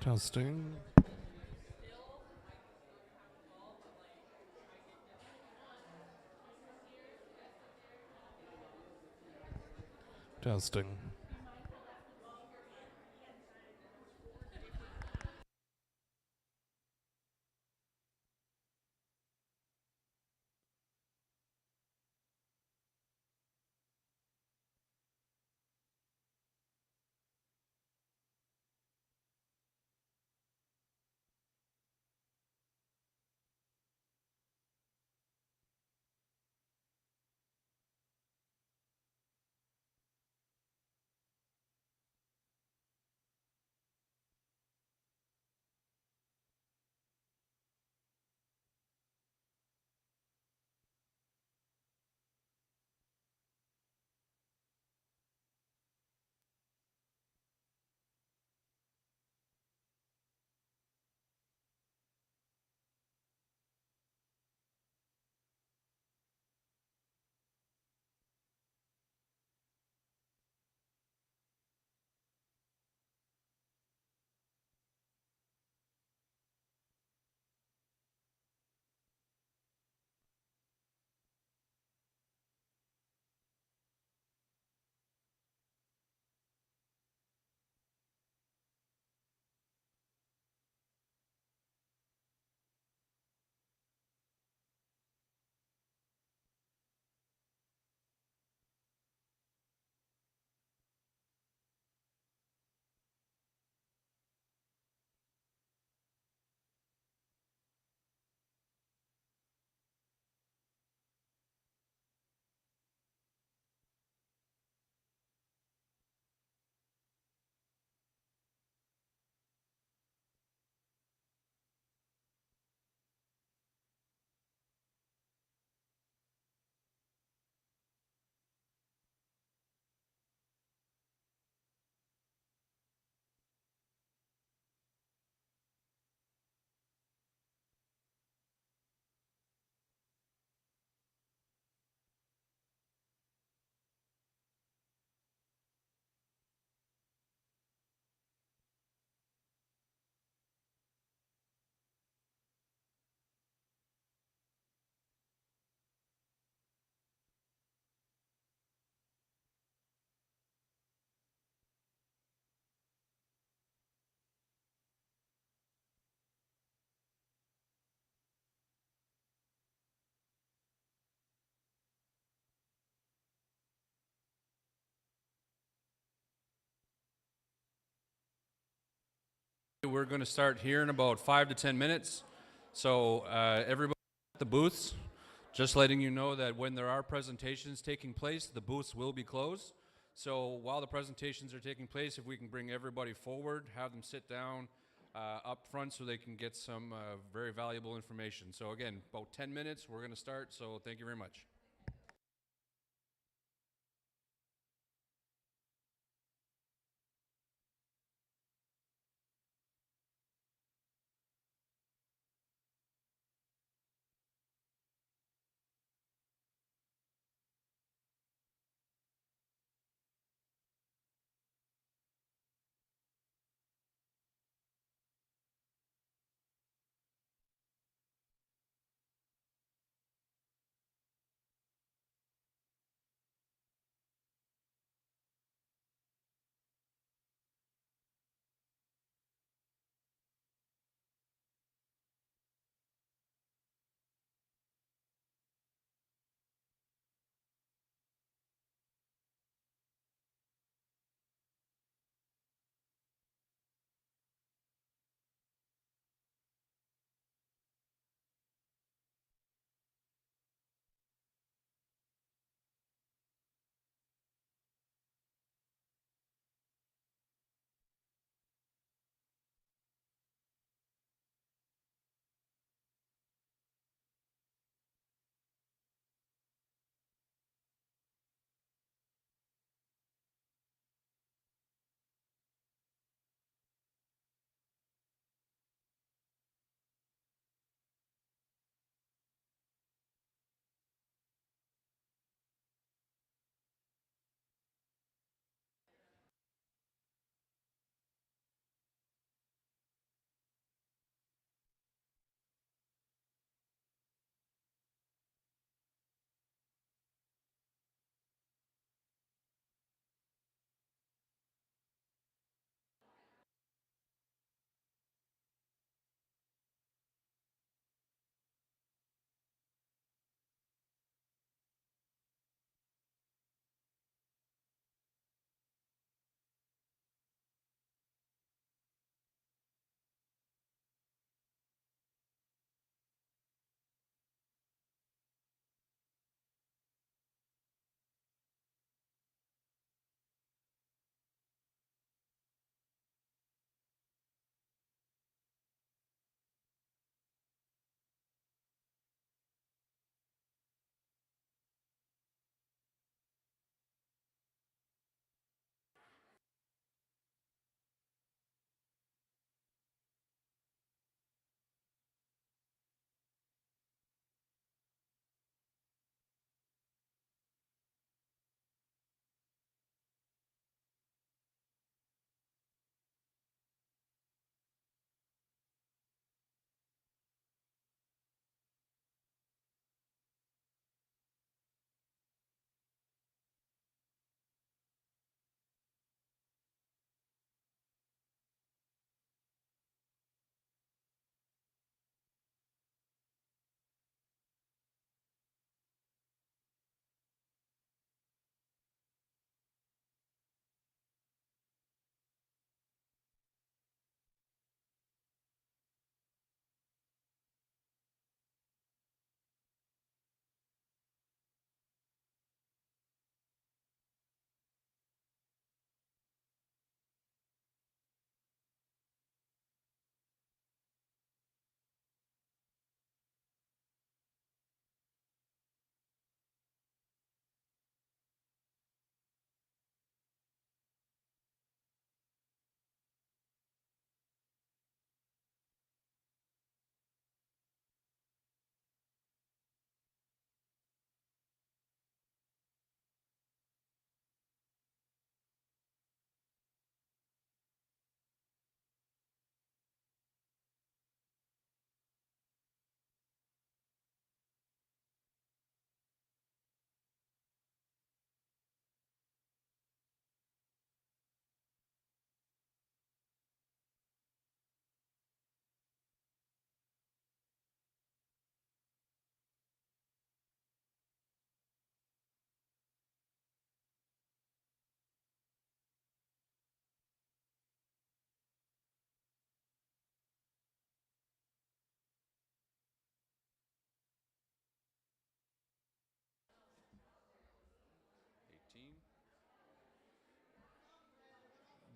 Testing. Testing. We're going to start here in about 5 to 10 minutes. So everybody at the booths, just letting you know that when there are presentations taking place, the booths will be closed. So while the presentations are taking place, if we can bring everybody forward, have them sit down up front so they can get some very valuable information. So again, about 10 minutes, we're going to start. So thank you very much.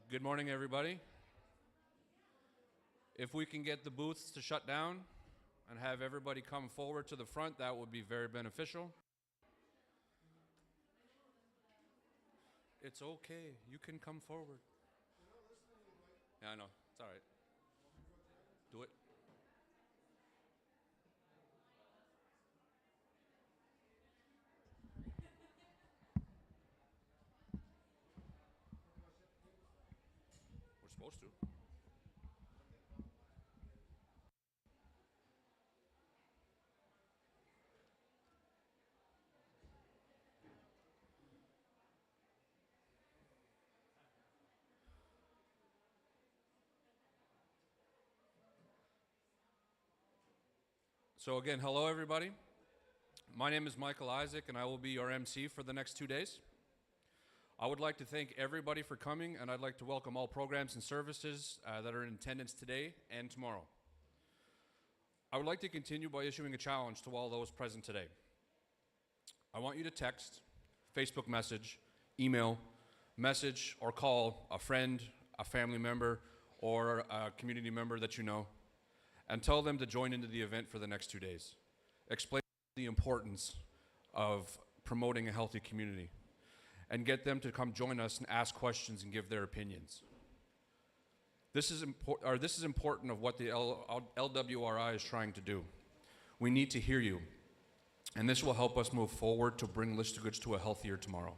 Good morning, everybody. If we can get the booths to shut down and have everybody come forward to the front, that would be very beneficial. It's okay. You can come forward. Yeah, I know. It's all right. Do it. We're supposed to. So again, hello, everybody. My name is Michael Isaac, and I will be your MC for the next 2 days. I would like to thank everybody for coming, and I'd like to welcome all programs and services that are in attendance today and tomorrow. I would like to continue by issuing a challenge to all those present today. I want you to text, Facebook message, email, message, or call a friend, a family member, or a community member that you know, and tell them to join into the event for the next 2 days. Explain the importance of promoting a healthy community, and get them to come join us and ask questions and give their opinions. This is important of what the LWRI is trying to do. We need to hear you, and this will help us move forward to bring Listuguj to a healthier tomorrow.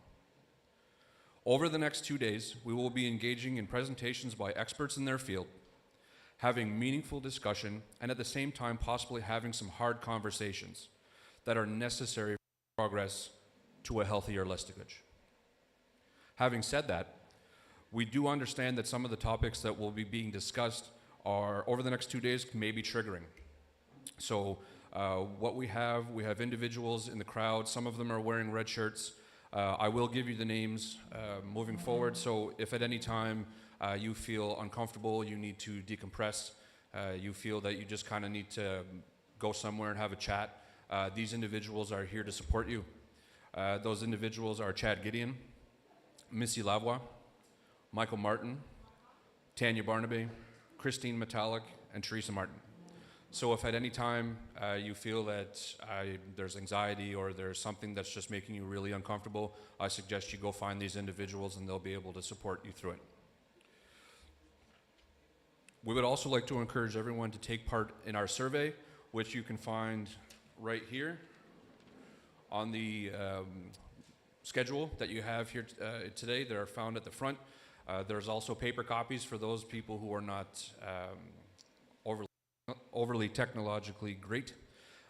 Over the next 2 days, we will be engaging in presentations by experts in their field, having meaningful discussion, and at the same time possibly having some hard conversations that are necessary for progress to a healthier Listuguj. Having said that, we do understand that some of the topics that will be being discussed are, over the next 2 days, may be triggering. So what we have individuals in the crowd. Some of them are wearing red shirts. I will give you the names moving forward, so if at any time you feel uncomfortable, you need to decompress, you feel that you just kind of need to go somewhere and have a chat, these individuals are here to support you. Those individuals are Chad Gideon, Missy Lavoie, Michael Martin, Tanya Barnaby, Christine Metallic, and Teresa Martin. So if at any time you feel that there's anxiety or there's something that's just making you really uncomfortable, I suggest you go find these individuals and they'll be able to support you through it. We would also like to encourage everyone to take part in our survey, which you can find right here on the schedule that you have here today that are found at the front. There's also paper copies for those people who are not overly technologically great.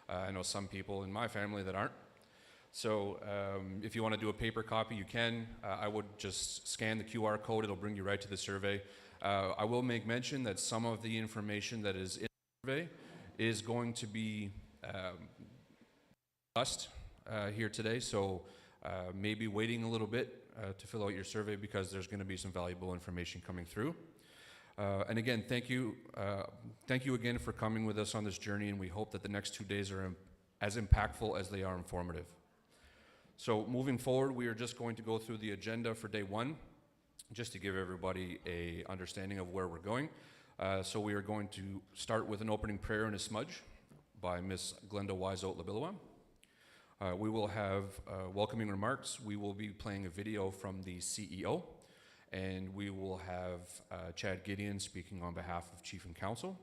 I know some people in my family that aren't. So if you want to do a paper copy, you can. I would just scan the QR code. It'll bring you right to the survey. I will make mention that some of the information that is in the survey is going to be discussed here today. So maybe waiting a little bit to fill out your survey because there's going to be some valuable information coming through. And again, thank you again for coming with us on this journey, and we hope that the next 2 days are as impactful as they are informative. So moving forward, we are just going to go through the agenda for day one, just to give everybody a understanding of where we're going. So we are going to start with an opening prayer and a smudge by Miss Glenda Wiseout-Labilois. We will have welcoming remarks. We will be playing a video from the CEO, and we will have Chad Gideon speaking on behalf of Chief and Council.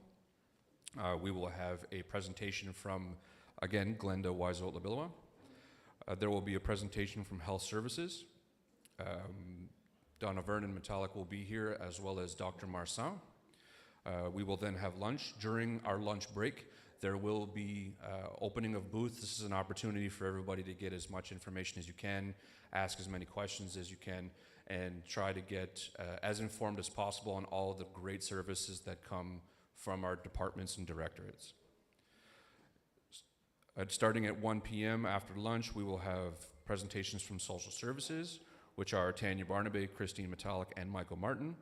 We will have a presentation from, again, Glenda Wiseout-Labilois. There will be a presentation from Health Services. Donna Vernon Metallic will be here, as well as Dr. Marsan. We will then have lunch. During our lunch break, there will be opening of booths. This is an opportunity for everybody to get as much information as you can, ask as many questions as you can, and try to get as informed as possible on all of the great services that come from our departments and directorates. Starting at 1 p.m. after lunch, we will have presentations from social services, which are Tanya Barnaby, Christine Metallic, and Michael Martin.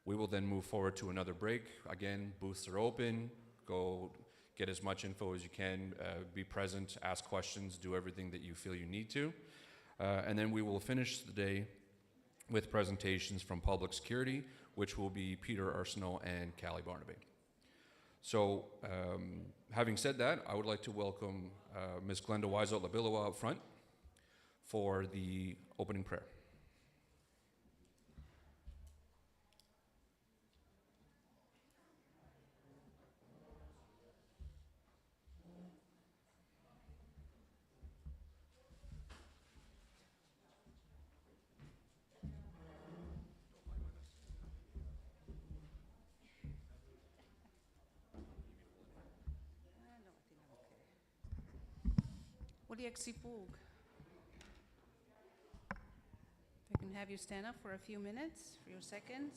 We will then move forward to another break. Again, booths are open. Go get as much info as you can, be present, ask questions, do everything that you feel you need to. And then we will finish the day with presentations from public security, which will be Peter Arsenault and Callie Barnaby. So, having said that, I would like to welcome Ms. Glenda Wiseout-Labilowa up front for the opening prayer. Listuguj. If I can have you stand up for a few minutes, a few seconds.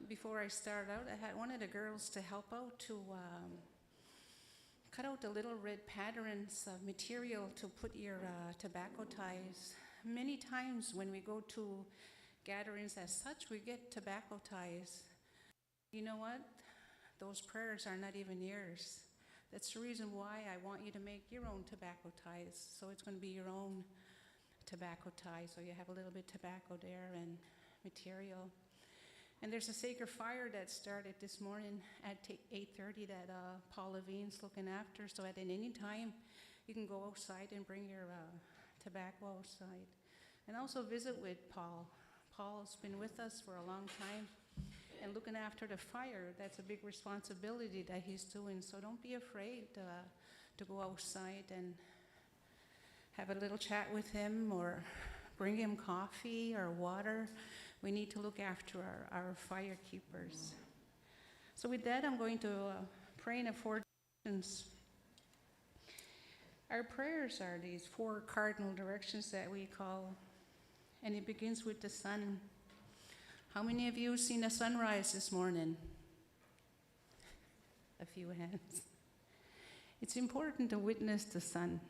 Before I start out, I had one of the girls to help out to cut out the little red patterns of material to put your tobacco ties. Many times when we go to gatherings as such, we get tobacco ties. You know what? Those prayers are not even yours. That's the reason why I want you to make your own tobacco ties. So it's going to be your own tobacco tie. So you have a little bit of tobacco there and material. And there's a sacred fire that started this morning at 8:30 that Paul Levine's looking after. So at any time, you can go outside and bring your tobacco outside. And also visit with Paul. Paul's been with us for a long time. And looking after the fire, that's a big responsibility that he's doing. So don't be afraid to go outside and have a little chat with him or bring him coffee or water. We need to look after our fire keepers. So with that, I'm going to pray in the 4 directions. Our prayers are these 4 cardinal directions that we call, and it begins with the sun. How many of you have seen the sunrise this morning? A few hands. It's important to witness the sun.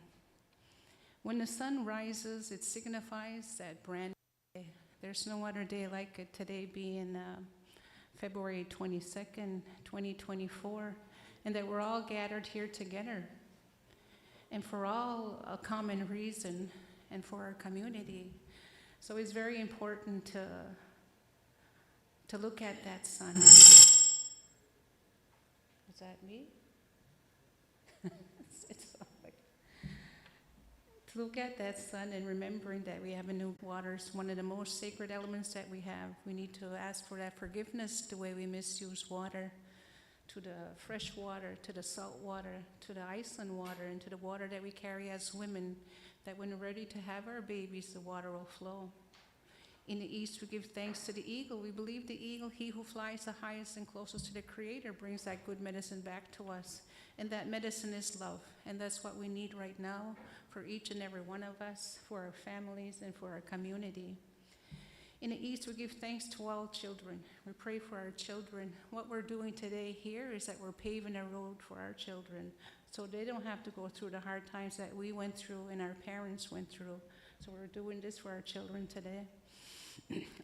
When the sun rises, it signifies that brand new day. There's no other day like it, today being February 22nd, 2024, and that we're all gathered here together, and for all a common reason, and for our community. So it's very important to look at that sun. Is that me? it's like, to look at that sun and remembering that we have a new water is one of the most sacred elements that we have. We need to ask for that forgiveness the way we misuse water, to the fresh water, to the salt water, to the Iceland water, and to the water that we carry as women, that when we're ready to have our babies, the water will flow. In the east, we give thanks to the eagle. We believe the eagle, he who flies the highest and closest to the Creator, brings that good medicine back to us. And that medicine is love. And that's what we need right now for each and every one of us, for our families, and for our community. In the east, we give thanks to all children. We pray for our children. What we're doing today here is that we're paving a road for our children, so they don't have to go through the hard times that we went through and our parents went through. So we're doing this for our children today.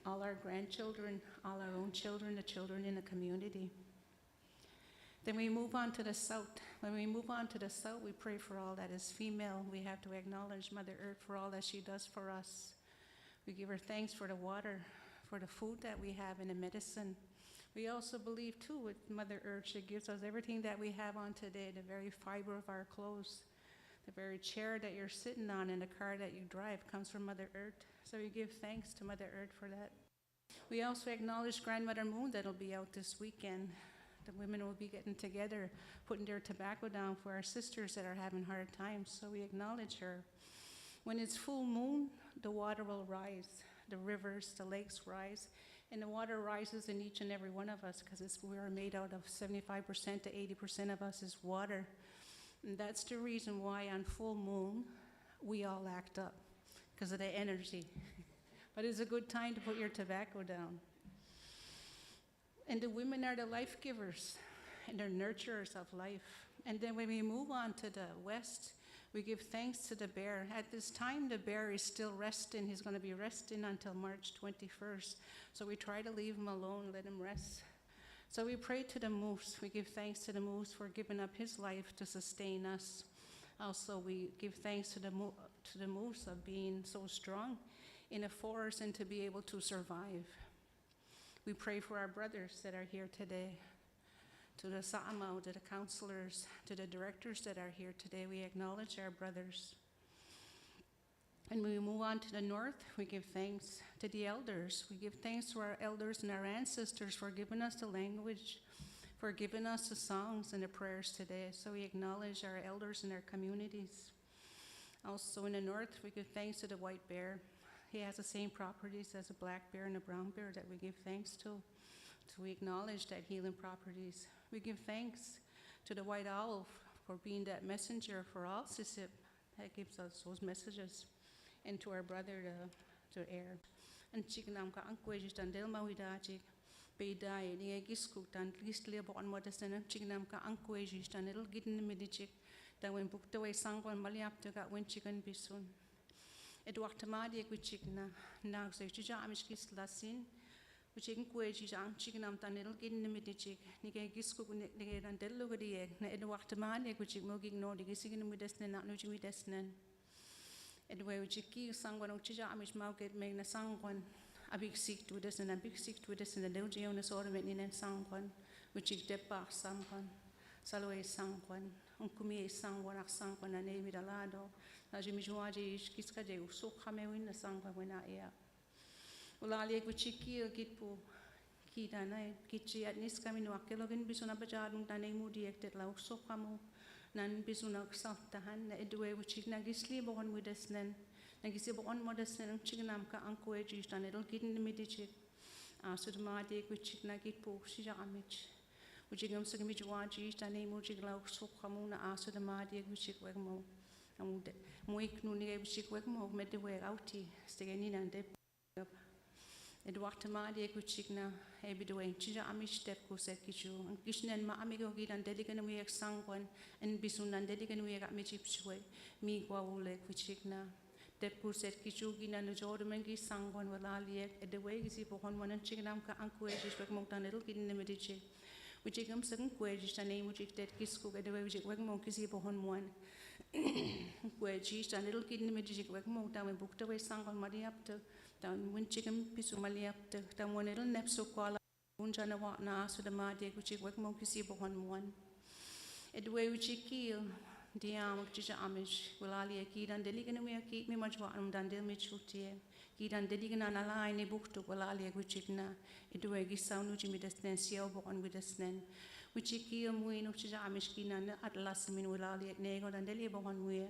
All our grandchildren, all our own children, the children in the community. Then we move on to the south. When we move on to the south, we pray for all that is female. We have to acknowledge Mother Earth for all that she does for us. We give her thanks for the water, for the food that we have, and the medicine. We also believe, too, with Mother Earth, she gives us everything that we have on today, the very fiber of our clothes, the very chair that you're sitting on, and the car that you drive comes from Mother Earth. So we give thanks to Mother Earth for that. We also acknowledge Grandmother Moon that'll be out this weekend. The women will be getting together, putting their tobacco down for our sisters that are having hard times. So we acknowledge her. When it's full moon, the water will rise. The rivers, the lakes rise. And the water rises in each and every one of us because we are made out of 75% to 80% of us is water. And that's the reason why on full moon, we all act up, because of the energy. But it's a good time to put your tobacco down. And the women are the life givers, and they're nurturers of life. And then when we move on to the west, we give thanks to the bear. At this time, the bear is still resting. He's going to be resting until March 21st. So we try to leave him alone, let him rest. So we pray to the moose. We give thanks to the moose for giving up his life to sustain us. Also, we give thanks to the to the most of being so strong in a forest and to be able to survive. We pray for our brothers that are here today, to the Sa'amau, to the counselors, to the directors that are here today. We acknowledge our brothers. And we move on to the north. We give thanks to the elders. We give thanks to our elders and our ancestors for giving us the language, for giving us the songs and the prayers today. So we acknowledge our elders in our communities. Also in the north, we give thanks to the white bear. He has the same properties as a black bear and a brown bear that we give thanks to. So we acknowledge that healing properties. We give thanks to the white owl for being that messenger for all Sisip that gives us those messages, and to our brother, to air. And chignam ka ankwejis dan delma widajik, beidai ni gisku dan listlia bon modestan chignam ka ankwejis dan it'll get in the midijik, dan when booked away sangwan maliap to got when chicken bisun. Edward Tamadi with chigna, now say Chija Amishkis Lasin, which inquages on chignam dan it'll get in the midijik, nigga gisku nigga and delu the egg, na Edward Tamadi which ignoring no the gising with destin, not no Jimmy destin. Edway which ki sangwan o Chija Amish market make the sangwan a big seek to this and a big seek to this and a doji on the ornament in sangwan, which is depa sangwan, salway sangwan, unkumi sangwan ak sangwan and name it alado, as you mijuaji kiska de so come in the sangwan when I air. Ulali which ki gitpu kitana kitchi at niskamin wakelogin bisunabajadun tane moody acted like so kamo. Nan bisunak saftahan na edwe which nagisli bon with us nen nagisi bon modest nen chignam ka anko ejis dan it'll get in the midich so the madi which nagit po shija amich which igam so gami jwaji dan name which glau so kamuna so the madi which wegmo and moik no ni which wegmo med the way outi stegeni nan de Edward Tamadi kuchigna ebidoing chija amish step ko set kichu and kishnan ma amigo gidan dedigan we ek sangwan and bisunan dedigan we got michipshwe mi gwawule kuchigna dep ko set kichu ginan jordaman gi sangwan walali ek the way is pohon one chignam ka ankwejis wek montan little gidin the medici which igam second kwejis the name which det kisku the way which wek monkisi pohon one kwejis the little gidin the medici wek montan we booked away sangwan mari up to down when chicken pisumali up to down one little nepso koala unjana wa na so the madi which work monkey one it way which kill diam which amish will ali ki dan deligan we keep me much one dan del me chutie ki dan deligan na line e book to will ali which na it way gi sound which me desnen sio bon with desnen which kill muino which amish ki na at last min will ali nego dan deli bon we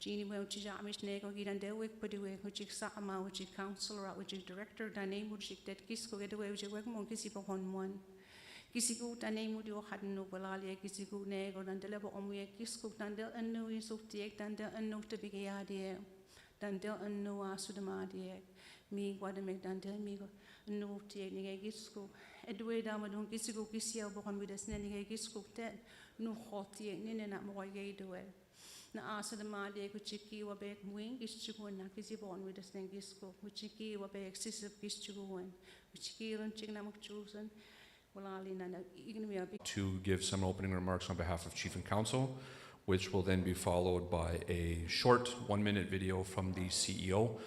Genie will chija amish nego gidan de wek put away which is Sa'ama which is counselor which is director da name which is that kisko get away which work mon kisi po one kisi go da name would you had no balali kisi go nego dan de lebo omwe kisko dan del anno is of the dan del anno to big idea dan del anno asu de madie mi gwada make dan del mi go no tie ni kisko edwe da ma don kisi go kisi o bon with the sneni kisko te no hoti ni na mo ye do na asa the madi kuchiki wa bek wing is chugon na kisi bon with the snengisko kuchiki wa bek sisip kis chugon kuchiki ron chignam chusen walali na igni to give some opening remarks on behalf of Chief and Council, which will then be followed by a short 1-minute video from the CEO,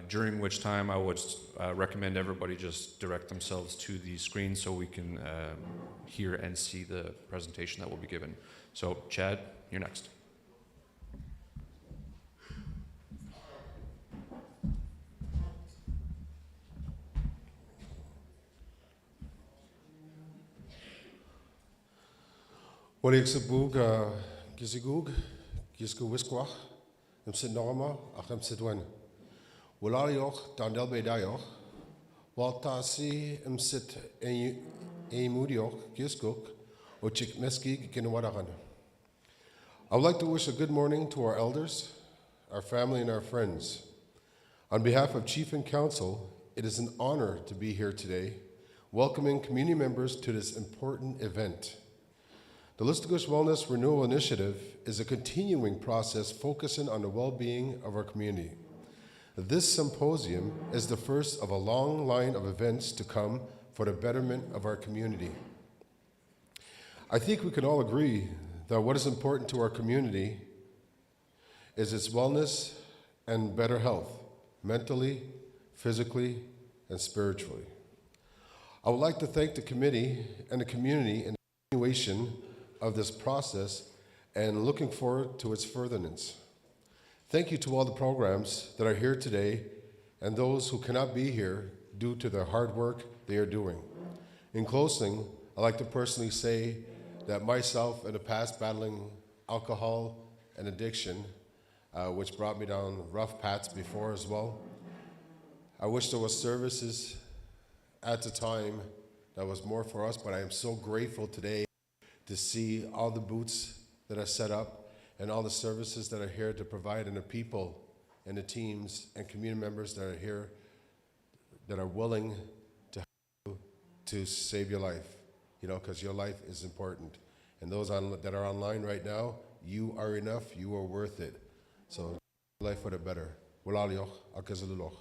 during which time I would recommend everybody just direct themselves to the screen so we can hear and see the presentation that will be given. So Chad, you're next. Wat ik ze boek, kisigug, kisku wiskwach, sit norma, ach sit wen. Walali och, dan del bij och, waltasi sit moody och, kiskuk, o chik meski kinwadagan. I would like to wish a good morning to our elders, our family, and our friends. On behalf of Chief and Council, it is an honor to be here today, welcoming community members to this important event. The Listuguj Wellness Renewal Initiative is a continuing process focusing on the well-being of our community. This symposium is the first of a long line of events to come for the betterment of our community. I think we can all agree that what is important to our community is its wellness and better health, mentally, physically, and spiritually. I would like to thank the committee and the community in the continuation of this process and looking forward to its furtherance. Thank you to all the programs that are here today and those who cannot be here due to the hard work they are doing. In closing, I'd like to personally say that myself in the past battling alcohol and addiction, which brought me down rough paths before as well. I wish there was services at the time that was more for us, but I am so grateful today to see all the booths that are set up and all the services that are here to provide, and the people and the teams and community members that are here that are willing to help you to save your life, because your life is important. And those that are online right now, you are enough, you are worth it. So life for the better. Walalioch, akazaluloch.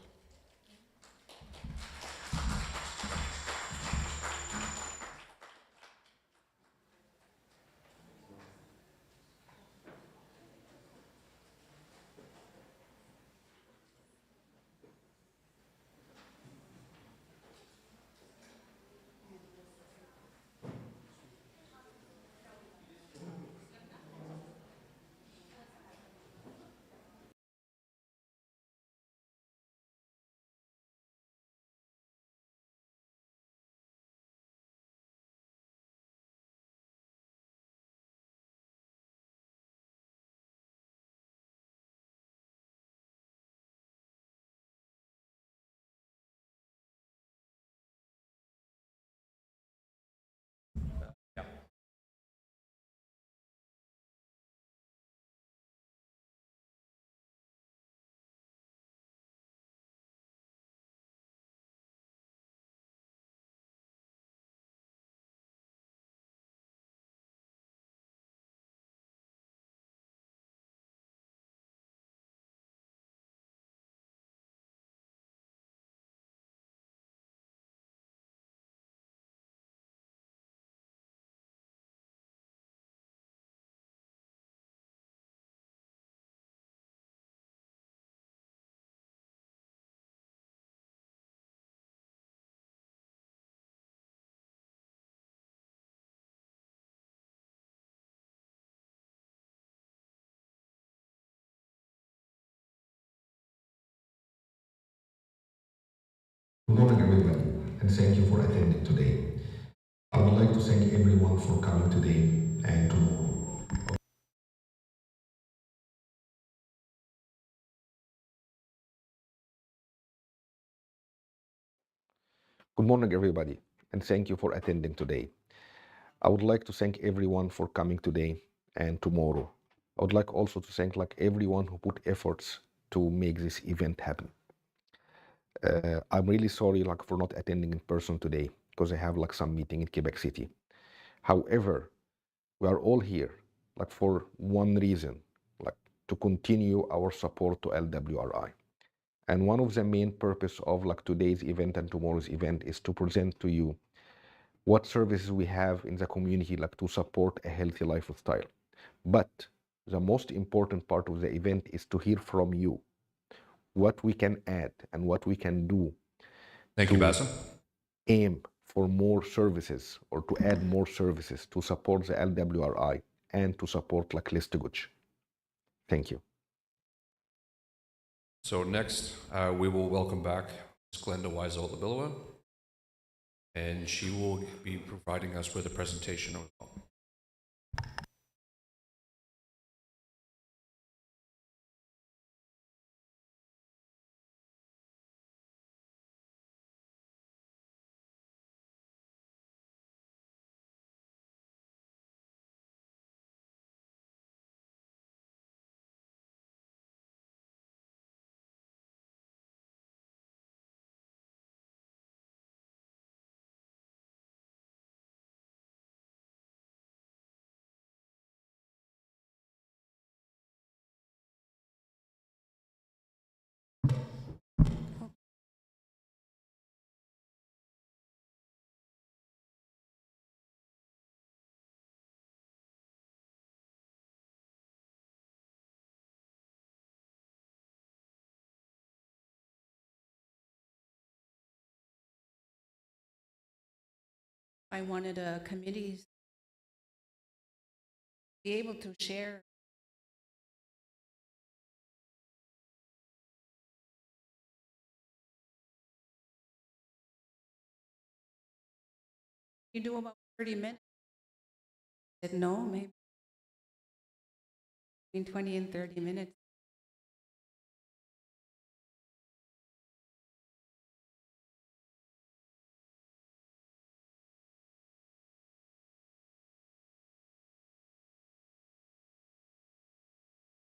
Good morning, everybody, and thank you for attending today. I would like to thank everyone for coming today and tomorrow. Good morning, everybody, and thank you for attending today. I would like to thank everyone for coming today and tomorrow. I would like also to thank everyone who put efforts to make this event happen. I'm really sorry for not attending in person today because I have some meeting in Quebec City. However, we are all here for one reason, to continue our support to LWRI. And one of the main purpose of today's event and tomorrow's event is to present to you what services we have in the community to support a healthy lifestyle. But the most important part of the event is to hear from you what we can add and what we can do. Thank you, Bassem. Aim for more services or to add more services to support the LWRI and to support Listuguj. Thank you. So next, we will welcome back Ms. Glenda Wiseau-Labilwa, and she will be providing us with a presentation as well. I wanted a committee to be able to share. You do about 30 minutes. I said, no, maybe between 20 and 30 minutes.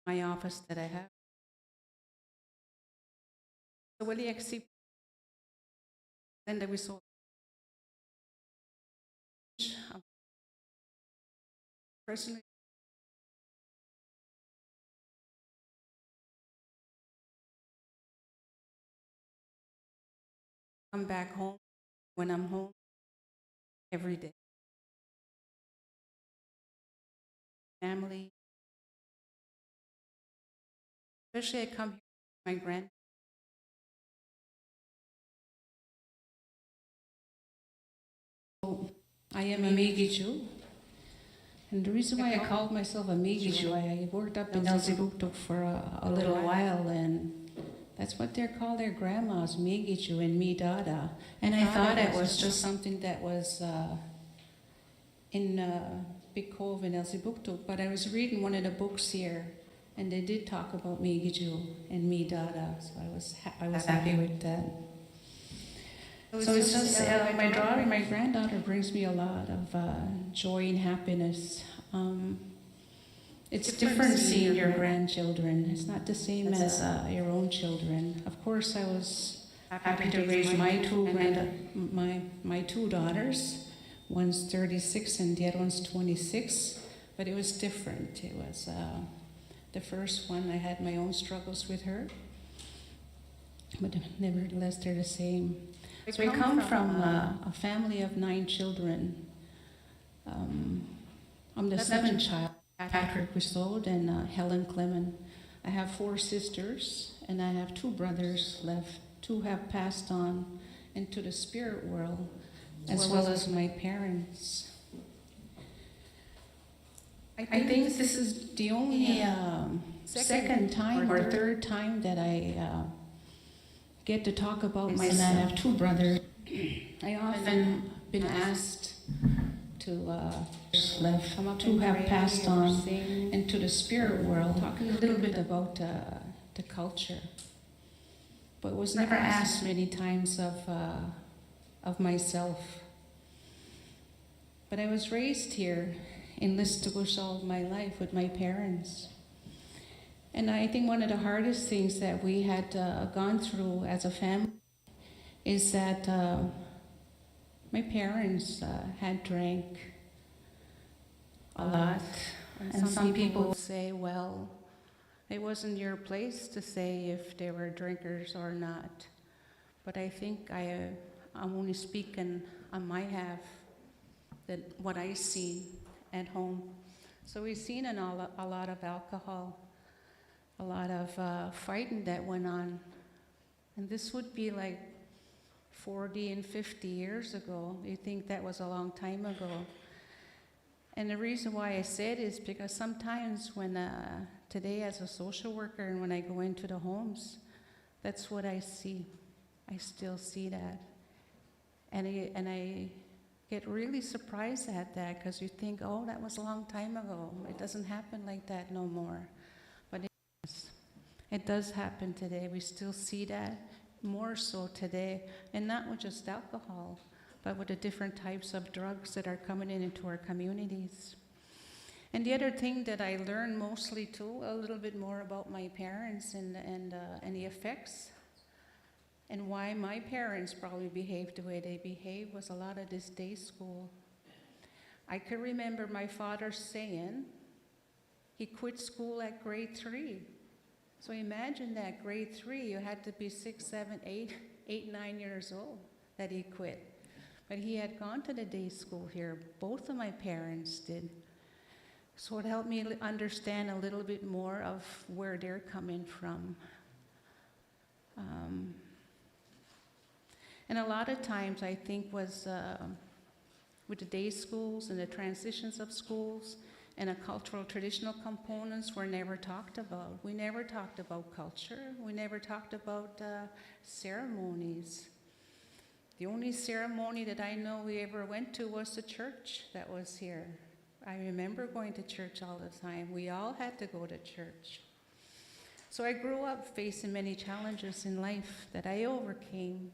My office that I have. So will you accept? Then that we saw personally come back home when I'm home every day. Family, especially I come here with my grand. I am a Megi Jew, and the reason why I called myself a Megi Jew, I worked up in Listuguj for a little while, and that's what they're called their grandmas, Megi Jew and Mi Dada. And I thought it was just something that was in Big Cove in Listuguj, but I was reading one of the books here, and they did talk about Megi Jew and Mi Dada, so I was happy with that. So it's just my granddaughter brings me a lot of joy and happiness. It's different seeing your grandchildren. It's not the same as your own children. Of course, I was happy to raise my two daughters. One's 36 and the other one's 26, but it was different. It was the first one. I had my own struggles with her, but nevertheless, they're the same. So I come from a family of 9 children. I'm the 7th child, Patrick Rousseau and Helen Clement. I have 4 sisters, and I have 2 brothers left. 2 have passed on into the spirit world, as well as my parents. I think this is the only second time or third time that I get to talk about myself. And I have 2 brothers. I often been asked to left, 2 have passed on into the spirit world, talking a little bit about the culture, but was never asked many times of myself. But I was raised here in Listuguj all my life with my parents. And I think one of the hardest things that we had gone through as a family is that my parents had drank a lot. And some people say, well, it wasn't your place to say if they were drinkers or not. But I think I'm only speaking on my half, that what I seen at home. So we've seen a lot of alcohol, a lot of fighting that went on. And this would be like 40 and 50 years ago. You think that was a long time ago. And the reason why I say it is because sometimes when, today as a social worker and when I go into the homes, that's what I see. I still see that. And I get really surprised at that, because you think, oh, that was a long time ago. It doesn't happen like that no more. But it does happen today. We still see that more so today, and not with just alcohol, but with the different types of drugs that are coming into our communities. And the other thing that I learned mostly too, a little bit more about my parents and the effects, and why my parents probably behaved the way they behaved, was a lot of this day school. I could remember my father saying he quit school at grade 3. So imagine that, grade 3, you had to be 6, 7, 8, 9 years old that he quit. But he had gone to the day school here. Both of my parents did. So it helped me understand a little bit more of where they're coming from. And a lot of times I think was with the day schools and the transitions of schools, and the cultural traditional components were never talked about. We never talked about culture. We never talked about ceremonies. The only ceremony that I know we ever went to was the church that was here. I remember going to church all the time. We all had to go to church. So I grew up facing many challenges in life that I overcame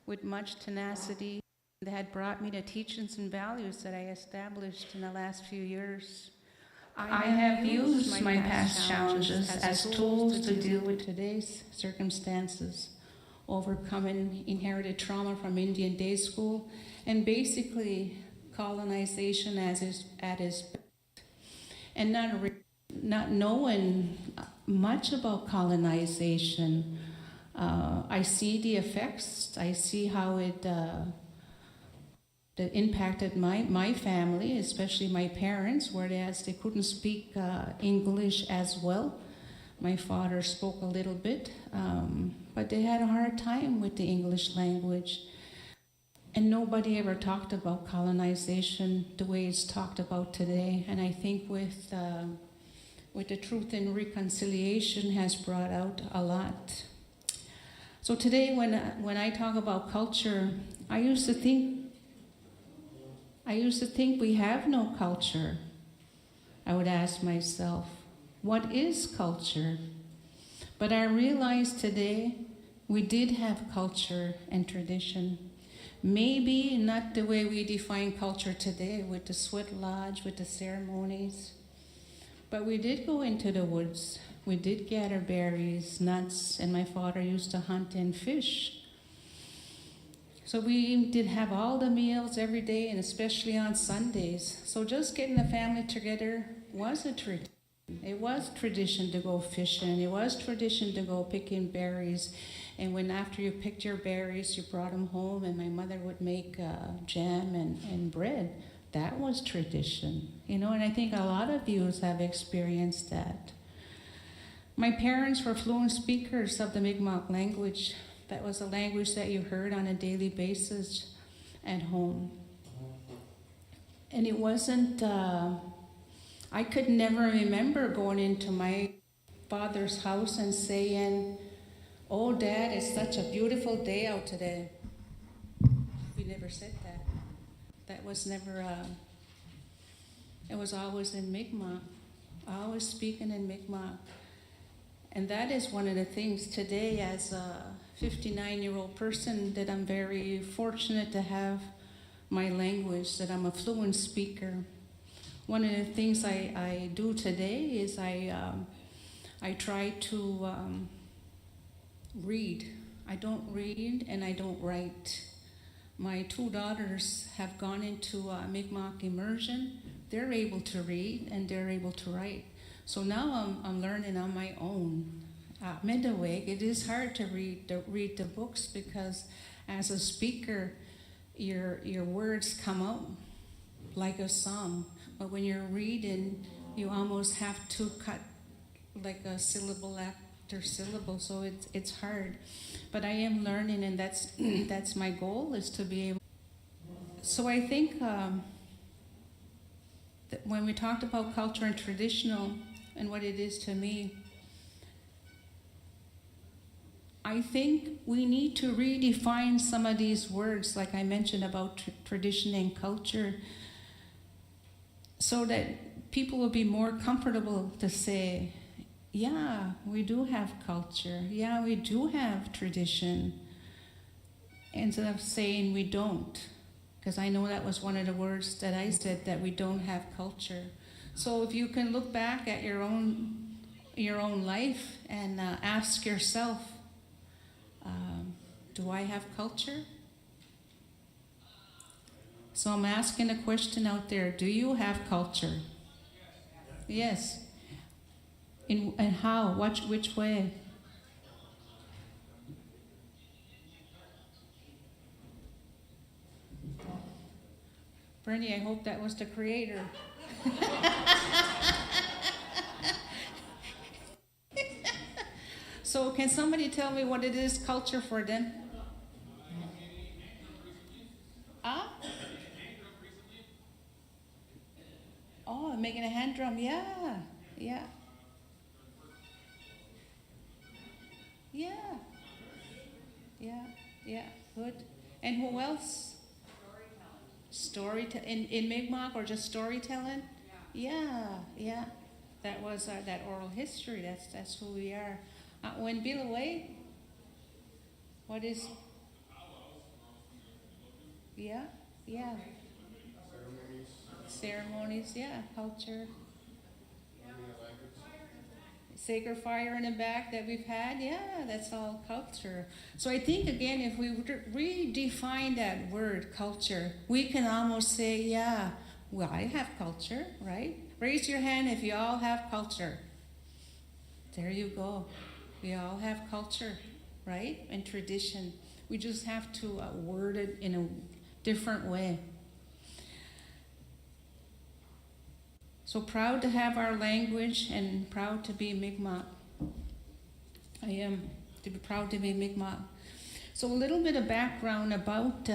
with much tenacity that had brought me the teachings and values that I established in the last few years. I have used my past challenges as tools to deal with today's circumstances, overcoming inherited trauma from Indian day school, and basically colonization at its best. And not knowing much about colonization, I see the effects. I see how it that impacted my family, especially my parents, whereas they couldn't speak English as well. My father spoke a little bit, but they had a hard time with the English language. And nobody ever talked about colonization the way it's talked about today. And I think with the Truth and Reconciliation has brought out a lot. So today when I talk about culture, I used to think we have no culture. I would ask myself, what is culture? But I realize today we did have culture and tradition. Maybe not the way we define culture today with the sweat lodge, with the ceremonies. But we did go into the woods. We did gather berries, nuts, and my father used to hunt and fish. So we did have all the meals every day, and especially on Sundays. So just getting the family together was a tradition. It was tradition to go fishing. It was tradition to go picking berries. And when after you picked your berries, you brought them home, and my mother would make jam and bread. That was tradition, and I think a lot of you have experienced that. My parents were fluent speakers of the Mi'kmaq language. That was a language that you heard on a daily basis at home. And it wasn't, I could never remember going into my father's house and saying, "Oh, Dad, it's such a beautiful day out today." We never said that. That was never, it was always in Mi'kmaq, always speaking in Mi'kmaq. And that is one of the things today as a 59-year-old person that I'm very fortunate to have my language, that I'm a fluent speaker. One of the things I do today is I try to read. I don't read and I don't write. My two daughters have gone into Mi'kmaq immersion. They're able to read and they're able to write. So now I'm learning on my own. Midway, it is hard to read the books because as a speaker, your words come out like a song. But when you're reading, you almost have to cut like a syllable after syllable. So it's hard. But I am learning, and that's my goal, is to be able. So I think that when we talked about culture and traditional and what it is to me, I think we need to redefine some of these words, like I mentioned about tradition and culture, so that people will be more comfortable to say, yeah, we do have culture. Yeah, we do have tradition. Instead of saying we don't. Because I know that was one of the words that I said, that we don't have culture. So if you can look back at your own life and ask yourself, do I have culture? So I'm asking a question out there. Do you have culture? Yes. And how? Which way? Bernie, I hope that was the creator. So can somebody tell me what it is culture for them? Oh, making a hand drum. Yeah, yeah, yeah, yeah, yeah. Good. And who else? Storytelling. In Mi'kmaq or just storytelling? Yeah, yeah. That was that oral history. That's who we are. When Bill away, what is? Yeah, yeah. Ceremonies, yeah. Culture. Sacred fire in the back that we've had, yeah, that's all culture. So I think again, if we redefine that word culture, we can almost say, yeah, well, I have culture, right? Raise your hand if you all have culture. There you go. We all have culture, right? And tradition. We just have to word it in a different way. So proud to have our language and proud to be Mi'kmaq. I am proud to be Mi'kmaq. So a little bit of background about,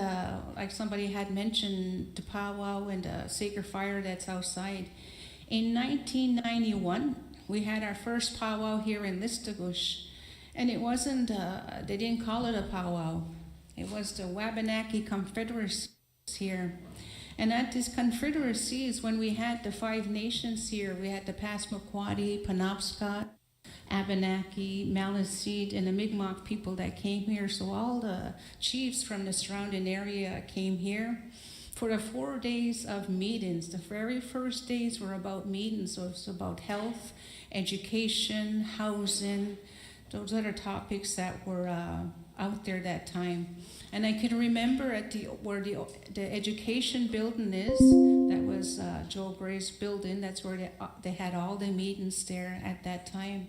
like somebody had mentioned, the powwow and the sacred fire that's outside. In 1991, we had our first powwow here in Listuguj. And it wasn't, they didn't call it a powwow. It was the Wabanaki Confederacy here. And at this confederacy is when we had the 5 nations here. We had the Passamaquoddy, Penobscot, Abenaki, Maliseet, and the Mi'kmaq people that came here. So all the chiefs from the surrounding area came here for the 4 days of meetings. The very first days were about meetings. So it was about health, education, housing, those other topics that were out there that time. And I can remember at where the education building is, that was Joe Gray's building. That's where they had all the meetings there at that time.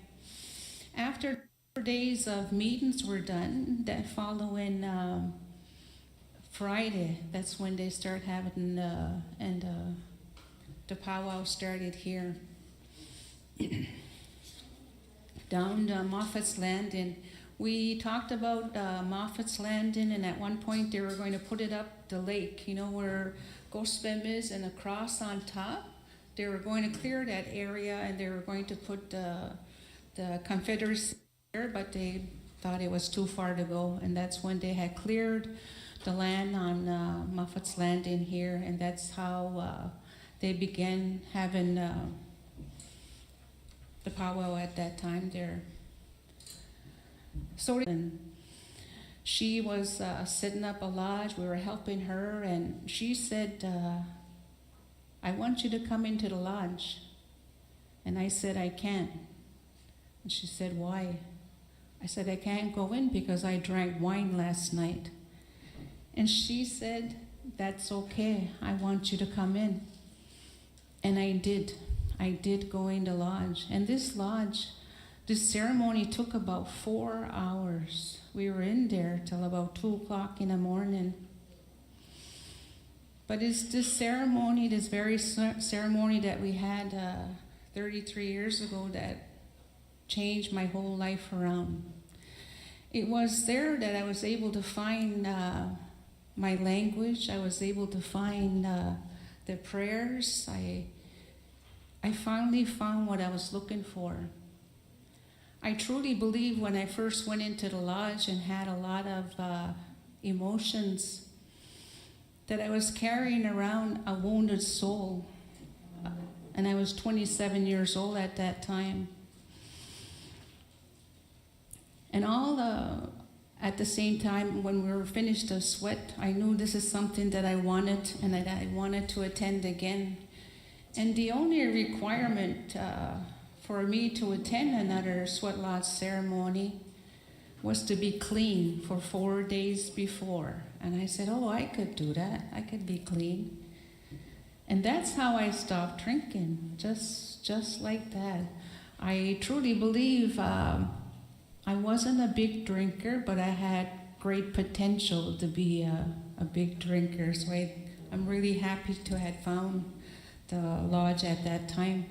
After 4 days of meetings were done, that following Friday, that's when they start having the powwow started here. Down Moffat's Landing. We talked about Moffat's Landing, and at one point they were going to put it up the lake, you know, where Gospem is, and a cross on top. They were going to clear that area, and they were going to put the Confederacy there, but they thought it was too far to go, and that's when they had cleared the land on Moffat's Landing here, and that's how they began having the powwow at that time there. So she was setting up a lodge. We were helping her, and she said, I want you to come into the lodge. And I said, I can't. And she said, why? I said, I can't go in because I drank wine last night. And she said, that's okay. I want you to come in. And I did. I did go in the lodge. And this lodge, this ceremony took about 4 hours. We were in there till about 2 o'clock in the morning. But it's this ceremony, this very ceremony that we had 33 years ago that changed my whole life around. It was there that I was able to find my language. I was able to find the prayers. I finally found what I was looking for. I truly believe when I first went into the lodge and had a lot of emotions, that I was carrying around a wounded soul. And I was 27 years old at that time. And at the same time, when we were finished the sweat, I knew this is something that I wanted, and that I wanted to attend again. And the only requirement for me to attend another sweat lodge ceremony was to be clean for 4 days before. And I said, oh, I could do that. I could be clean. And that's how I stopped drinking, just like that. I truly believe I wasn't a big drinker, but I had great potential to be a big drinker. So I'm really happy to have found the lodge at that time.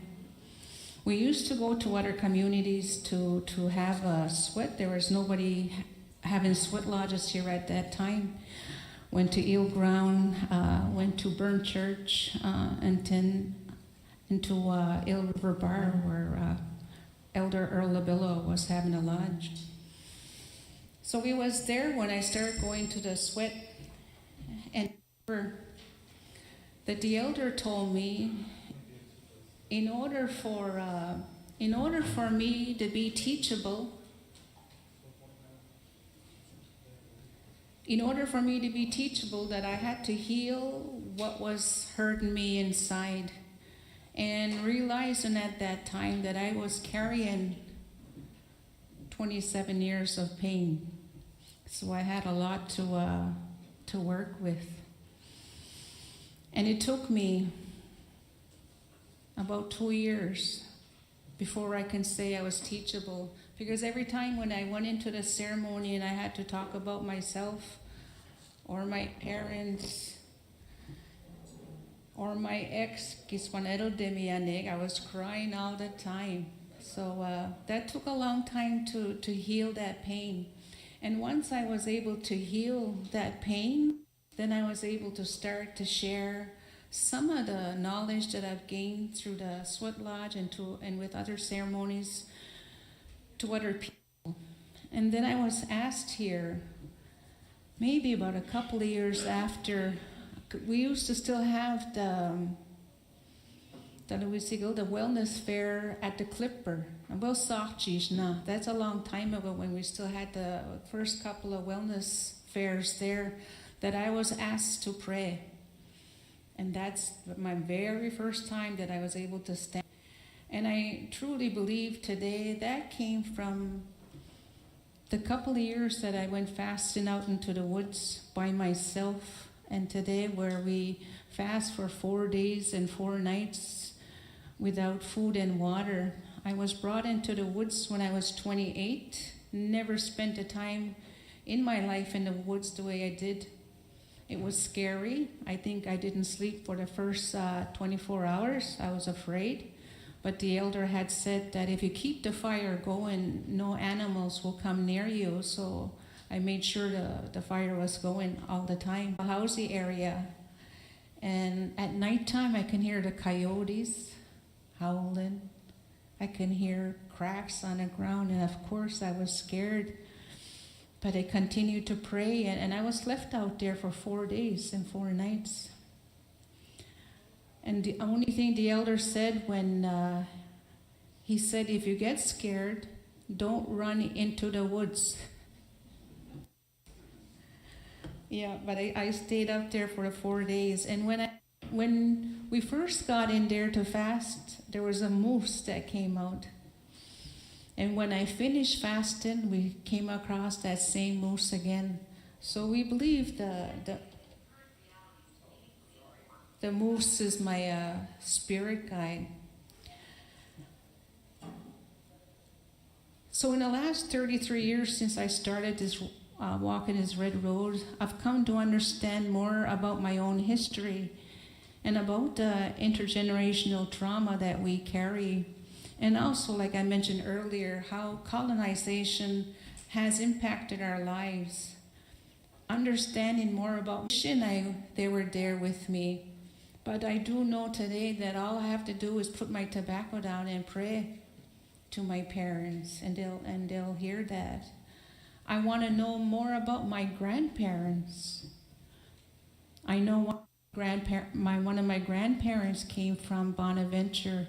We used to go to other communities to have a sweat. There was nobody having sweat lodges here at that time. Went to Eel Ground, went to Burn Church, and then into Eel River Bar where Elder Earl Labillo was having a lodge. So we was there when I started going to the sweat, and the elder told me, in order for me to be teachable, that I had to heal what was hurting me inside, and realizing at that time that I was carrying 27 years of pain. So I had a lot to work with. And it took me about 2 years before I can say I was teachable. Because every time when I went into the ceremony and I had to talk about myself or my parents or my ex, I was crying all the time. So that took a long time to heal that pain. And once I was able to heal that pain, then I was able to start to share some of the knowledge that I've gained through the Sweat Lodge and with other ceremonies to other people. And then I was asked here, maybe about a couple of years after, we used to still have the wellness fair at the Clipper. That's a long time ago when we still had the first couple of wellness fairs there, that I was asked to pray. And that's my very first time that I was able to stand. And I truly believe today that came from the couple of years that I went fasting out into the woods by myself. And today where we fast for 4 days and 4 nights without food and water. I was brought into the woods when I was 28. Never spent a time in my life in the woods the way I did. It was scary. I think I didn't sleep for the first 24 hours. I was afraid. But the elder had said that if you keep the fire going, no animals will come near you. So I made sure the fire was going all the time. A housey area. And at nighttime, I can hear the coyotes howling. I can hear cracks on the ground. And of course, I was scared. But I continued to pray. And I was left out there for 4 days and 4 nights. And the only thing the elder said when he said, if you get scared, don't run into the woods. Yeah, but I stayed up there for the 4 days. And when we first got in there to fast, there was a moose that came out. And when I finished fasting, we came across that same moose again. So we believe the moose is my spirit guide. So in the last 33 years since I started this walking this red road, I've come to understand more about my own history and about the intergenerational trauma that we carry. And also, like I mentioned earlier, how colonization has impacted our lives. Understanding more about mission, they were there with me. But I do know today that all I have to do is put my tobacco down and pray to my parents, and they'll hear that. I want to know more about my grandparents. I know one of my grandparents came from Bonaventure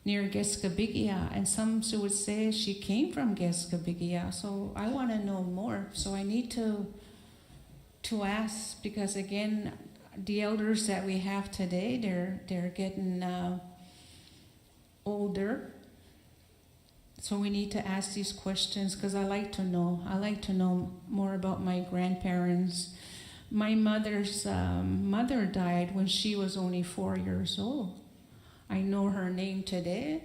near Geskabigia, and some would say she came from Geskabigia. So I want to know more. So I need to ask, because again, the elders that we have today, they're getting older. So we need to ask these questions, because I like to know. I like to know more about my grandparents. My mother's mother died when she was only 4 years old. I know her name today.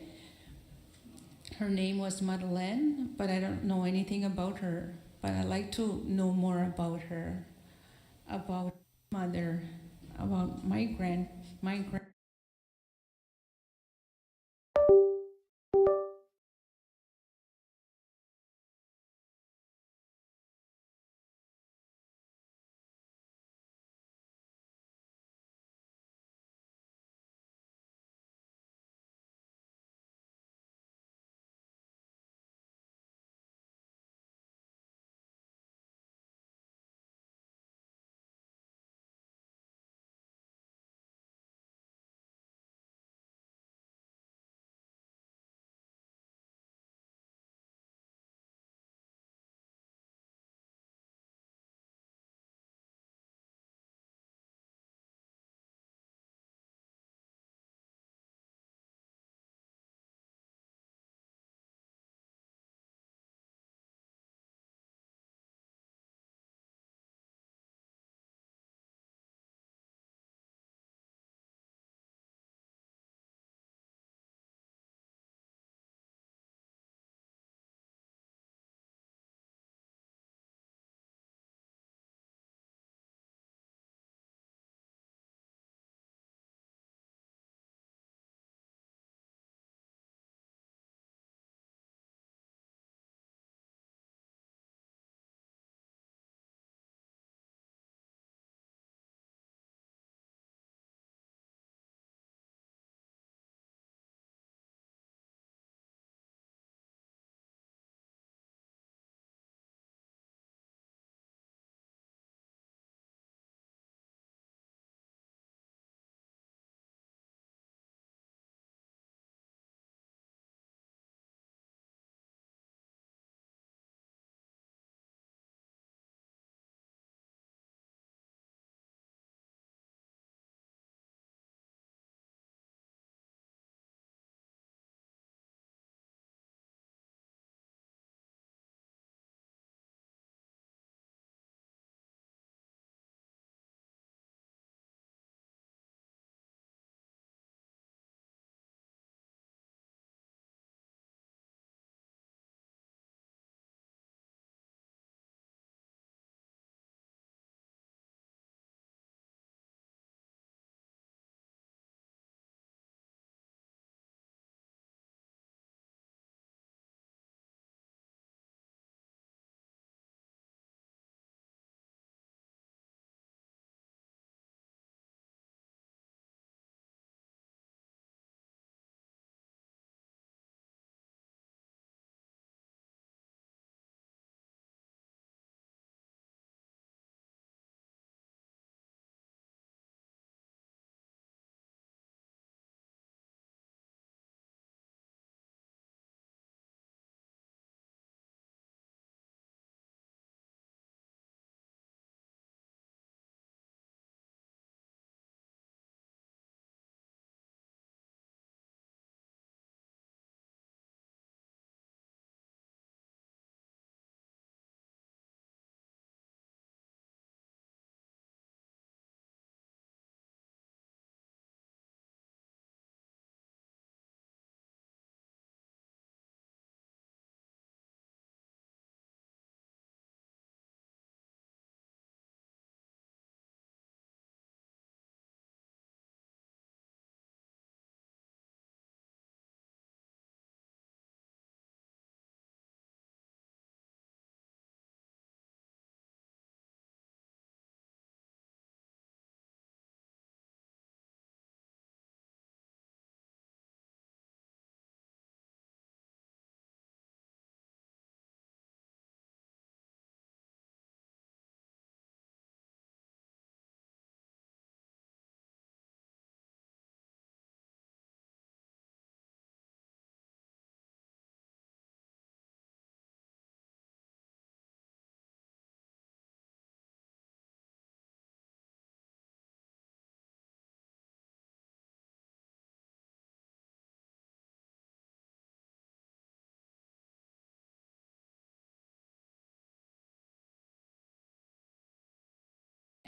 Her name was Madeleine, but I don't know anything about her. But I like to know more about her, about mother, about my grand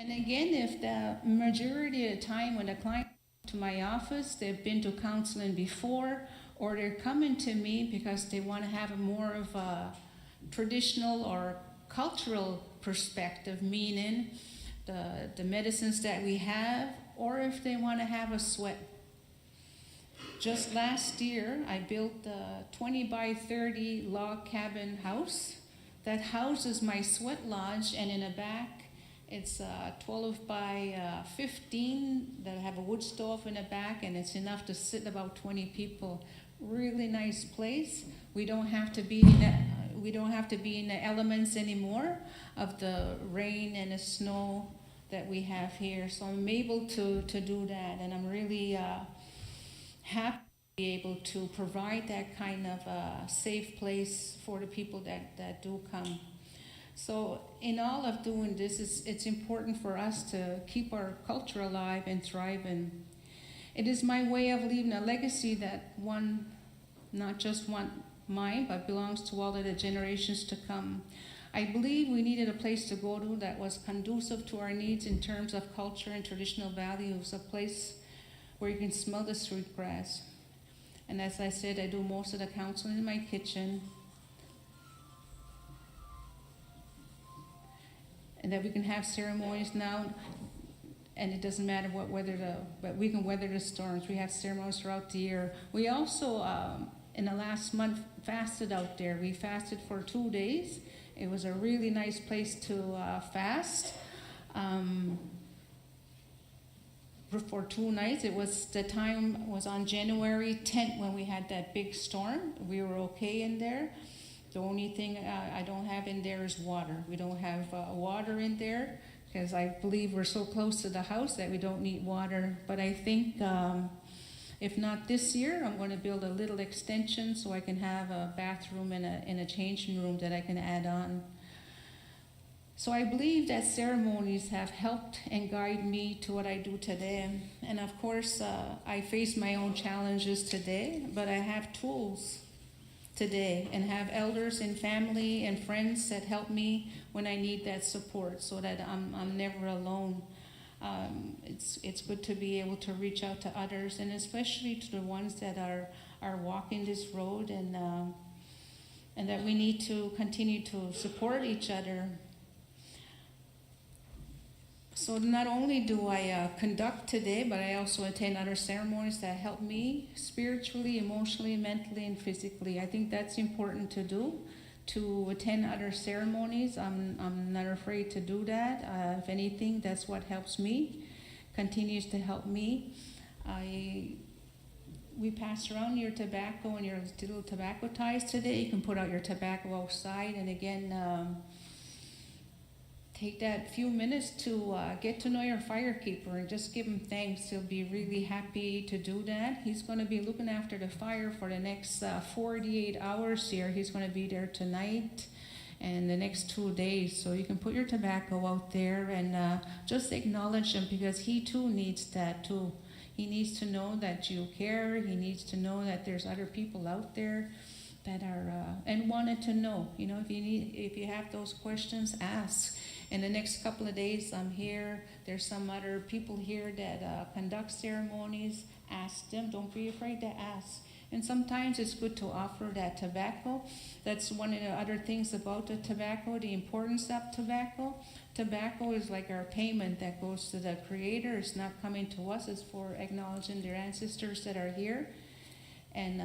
And again, if the majority of the time when a client comes to my office, they've been to counseling before, or they're coming to me because they want to have a more of a traditional or cultural perspective, meaning the medicines that we have, or if they want to have a sweat. Just last year, I built a 20 by 30 log cabin house that houses my sweat lodge, and in the back, it's 12 by 15 that have a wood stove in the back, and it's enough to sit about 20 people. Really nice place. We don't have to be in the elements anymore of the rain and the snow that we have here. So I'm able to do that, and I'm really happy to be able to provide that kind of a safe place for the people that do come. So in all of doing this, it's important for us to keep our culture alive and thriving. It is my way of leaving a legacy that not just mine, but belongs to all of the generations to come. I believe we needed a place to go to that was conducive to our needs in terms of culture and traditional values, a place where you can smell the sweet grass. And as I said, I do most of the counseling in my kitchen. And that we can have ceremonies now, and it doesn't matter what weather but we can weather the storms. We have ceremonies throughout the year. We also, in the last month, fasted out there. We fasted for 2 days. It was a really nice place to fast. For 2 nights, the time was on January 10th when we had that big storm. We were okay in there. The only thing I don't have in there is water. We don't have water in there because I believe we're so close to the house that we don't need water. But I think if not this year, I'm going to build a little extension so I can have a bathroom and a changing room that I can add on. So I believe that ceremonies have helped and guided me to what I do today. And of course, I face my own challenges today, but I have tools today and have elders and family and friends that help me when I need that support so that I'm never alone. It's good to be able to reach out to others, and especially to the ones that are walking this road, and that we need to continue to support each other. So not only do I conduct today, but I also attend other ceremonies that help me spiritually, emotionally, mentally, and physically. I think that's important to do, to attend other ceremonies. I'm not afraid to do that. If anything, that's what helps me, continues to help me. We pass around your tobacco and your little tobacco ties today. You can put out your tobacco outside, and again, take that few minutes to get to know your firekeeper and just give him thanks. He'll be really happy to do that. He's going to be looking after the fire for the next 48 hours here. He's going to be there tonight and the next 2 days. So you can put your tobacco out there and just acknowledge him, because he too needs that too. He needs to know that you care. He needs to know that there's other people out there that are and wanted to know. You know, if you have those questions, ask. In the next couple of days, I'm here. There's some other people here that conduct ceremonies. Ask them. Don't be afraid to ask. And sometimes it's good to offer that tobacco. That's one of the other things about the tobacco, the importance of tobacco. Tobacco is like our payment that goes to the Creator. It's not coming to us. It's for acknowledging their ancestors that are here. And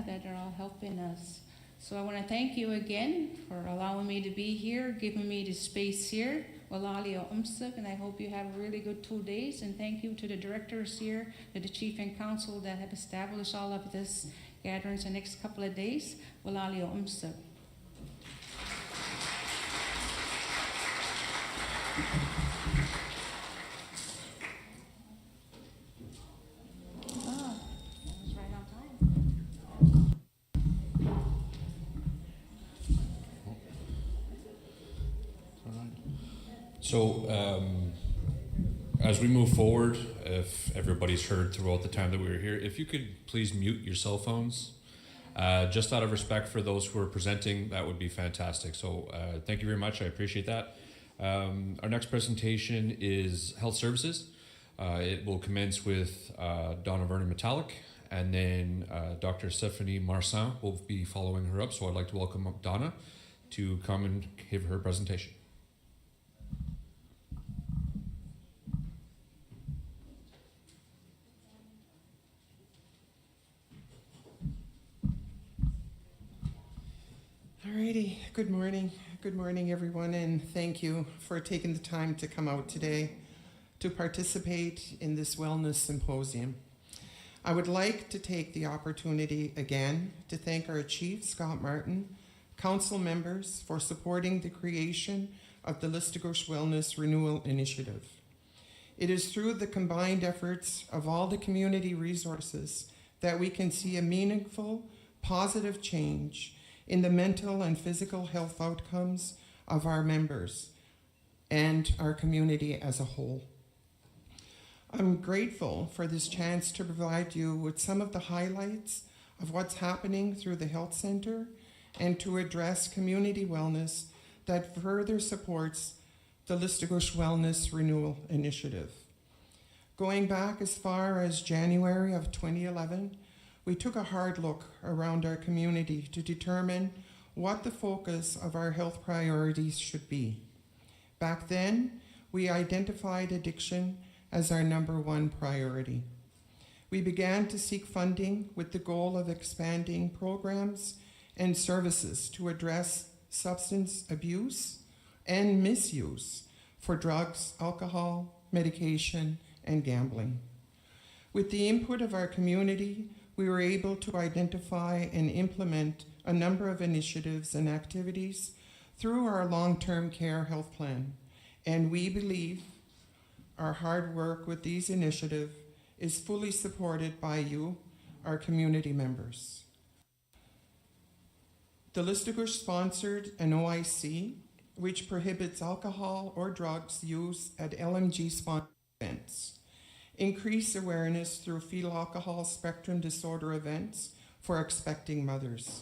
that are all helping us. So I want to thank you again for allowing me to be here, giving me the space here. Walalio umsuk, and I hope you have a really good 2 days. And thank you to the directors here, to the chief and council that have established all of this gatherings the next couple of days. Walalio umsuk. So as we move forward, if everybody's heard throughout the time that we were here, if you could please mute your cell phones, just out of respect for those who are presenting, that would be fantastic. So thank you very much. I appreciate that. Our next presentation is Health Services. It will commence with Donna Vernon Metallic, and then Dr. Stephanie Marsan will be following her up. So I'd like to welcome up Donna to come and give her presentation. Alrighty, good morning. Good morning, everyone, and thank you for taking the time to come out today to participate in this wellness symposium. I would like to take the opportunity again to thank our Chief, Scott Martin, council members for supporting the creation of the Listuguj Wellness Renewal Initiative. It is through the combined efforts of all the community resources that we can see a meaningful, positive change in the mental and physical health outcomes of our members and our community as a whole. I'm grateful for this chance to provide you with some of the highlights of what's happening through the health center and to address community wellness that further supports the Listuguj Wellness Renewal Initiative. Going back as far as January of 2011, we took a hard look around our community to determine what the focus of our health priorities should be. Back then, we identified addiction as our #1 priority. We began to seek funding with the goal of expanding programs and services to address substance abuse and misuse for drugs, alcohol, medication, and gambling. With the input of our community, we were able to identify and implement a number of initiatives and activities through our long-term care health plan, and we believe our hard work with these initiatives is fully supported by you, our community members. The Listuguj sponsored an OIC which prohibits alcohol or drugs use at LMG sponsored events. Increase awareness through fetal alcohol spectrum disorder events for expecting mothers.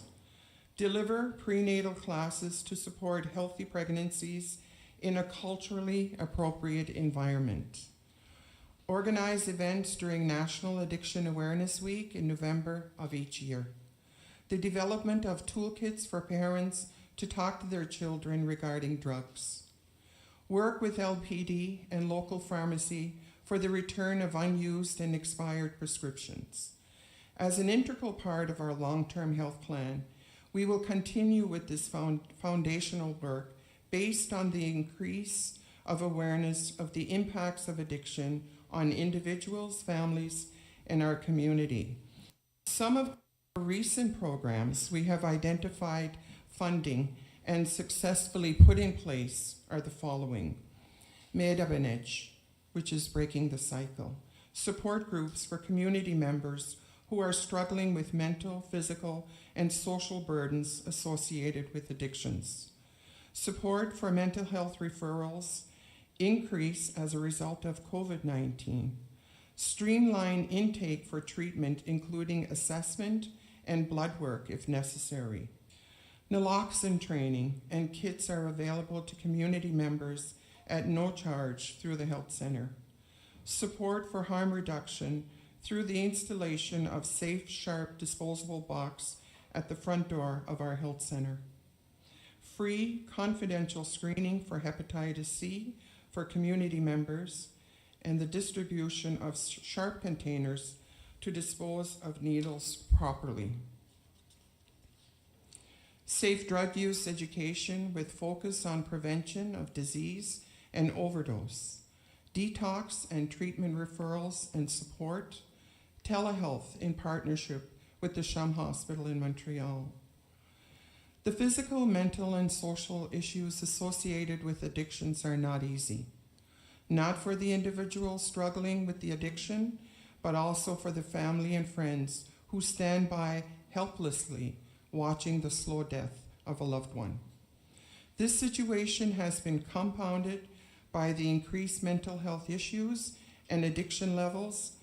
Deliver prenatal classes to support healthy pregnancies in a culturally appropriate environment. Organize events during National Addiction Awareness Week in November of each year. The development of toolkits for parents to talk to their children regarding drugs. Work with LPD and local pharmacy for the return of unused and expired prescriptions. As an integral part of our long-term health plan, we will continue with this foundational work based on the increase of awareness of the impacts of addiction on individuals, families, and our community. Some of our recent programs we have identified funding and successfully put in place are the following. Medabenech, which is breaking the cycle. Support groups for community members who are struggling with mental, physical, and social burdens associated with addictions. Support for mental health referrals increase as a result of COVID-19. Streamline intake for treatment, including assessment and blood work if necessary. Naloxone training and kits are available to community members at no charge through the health center. Support for harm reduction through the installation of safe, sharp, disposable box at the front door of our health center. Free, confidential screening for hepatitis C for community members, and the distribution of sharp containers to dispose of needles properly. Safe drug use education with focus on prevention of disease and overdose, detox and treatment referrals and support, telehealth in partnership with the Chum Hospital in Montreal. The physical, mental, and social issues associated with addictions are not easy. Not for the individual struggling with the addiction, but also for the family and friends who stand by helplessly watching the slow death of a loved one. This situation has been compounded by the increased mental health issues and addiction levels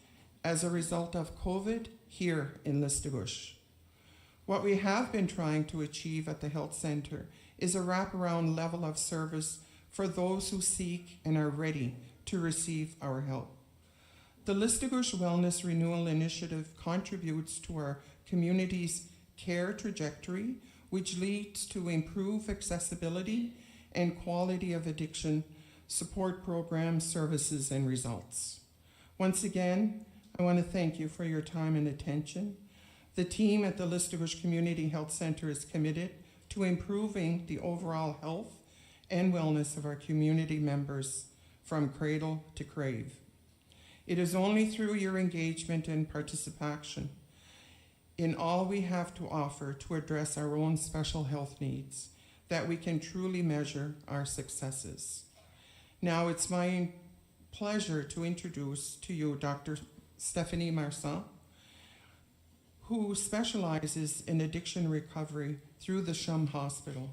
as a result of COVID here in Listuguj. What we have been trying to achieve at the health center is a wraparound level of service for those who seek and are ready to receive our help. The Listuguj Wellness Renewal Initiative contributes to our community's care trajectory, which leads to improved accessibility and quality of addiction support programs, services, and results. Once again, I want to thank you for your time and attention. The team at the Listuguj Community Health Center is committed to improving the overall health and wellness of our community members from cradle to grave. It is only through your engagement and participation in all we have to offer to address our own special health needs that we can truly measure our successes. Now it's my pleasure to introduce to you Dr. Stephanie Marsan, who specializes in addiction recovery through the CHUM Hospital.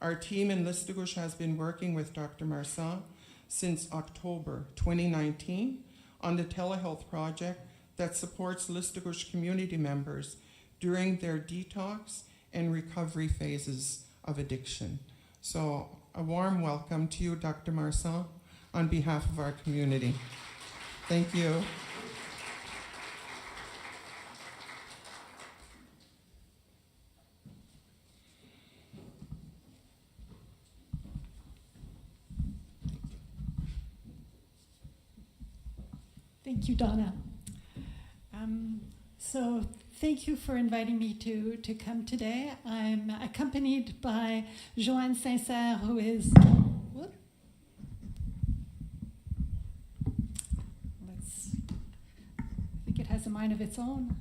Our team in Listuguj has been working with Dr. Marsan since October 2019 on the telehealth project that supports Listuguj community members during their detox and recovery phases of addiction. So a warm welcome to you, Dr. Marsan, on behalf of our community. Thank you. Thank you, Donna. So thank you for inviting me to come today. I'm accompanied by Joanne Sincere, who is... Whoop. I think it has a mind of its own.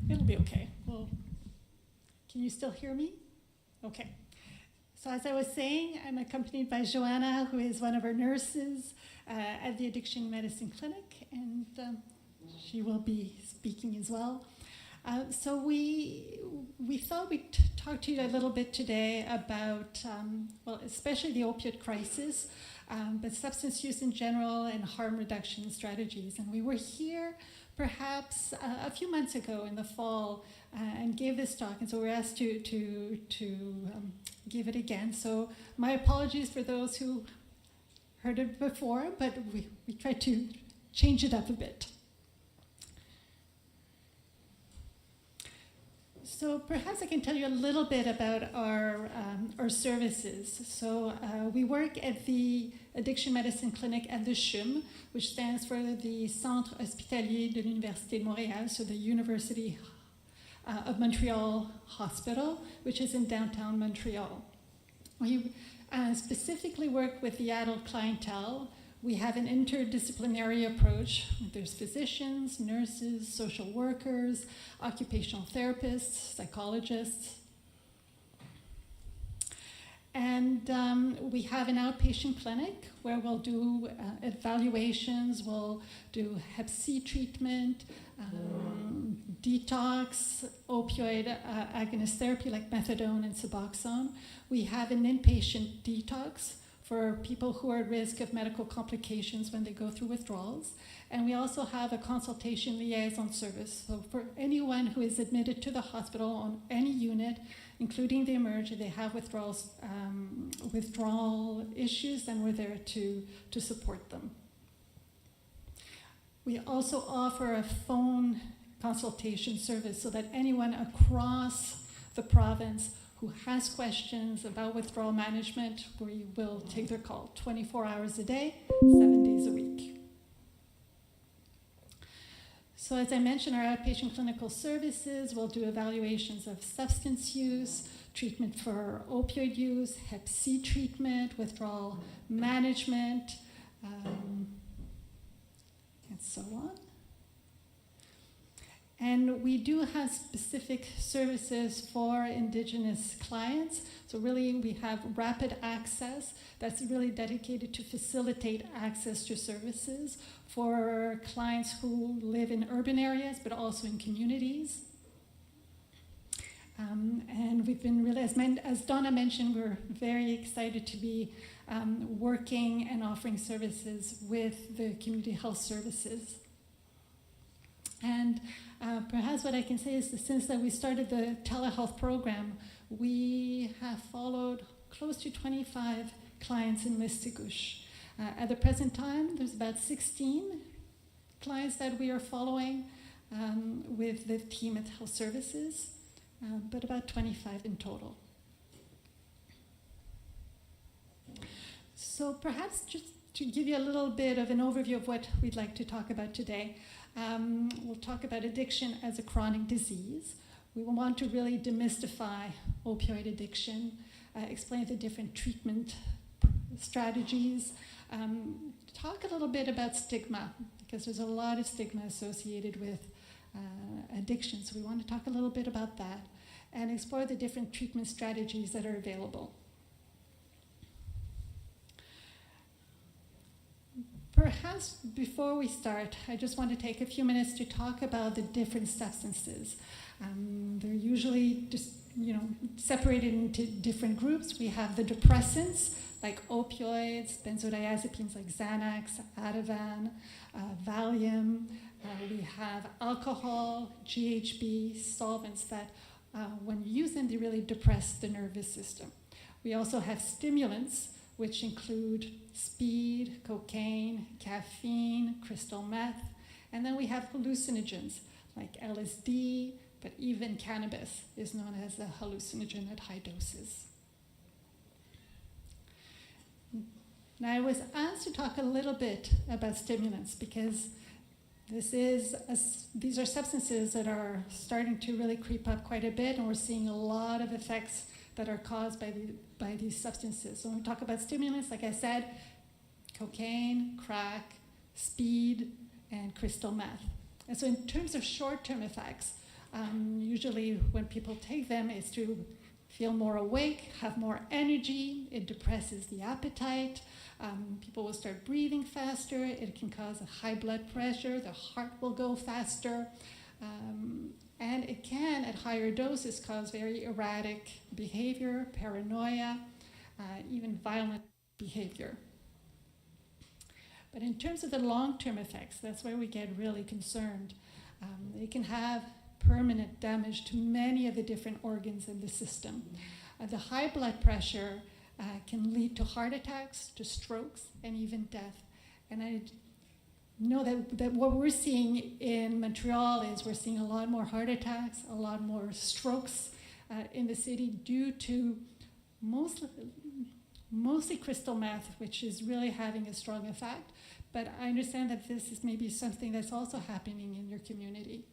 It'll be okay. Well, can you still hear me? Okay. So as I was saying, I'm accompanied by Joanna, who is one of our nurses at the Addiction Medicine Clinic, and she will be speaking as well. So we thought we'd talk to you a little bit today about, well, especially the opioid crisis, but substance use in general and harm reduction strategies. And we were here perhaps a few months ago in the fall and gave this talk, and so we're asked to give it again. So my apologies for those who heard it before, but we tried to change it up a bit. So perhaps I can tell you a little bit about our services. So we work at the Addiction Medicine Clinic at the CHUM, which stands for the Centre Hospitalier de l'Université de Montréal, so the University of Montreal Hospital, which is in downtown Montreal. We specifically work with the adult clientele. We have an interdisciplinary approach. There's physicians, nurses, social workers, occupational therapists, psychologists. And we have an outpatient clinic where we'll do evaluations, we'll do Hep C treatment, detox, opioid agonist therapy like methadone and Suboxone. We have an inpatient detox for people who are at risk of medical complications when they go through withdrawals. And we also have a consultation liaison service. So for anyone who is admitted to the hospital on any unit, including the emergency, they have withdrawal issues, and we're there to support them. We also offer a phone consultation service so that anyone across the province who has questions about withdrawal management, we will take their call 24 hours a day, 7 days a week. So as I mentioned, our outpatient clinical services will do evaluations of substance use, treatment for opioid use, Hep C treatment, withdrawal management, and so on. And we do have specific services for Indigenous clients. So really we have rapid access that's really dedicated to facilitate access to services for clients who live in urban areas, but also in communities. And we've been really, as Donna mentioned, we're very excited to be working and offering services with the community health services. And perhaps what I can say is that since that we started the telehealth program, we have followed close to 25 clients in Listuguj. At the present time, there's about 16 clients that we are following with the team at Health Services, but about 25 in total. So perhaps just to give you a little bit of an overview of what we'd like to talk about today, we'll talk about addiction as a chronic disease. We will want to really demystify opioid addiction, explain the different treatment strategies, talk a little bit about stigma, because there's a lot of stigma associated with addiction. So we want to talk a little bit about that and explore the different treatment strategies that are available. Perhaps before we start, I just want to take a few minutes to talk about the different substances. They're usually just, separated into different groups. We have the depressants, like opioids, benzodiazepines like Xanax, Ativan, Valium. We have alcohol, GHB, solvents that, when you use them, they really depress the nervous system. We also have stimulants, which include speed, cocaine, caffeine, crystal meth. And then we have hallucinogens like LSD, but even cannabis is known as a hallucinogen at high doses. Now, I was asked to talk a little bit about stimulants because these are substances that are starting to really creep up quite a bit, and we're seeing a lot of effects that are caused by these substances. So when we talk about stimulants, like I said, cocaine, crack, speed, and crystal meth. And so in terms of short-term effects, usually when people take them, it's to feel more awake, have more energy, it depresses the appetite, people will start breathing faster, it can cause a high blood pressure, the heart will go faster, and it can, at higher doses, cause very erratic behavior, paranoia, even violent behavior. But in terms of the long-term effects, that's where we get really concerned. It can have permanent damage to many of the different organs in the system. The high blood pressure can lead to heart attacks, to strokes, and even death. And I know that what we're seeing in Montreal is we're seeing a lot more heart attacks, a lot more strokes in the city due to mostly crystal meth, which is really having a strong effect. But I understand that this is maybe something that's also happening in your community.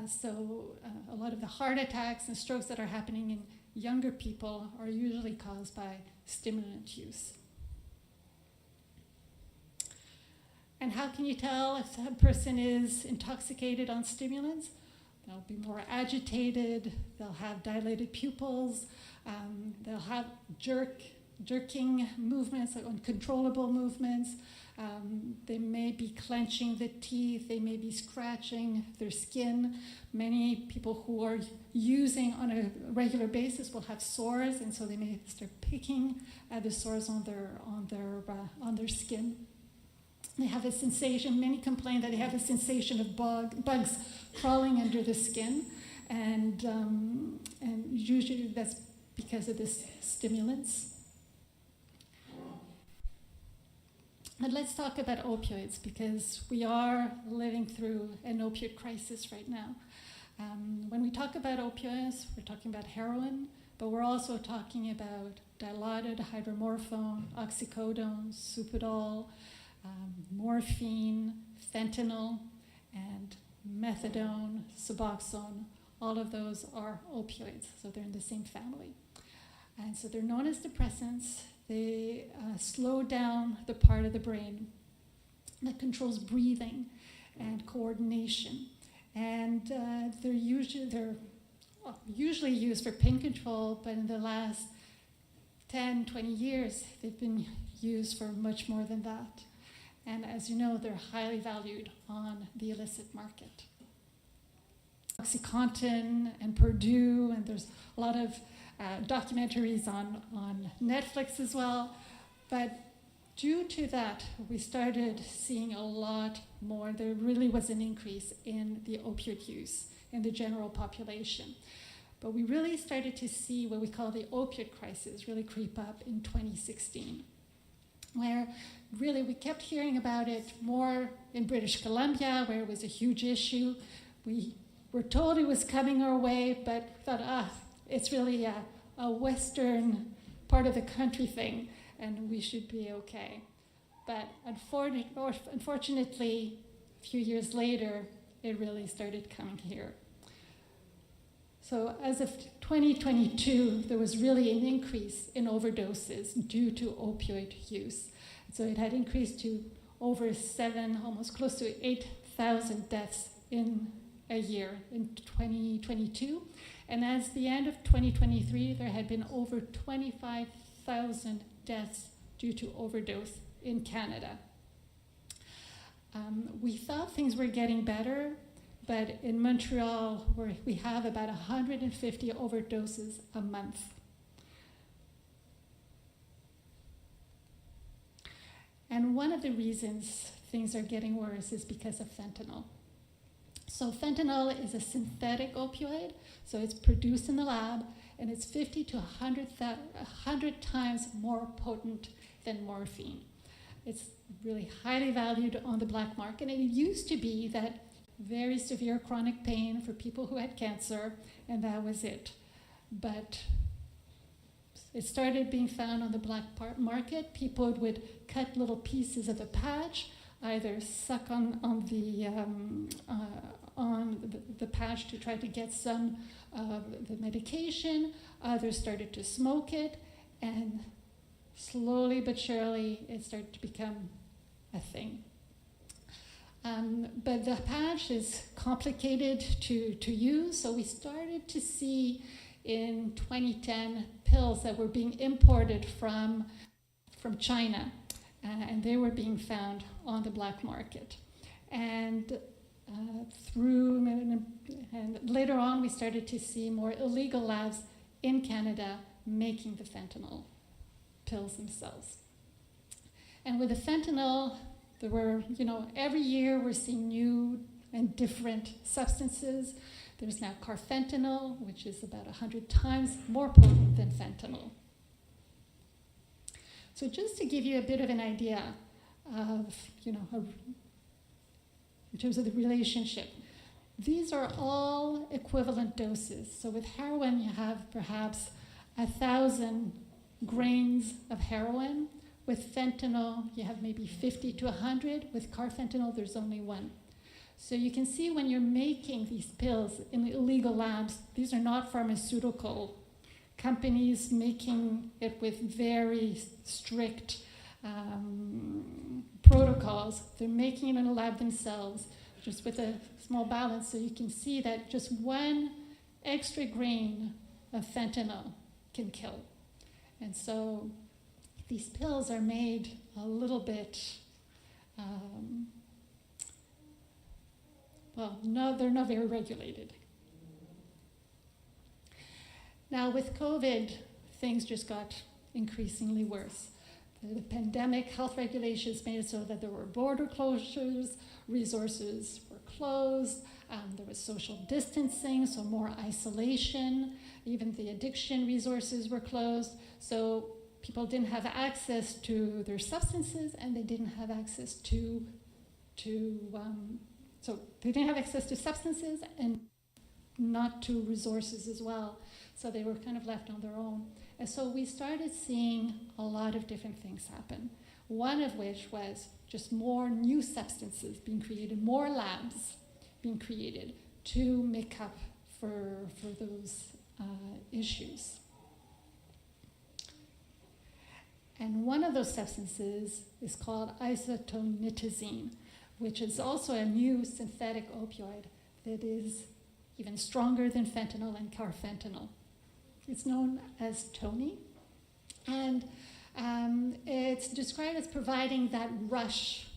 So a lot of the heart attacks and strokes that are happening in younger people are usually caused by stimulant use. And how can you tell if a person is intoxicated on stimulants? They'll be more agitated, they'll have dilated pupils, they'll have jerking movements, like uncontrollable movements. They may be clenching the teeth, they may be scratching their skin. Many people who are using on a regular basis will have sores, and so they may start picking at the sores on their skin. They have a sensation, many complain that they have a sensation of bugs crawling under the skin, and usually that's because of the stimulants. And let's talk about opioids, because we are living through an opioid crisis right now. When we talk about opioids, we're talking about heroin, but we're also talking about dilaudid hydromorphone, oxycodone, Superdol, morphine, fentanyl, and methadone, Suboxone. All of those are opioids, so they're in the same family. And so they're known as depressants. They slow down the part of the brain that controls breathing and coordination. And they're usually used for pain control, but in the last 10, 20 years, they've been used for much more than that. And as you know, they're highly valued on the illicit market. OxyContin and Purdue, and there's a lot of documentaries on Netflix as well. But Due to that, we started seeing a lot more. There really was an increase in the opioid use in the general population. But we really started to see what we call the opioid crisis really creep up in 2016, where really we kept hearing about it more in British Columbia, where it was a huge issue. We were told it was coming our way, but thought, it's really a Western part of the country thing, and we should be okay. But unfortunately, a few years later, it really started coming here. So as of 2022, there was really an increase in overdoses due to opioid use. So it had increased to over 7, almost close to 8,000 deaths in a year in 2022. And as the end of 2023, there had been over 25,000 deaths due to overdose in Canada. We thought things were getting better, but in Montreal, we have about 150 overdoses a month. And one of the reasons things are getting worse is because of fentanyl. So fentanyl is a synthetic opioid, so it's produced in the lab, and it's 50 to 100 times more potent than morphine. It's really highly valued on the black market, and it used to be that very severe chronic pain for people who had cancer, and that was it. But it started being found on the black market. People would cut little pieces of the patch, either suck on the patch to try to get some of the medication. Others started to smoke it, and slowly but surely it started to become a thing. But the patch is complicated to use, so we started to see in 2010 pills that were being imported from China, and they were being found on the black market. And later on, we started to see more illegal labs in Canada making the fentanyl pills themselves. And with the fentanyl, there were, every year we're seeing new and different substances. There's now carfentanil, which is about 100 times more potent than fentanyl. So just to give you a bit of an idea of, in terms of the relationship, these are all equivalent doses. So with heroin, you have perhaps 1,000 grains of heroin. With fentanyl, you have maybe 50 to 100. With carfentanil, there's only 1. So you can see when you're making these pills in illegal labs, these are not pharmaceutical companies making it with very strict protocols. They're making it in a lab themselves, just with a small balance. So you can see that just 1 extra grain of fentanyl can kill. And so these pills are made a little bit, they're not very regulated. Now with COVID, things just got increasingly worse. The pandemic health regulations made it so that there were border closures, resources were closed, there was social distancing, so more isolation, even the addiction resources were closed. So people didn't have access to their substances, and they didn't have access to substances and not to resources as well. So they were kind of left on their own. And so we started seeing a lot of different things happen. One of which was just more new substances being created, more labs being created to make up for those issues. And one of those substances is called isotonitazine, which is also a new synthetic opioid that is even stronger than fentanyl and carfentanil. It's known as Tony, and it's described as providing that rush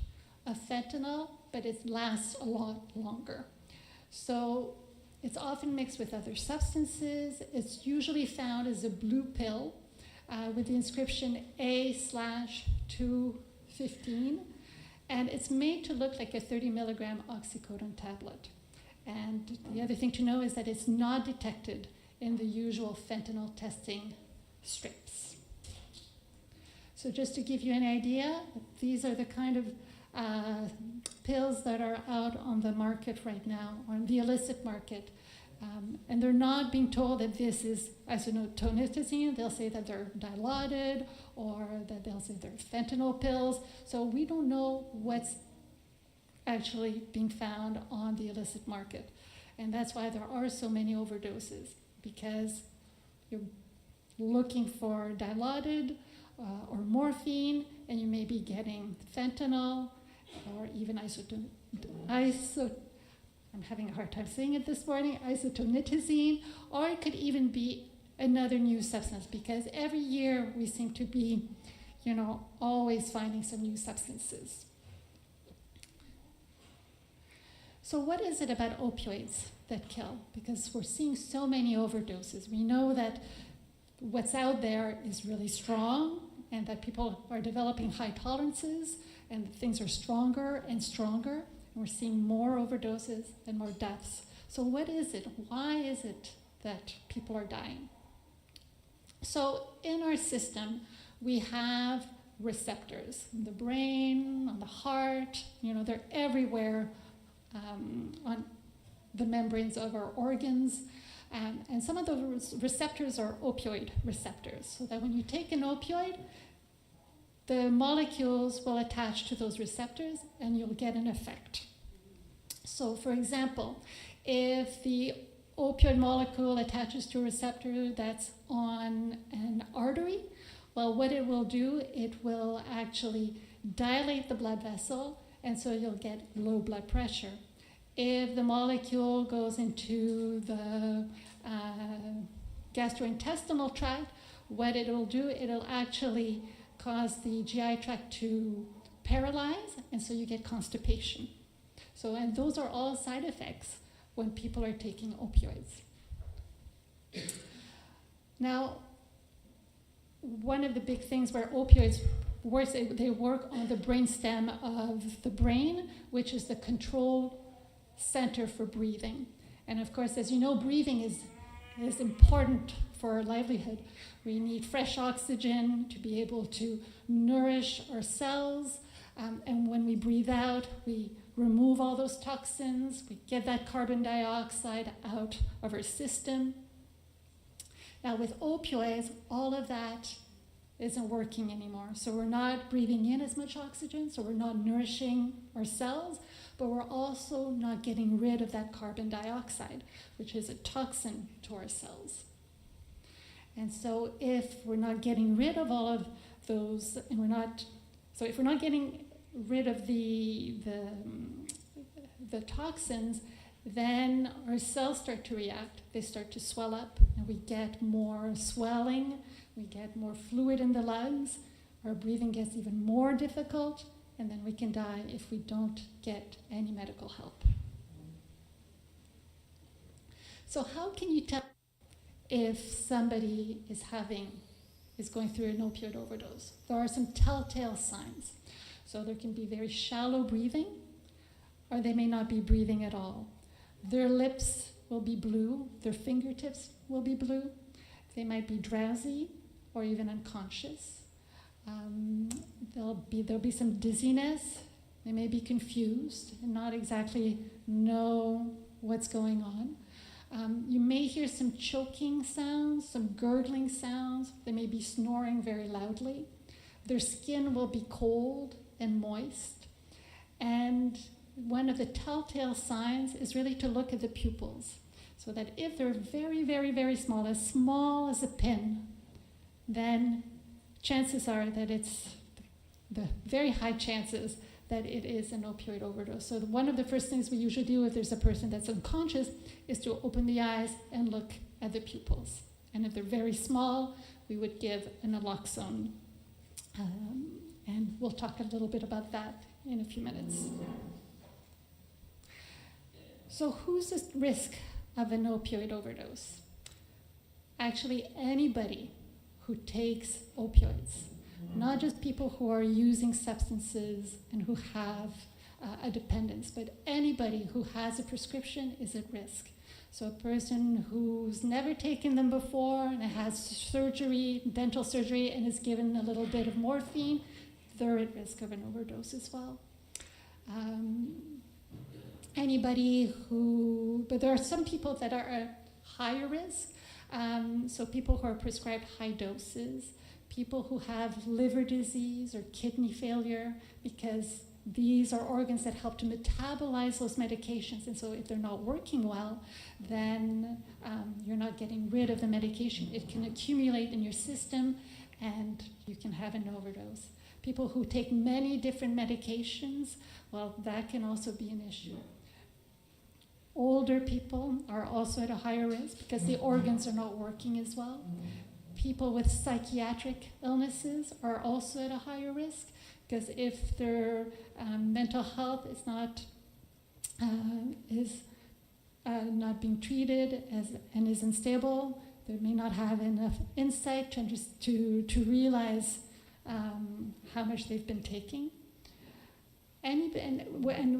of fentanyl, but it lasts a lot longer. So it's often mixed with other substances. It's usually found as a blue pill with the inscription A/2 15, and it's made to look like a 30 milligram oxycodone tablet. And the other thing to know is that it's not detected in the usual fentanyl testing strips. So just to give you an idea, these are the kind of pills that are out on the market right now, on the illicit market. And they're not being told that this is isotoniticine. They'll say that they're dilaudid, or that they'll say they're fentanyl pills. So we don't know what's actually being found on the illicit market. And that's why there are so many overdoses, because you're looking for dilaudid or morphine, and you may be getting fentanyl or even I'm having a hard time saying it this morning, isotonitazine, or it could even be another new substance, because every year we seem to be, always finding some new substances. So what is it about opioids that kill? Because we're seeing so many overdoses. We know that what's out there is really strong, and that people are developing high tolerances, and things are stronger and stronger. We're seeing more overdoses and more deaths. So what is it? Why is it that people are dying? So in our system, we have receptors in the brain, on the heart, they're everywhere on the membranes of our organs. And some of those receptors are opioid receptors, so that when you take an opioid, the molecules will attach to those receptors and you'll get an effect. So for example, if the opioid molecule attaches to a receptor that's on an artery, well, what it will do, it will actually dilate the blood vessel, and so you'll get low blood pressure. If the molecule goes into the gastrointestinal tract, what it'll do, it'll actually cause the GI tract to paralyze, and so you get constipation. So, and those are all side effects when people are taking opioids. Now, one of the big things where opioids work, they work on the brainstem of the brain, which is the control center for breathing. And of course, as you know, breathing is important for our livelihood. We need fresh oxygen to be able to nourish our cells. And when we breathe out, we remove all those toxins. We get that carbon dioxide out of our system. Now with opioids, all of that isn't working anymore. So we're not breathing in as much oxygen, so we're not nourishing our cells, but we're also not getting rid of that carbon dioxide, which is a toxin to our cells. And so if we're not getting rid of all of those, if we're not getting rid of the toxins, then our cells start to react. They start to swell up, and we get more swelling, we get more fluid in the lungs, our breathing gets even more difficult, and then we can die if we don't get any medical help. So how can you tell if somebody is going through an opioid overdose? There are some telltale signs. So there can be very shallow breathing, or they may not be breathing at all. Their lips will be blue, their fingertips will be blue. They might be drowsy or even unconscious. There'll be some dizziness. They may be confused and not exactly know what's going on. You may hear some choking sounds, some gurgling sounds. They may be snoring very loudly. Their skin will be cold and moist. And one of the telltale signs is really to look at the pupils, so that if they're very, very, very small as a pin, then chances are that it's the very high chances that it is an opioid overdose. So one of the first things we usually do if there's a person that's unconscious is to open the eyes and look at the pupils. And if they're very small, we would give an naloxone. And we'll talk a little bit about that in a few minutes. So who's at risk of an opioid overdose? Actually, anybody who takes opioids. Not just people who are using substances and who have a dependence, but anybody who has a prescription is at risk. So a person who's never taken them before and has surgery, dental surgery, and is given a little bit of morphine, they're at risk of an overdose as well. Anybody who, but there are some people that are at higher risk. So people who are prescribed high doses, people who have liver disease or kidney failure, because these are organs that help to metabolize those medications. And so if they're not working well, then you're not getting rid of the medication. It can accumulate in your system and you can have an overdose. People who take many different medications, well, that can also be an issue. Older people are also at a higher risk because the organs are not working as well. People with psychiatric illnesses are also at a higher risk because if their mental health is not being treated and is unstable, they may not have enough insight to realize how much they've been taking. And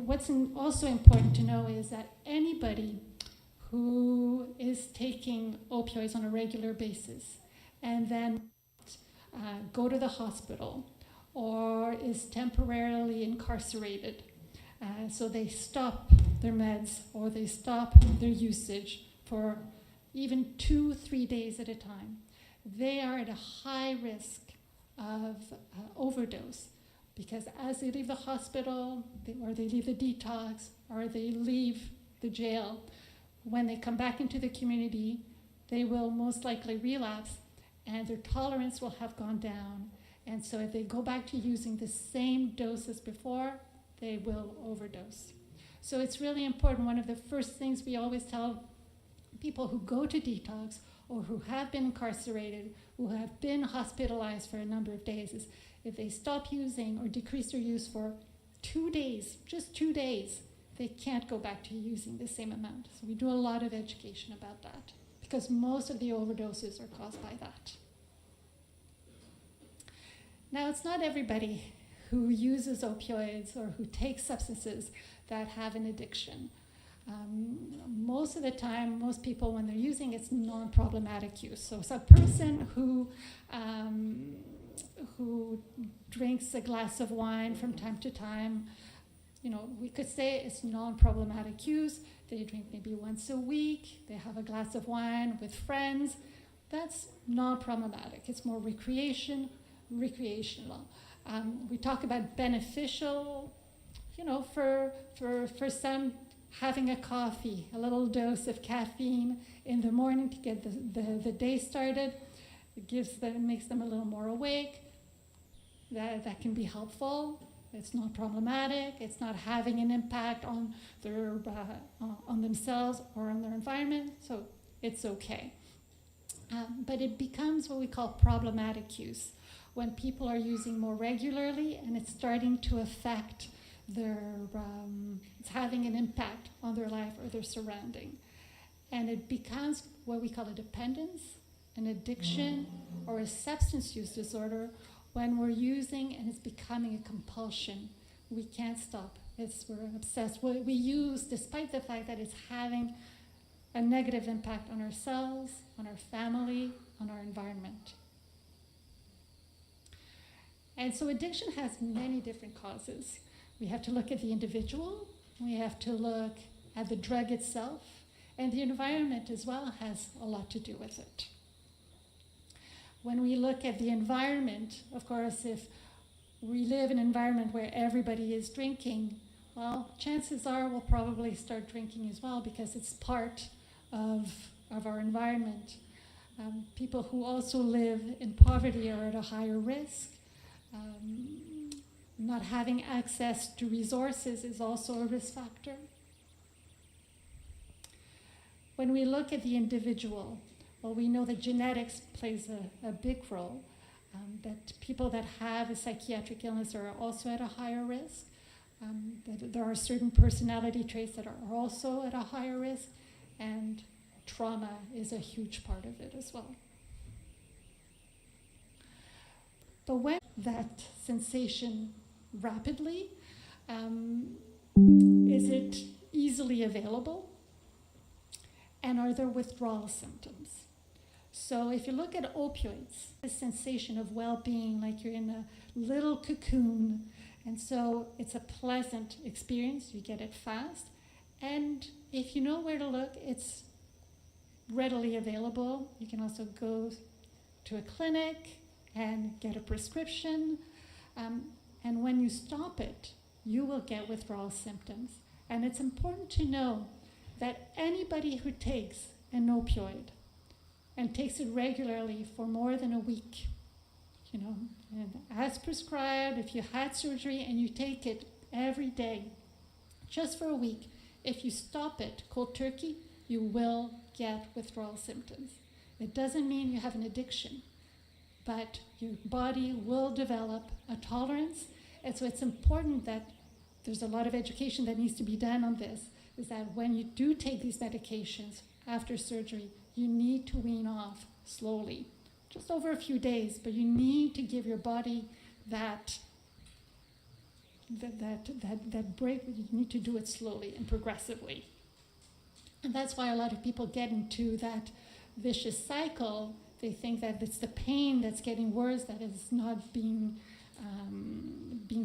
what's also important to know is that anybody who is taking opioids on a regular basis and then go to the hospital or is temporarily incarcerated, so they stop their meds or they stop their usage for even 2-3 days at a time, they are at a high risk of overdose. Because as they leave the hospital, or they leave the detox, or they leave the jail, when they come back into the community, they will most likely relapse, and their tolerance will have gone down. And so if they go back to using the same dose as before, they will overdose. So it's really important. One of the first things we always tell people who go to detox or who have been incarcerated, who have been hospitalized for a number of days, is if they stop using or decrease their use for 2 days, just 2 days, they can't go back to using the same amount. So we do a lot of education about that because most of the overdoses are caused by that. Now, it's not everybody who uses opioids or who takes substances that have an addiction. Most of the time, most people, when they're using, it's non-problematic use. So it's a person who drinks a glass of wine from time to time, we could say it's non-problematic use. They drink maybe once a week. They have a glass of wine with friends. That's non-problematic. It's more recreational. We talk about beneficial, for some, having a coffee, a little dose of caffeine in the morning to get the day started. It makes them a little more awake. That can be helpful. It's not problematic. It's not having an impact on on themselves or on their environment, so it's okay. But it becomes what we call problematic use when people are using more regularly and it's starting to affect it's having an impact on their life or their surrounding. And it becomes what we call a dependence, an addiction, or a substance use disorder when we're using and it's becoming a compulsion. We can't stop. We're obsessed. We use despite the fact that it's having a negative impact on ourselves, on our family, on our environment. And so addiction has many different causes. We have to look at the individual, we have to look at the drug itself, and the environment as well has a lot to do with it. When we look at the environment, of course, if we live in an environment where everybody is drinking, well, chances are we'll probably start drinking as well because it's part of our environment. People who also live in poverty are at a higher risk. Not having access to resources is also a risk factor. When we look at the individual, well, we know that genetics plays a big role, that people that have a psychiatric illness are also at a higher risk, that there are certain personality traits that are also at a higher risk, and trauma is a huge part of it as well. But when that sensation rapidly, is it easily available? And are there withdrawal symptoms? So if you look at opioids, the sensation of well-being, like you're in a little cocoon, and so it's a pleasant experience, you get it fast. And if you know where to look, it's readily available. You can also go to a clinic and get a prescription. And when you stop it, you will get withdrawal symptoms. And it's important to know that anybody who takes an opioid and takes it regularly for more than a week, and as prescribed, if you had surgery and you take it every day, just for a week, if you stop it cold turkey, you will get withdrawal symptoms. It doesn't mean you have an addiction, but your body will develop a tolerance. And so it's important that there's a lot of education that needs to be done on this, is that when you do take these medications after surgery, you need to wean off slowly, just over a few days, but you need to give your body that break. You need to do it slowly and progressively. And that's why a lot of people get into that vicious cycle. They think that it's the pain that's getting worse, that is not being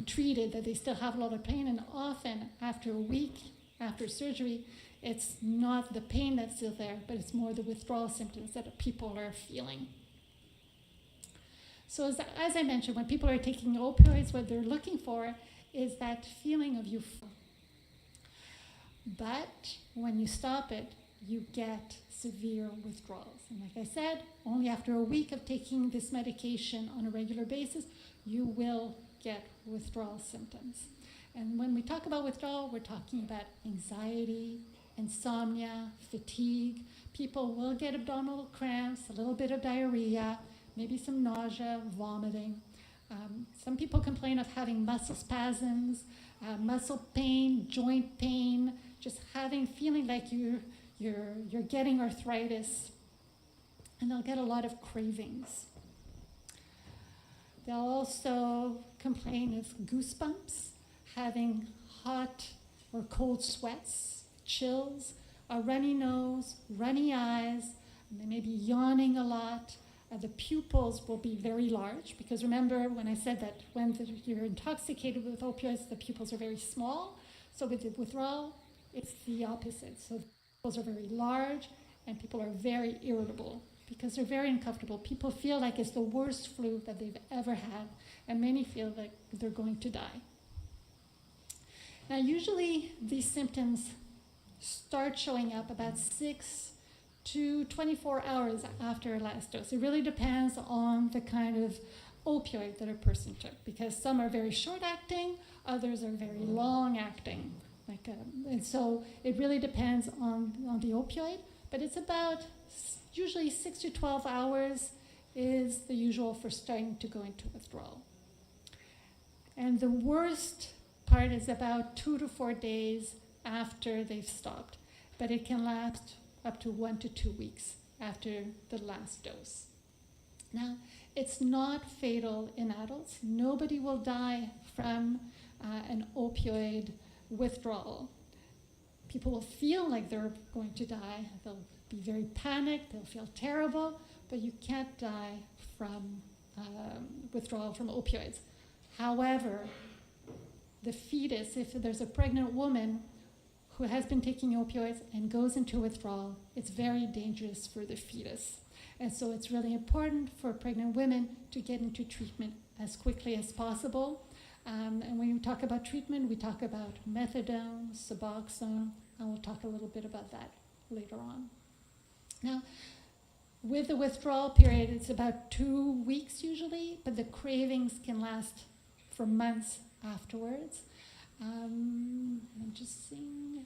treated, that they still have a lot of pain. And often after a week, after surgery, it's not the pain that's still there, but it's more the withdrawal symptoms that people are feeling. So as I mentioned, when people are taking opioids, what they're looking for is that feeling of euphoria. But when you stop it, you get severe withdrawals. And like I said, only after a week of taking this medication on a regular basis, you will get withdrawal symptoms. And when we talk about withdrawal, we're talking about anxiety, insomnia, fatigue. People will get abdominal cramps, a little bit of diarrhea, maybe some nausea, vomiting. Some people complain of having muscle spasms, muscle pain, joint pain, just feeling like you're getting arthritis, and they'll get a lot of cravings. They'll also complain of goosebumps, having hot or cold sweats, chills, a runny nose, runny eyes, and they may be yawning a lot. The pupils will be very large, because remember when I said that when you're intoxicated with opioids, the pupils are very small. So with the withdrawal, it's the opposite. So the pupils are very large, and people are very irritable because they're very uncomfortable. People feel like it's the worst flu that they've ever had, and many feel like they're going to die. Now, usually these symptoms start showing up about 6 to 24 hours after a last dose. It really depends on the kind of opioid that a person took, because some are very short-acting, others are very long-acting. And so it really depends on the opioid, but it's about usually 6 to 12 hours is the usual for starting to go into withdrawal. And the worst part is about 2 to 4 days after they've stopped, but it can last up to 1 to 2 weeks after the last dose. Now, it's not fatal in adults. Nobody will die from an opioid withdrawal. People will feel like they're going to die. They'll be very panicked. They'll feel terrible, but you can't die from withdrawal from opioids. However, the fetus, if there's a pregnant woman who has been taking opioids and goes into withdrawal, it's very dangerous for the fetus. And so it's really important for pregnant women to get into treatment as quickly as possible. And when we talk about treatment, we talk about methadone, Suboxone, and we'll talk a little bit about that later on. Now, with the withdrawal period, it's about 2 weeks usually, but the cravings can last for months afterwards. I'm just seeing,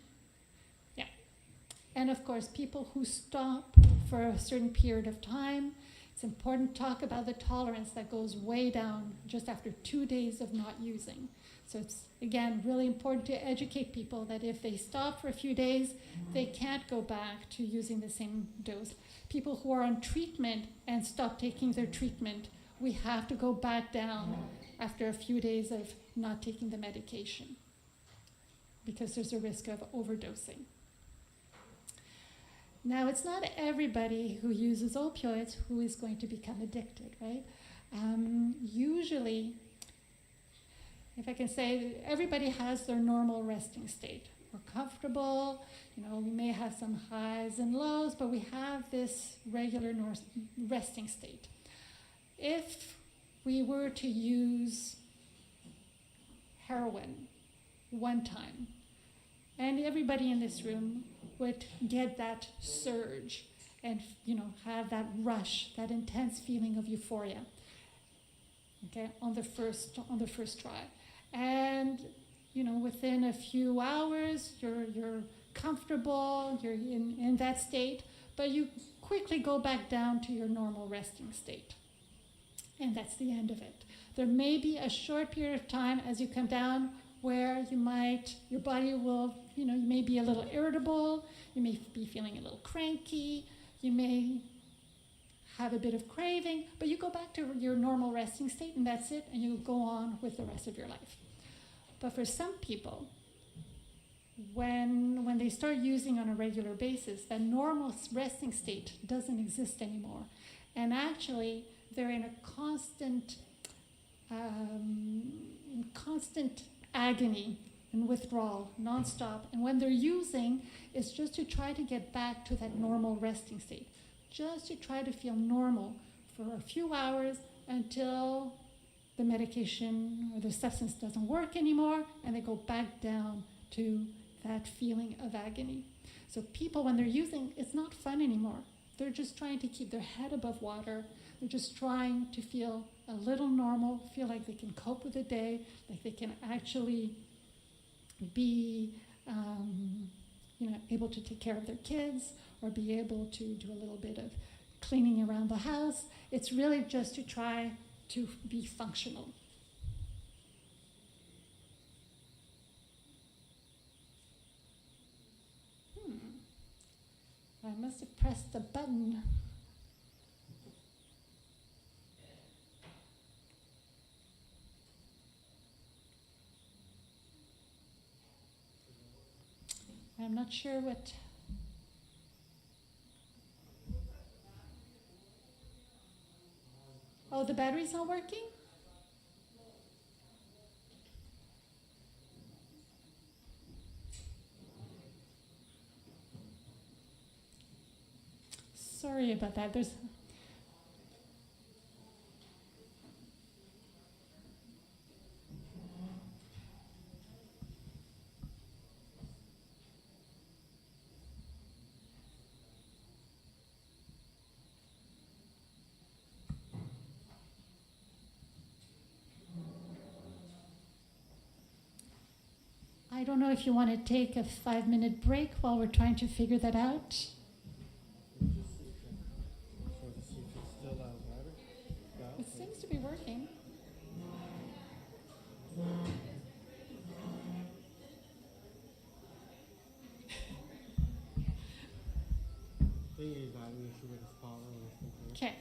yeah. And of course, people who stop for a certain period of time, it's important to talk about the tolerance that goes way down just after 2 days of not using. So it's, again, really important to educate people that if they stop for a few days, they can't go back to using the same dose. People who are on treatment and stop taking their treatment we have to go back down after a few days of not taking the medication because there's a risk of overdosing. Now, it's not everybody who uses opioids who is going to become addicted, right? Usually, if I can say, everybody has their normal resting state. We're comfortable, we may have some highs and lows, but we have this regular resting state. If we were to use heroin one time, and everybody in this room would get that surge and have that rush, that intense feeling of euphoria, okay, on the first try. And within a few hours, you're comfortable, you're in that state, but you quickly go back down to your normal resting state. And that's the end of it. There may be a short period of time as you come down where your body will, you may be a little irritable, you may be feeling a little cranky, you may have a bit of craving, but you go back to your normal resting state and that's it, and you go on with the rest of your life. But for some people, when they start using on a regular basis, that normal resting state doesn't exist anymore. And actually, they're in a constant agony and withdrawal, nonstop. And when they're using, it's just to try to get back to that normal resting state, just to try to feel normal for a few hours until the medication or the substance doesn't work anymore, and they go back down to that feeling of agony. So people, when they're using, it's not fun anymore. They're just trying to keep their head above water. They're just trying to feel a little normal, feel like they can cope with the day, like they can actually be able to take care of their kids or be able to do a little bit of cleaning around the house. It's really just to try to be functional. I must have pressed the button. I'm not sure what. Oh, the battery's not working? Sorry about that. I don't know if you want to take a 5-minute break while we're trying to figure that out. It seems to be working. Okay.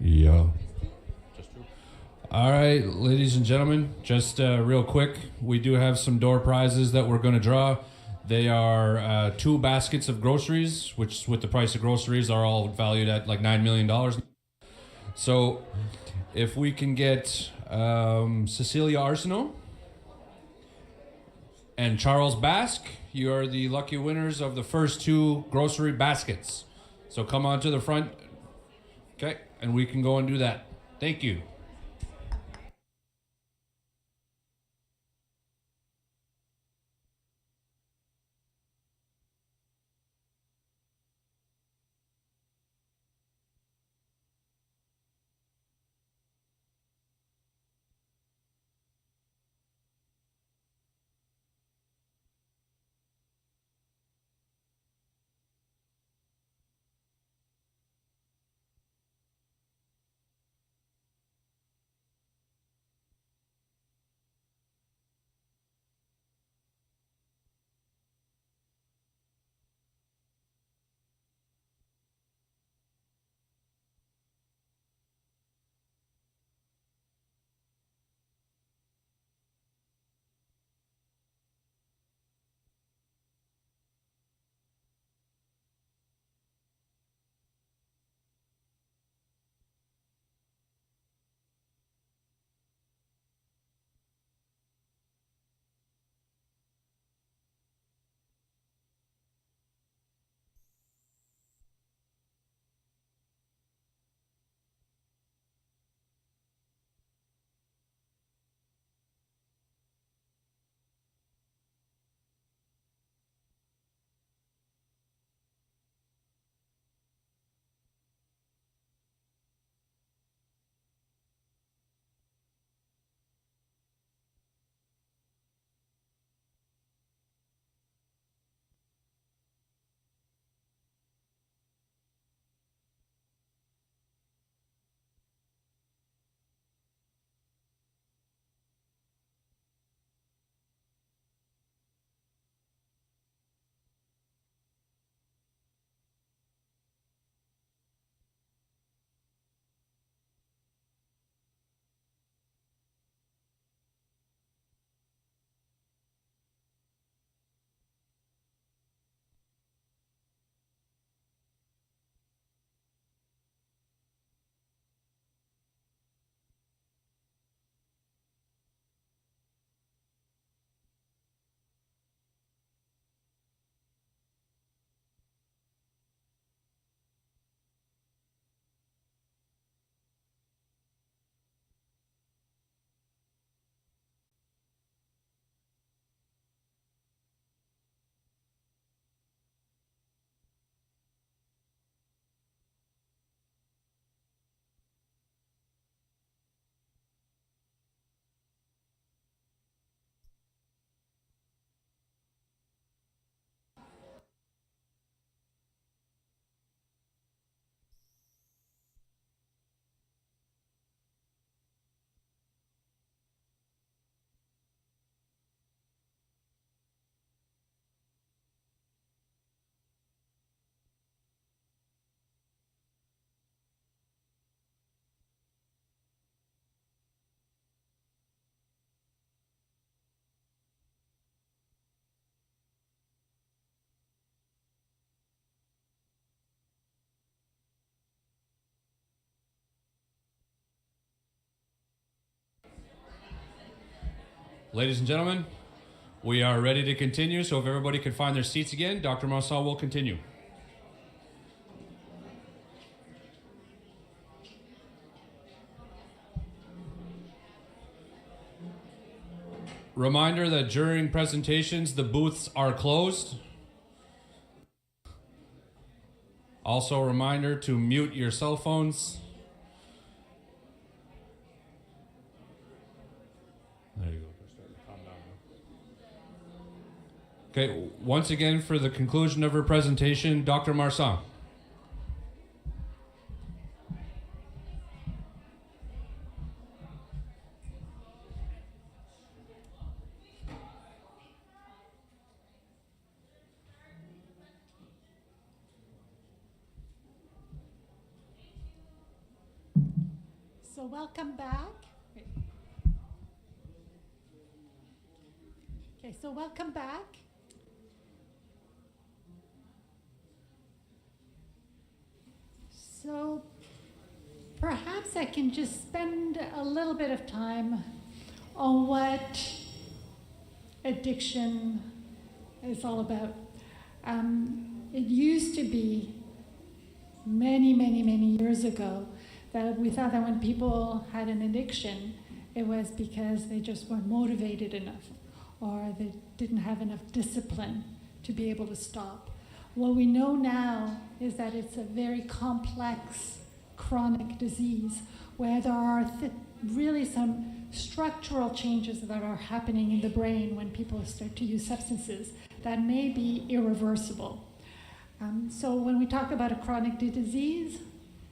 Yeah. All right, ladies and gentlemen, just real quick, we do have some door prizes that we're going to draw. They are 2 baskets of groceries, which with the price of groceries are all valued at like $9 million. So if we can get Cecilia Arsenault and Charles Basque, you are the lucky winners of the first 2 grocery baskets. So come on to the front, okay, and we can go and do that. Thank you. Ladies and gentlemen, we are ready to continue, so if everybody could find their seats again, Dr. Marsan will continue. Reminder that during presentations, the booths are closed. Also a reminder to mute your cell phones. There you go. Okay, once again, for the conclusion of her presentation, Dr. Marsan. So welcome back. Wait. Okay, so welcome back. So perhaps I can just spend a little bit of time on what addiction is all about. It used to be many, many, many years ago that we thought that when people had an addiction, it was because they just weren't motivated enough or they didn't have enough discipline to be able to stop. What we know now is that it's a very complex chronic disease where there are really some structural changes that are happening in the brain when people start to use substances that may be irreversible. So when we talk about a chronic disease,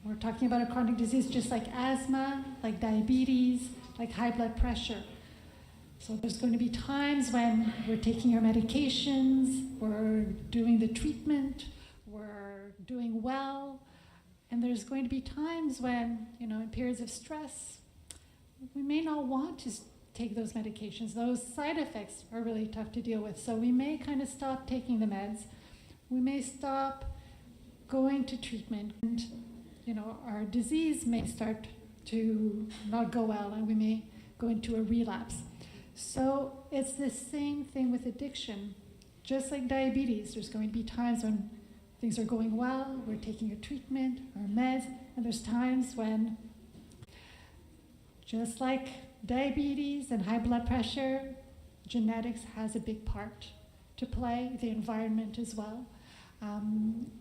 we're talking about a chronic disease just like asthma, like diabetes, like high blood pressure. So there's going to be times when we're taking our medications, we're doing the treatment, we're doing well, and there's going to be times when, in periods of stress, we may not want to take those medications. Those side effects are really tough to deal with. So we may kind of stop taking the meds. We may stop going to treatment, and our disease may start to not go well, and we may go into a relapse. So it's the same thing with addiction. Just like diabetes, there's going to be times when things are going well, we're taking a treatment, our meds, and there's times when, just like diabetes and high blood pressure, genetics has a big part to play, the environment as well.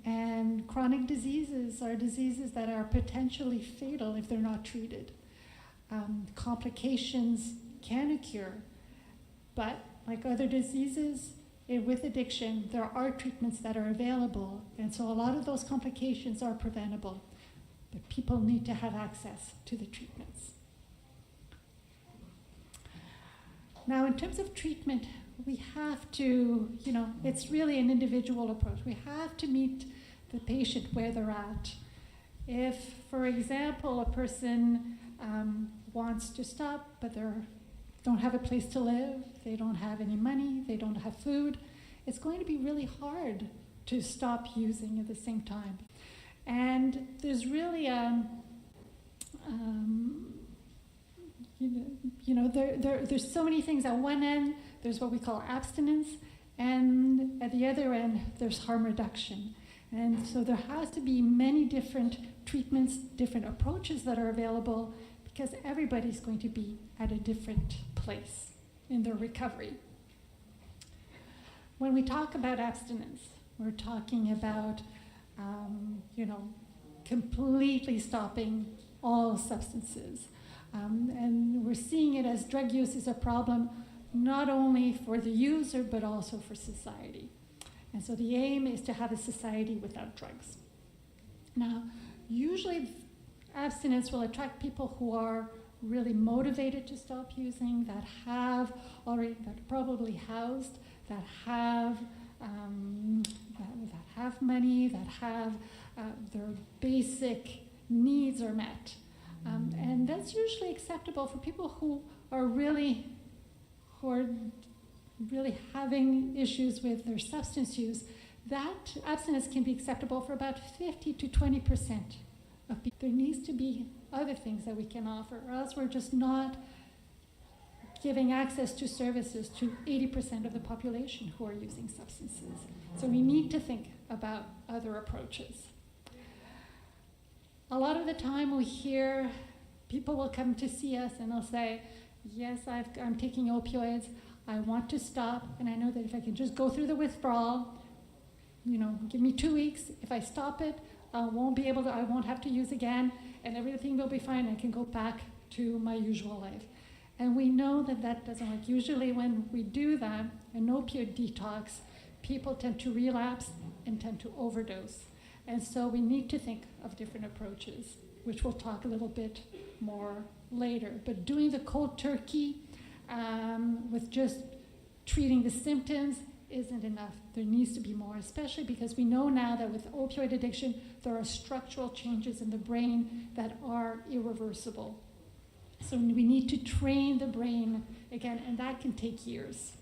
And chronic diseases are diseases that are potentially fatal if they're not treated. Complications can occur, but like other diseases, with addiction, there are treatments that are available, and so a lot of those complications are preventable, but people need to have access to the treatments. Now, in terms of treatment, we have to, it's really an individual approach. We have to meet the patient where they're at. If, for example, a person wants to stop, but they don't have a place to live, they don't have any money, they don't have food, it's going to be really hard to stop using at the same time. And there's really there's so many things. At one end, there's what we call abstinence, and at the other end, there's harm reduction. And so there has to be many different treatments, different approaches that are available, because everybody's going to be at a different place in their recovery. When we talk about abstinence, we're talking about, completely stopping all substances. And we're seeing it as drug use is a problem not only for the user, but also for society. And so the aim is to have a society without drugs. Now, usually abstinence will attract people who are really motivated to stop using, that are probably housed, that have money, that have their basic needs are met. And that's usually acceptable for people who are really having issues with their substance use. That abstinence can be acceptable for about 50 to 20% of people. There needs to be other things that we can offer, or else we're just not giving access to services to 80% of the population who are using substances. So we need to think about other approaches. A lot of the time we hear people will come to see us and they'll say, yes, I'm taking opioids, I want to stop, and I know that if I can just go through the withdrawal, give me 2 weeks, if I stop it, I won't have to use again, and everything will be fine, I can go back to my usual life. And we know that that doesn't work. Usually when we do that, an opioid detox, people tend to relapse and tend to overdose. And so we need to think of different approaches, which we'll talk a little bit more later. But doing the cold turkey with just treating the symptoms isn't enough. There needs to be more, especially because we know now that with opioid addiction, there are structural changes in the brain that are irreversible So we need to train the brain again, and that can take years.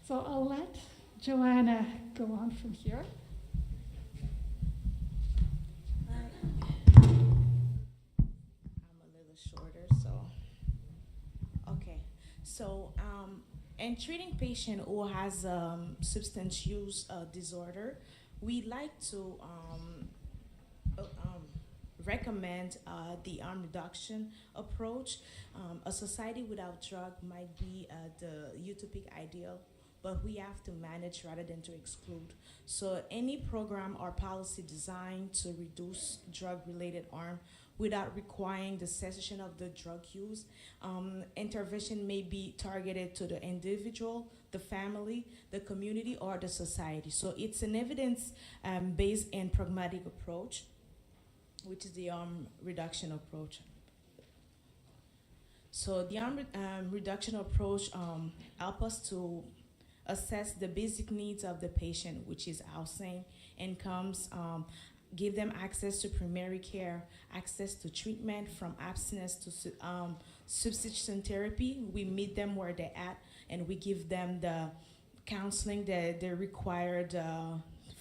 So I'll let Joanna go on from here. I'm a little shorter, so okay. So, in treating patient who has substance use disorder, we like to recommend the harm reduction approach. A society without drug might be the utopic ideal, but we have to manage rather than to exclude. So any program or policy designed to reduce drug-related harm without requiring the cessation of the drug use, intervention may be targeted to the individual, the family, the community, or the society. So it's an evidence-based and pragmatic approach, which is the harm reduction approach. So the harm reduction approach help us to assess the basic needs of the patient, which is housing, incomes, give them access to primary care, access to treatment from abstinence to substitution therapy. We meet them where they're at, and we give them the counseling that they're required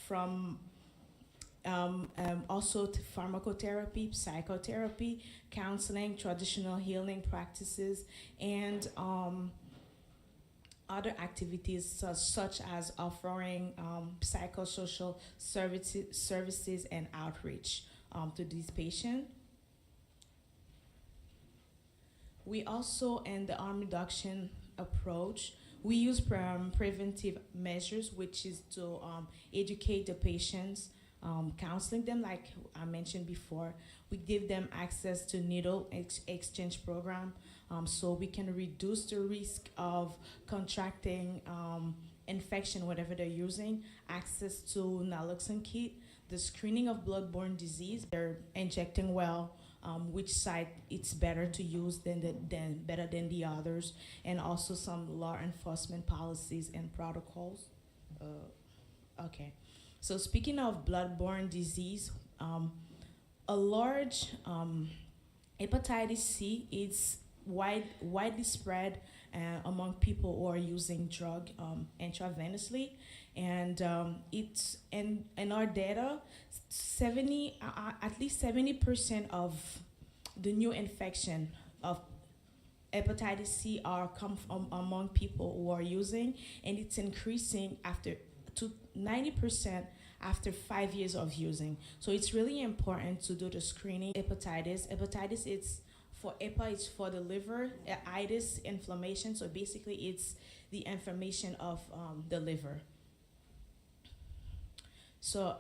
from also to pharmacotherapy, psychotherapy, counseling, traditional healing practices, and other activities such as offering psychosocial services and outreach to these patients. We also, in the harm reduction approach, we use preventive measures, which is to educate the patients, counseling them, like I mentioned before. We give them access to needle exchange program, so we can reduce the risk of contracting infection, whatever they're using, access to naloxone kit, the screening of bloodborne disease. They're injecting well, which site it's better to use better than the others, and also some law enforcement policies and protocols. Okay. So speaking of bloodborne disease, a large hepatitis C is widely spread among people who are using drug intravenously, and it's in our data, at least 70% of the new infection of hepatitis C come from among people who are using, and it's increasing to 90% after 5 years of using. So it's really important to do the screening. Hepatitis, it's for HEPA, it's for the liver, itis, inflammation. So basically it's the inflammation of the liver. So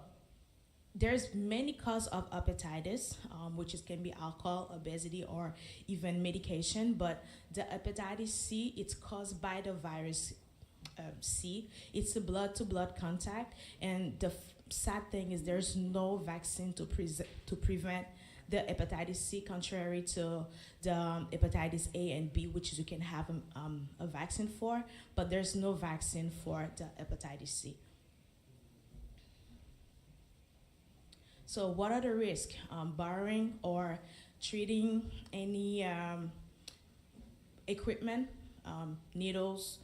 there's many causes of hepatitis, which can be alcohol, obesity, or even medication. But the hepatitis C, it's caused by the virus C. It's a blood-to-blood contact, and the sad thing is there's no vaccine to prevent the hepatitis C, contrary to the hepatitis A and B, which you can have a vaccine for, but there's no vaccine for the hepatitis C. So what are the risks? Borrowing or treating any equipment, needles,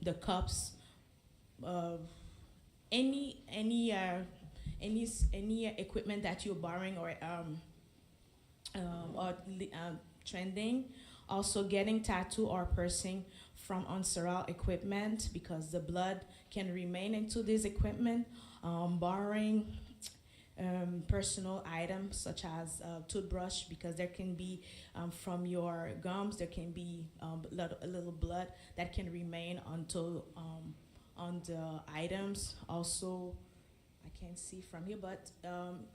the cups, any equipment that you're borrowing or trending. Also getting tattoo or piercing from unsterile equipment, because the blood can remain into this equipment. Borrowing personal items such as toothbrush, because there can be from your gums, there can be a little blood that can remain on the items. Also, I can't see from here, but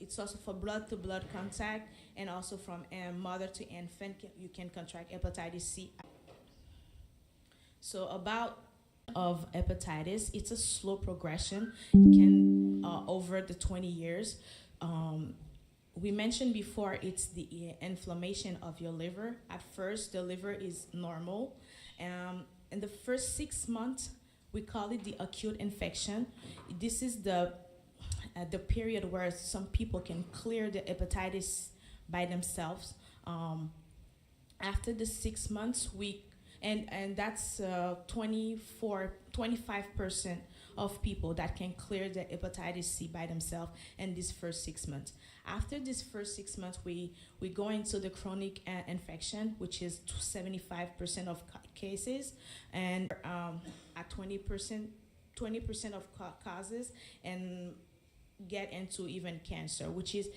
it's also for blood-to-blood contact, and also from mother to infant, you can contract hepatitis C. So about of hepatitis, it's a slow progression. It can over the 20 years. We mentioned before, it's the inflammation of your liver. At first, the liver is normal. In the first 6 months, we call it the acute infection. This is the period where some people can clear the hepatitis by themselves. After the 6 months, and that's 25% of people that can clear the hepatitis C by themselves in these first 6 months. After this first 6 months, we go into the chronic infection, which is 75% of cases, and at 20% of causes, and get into even cancer, which is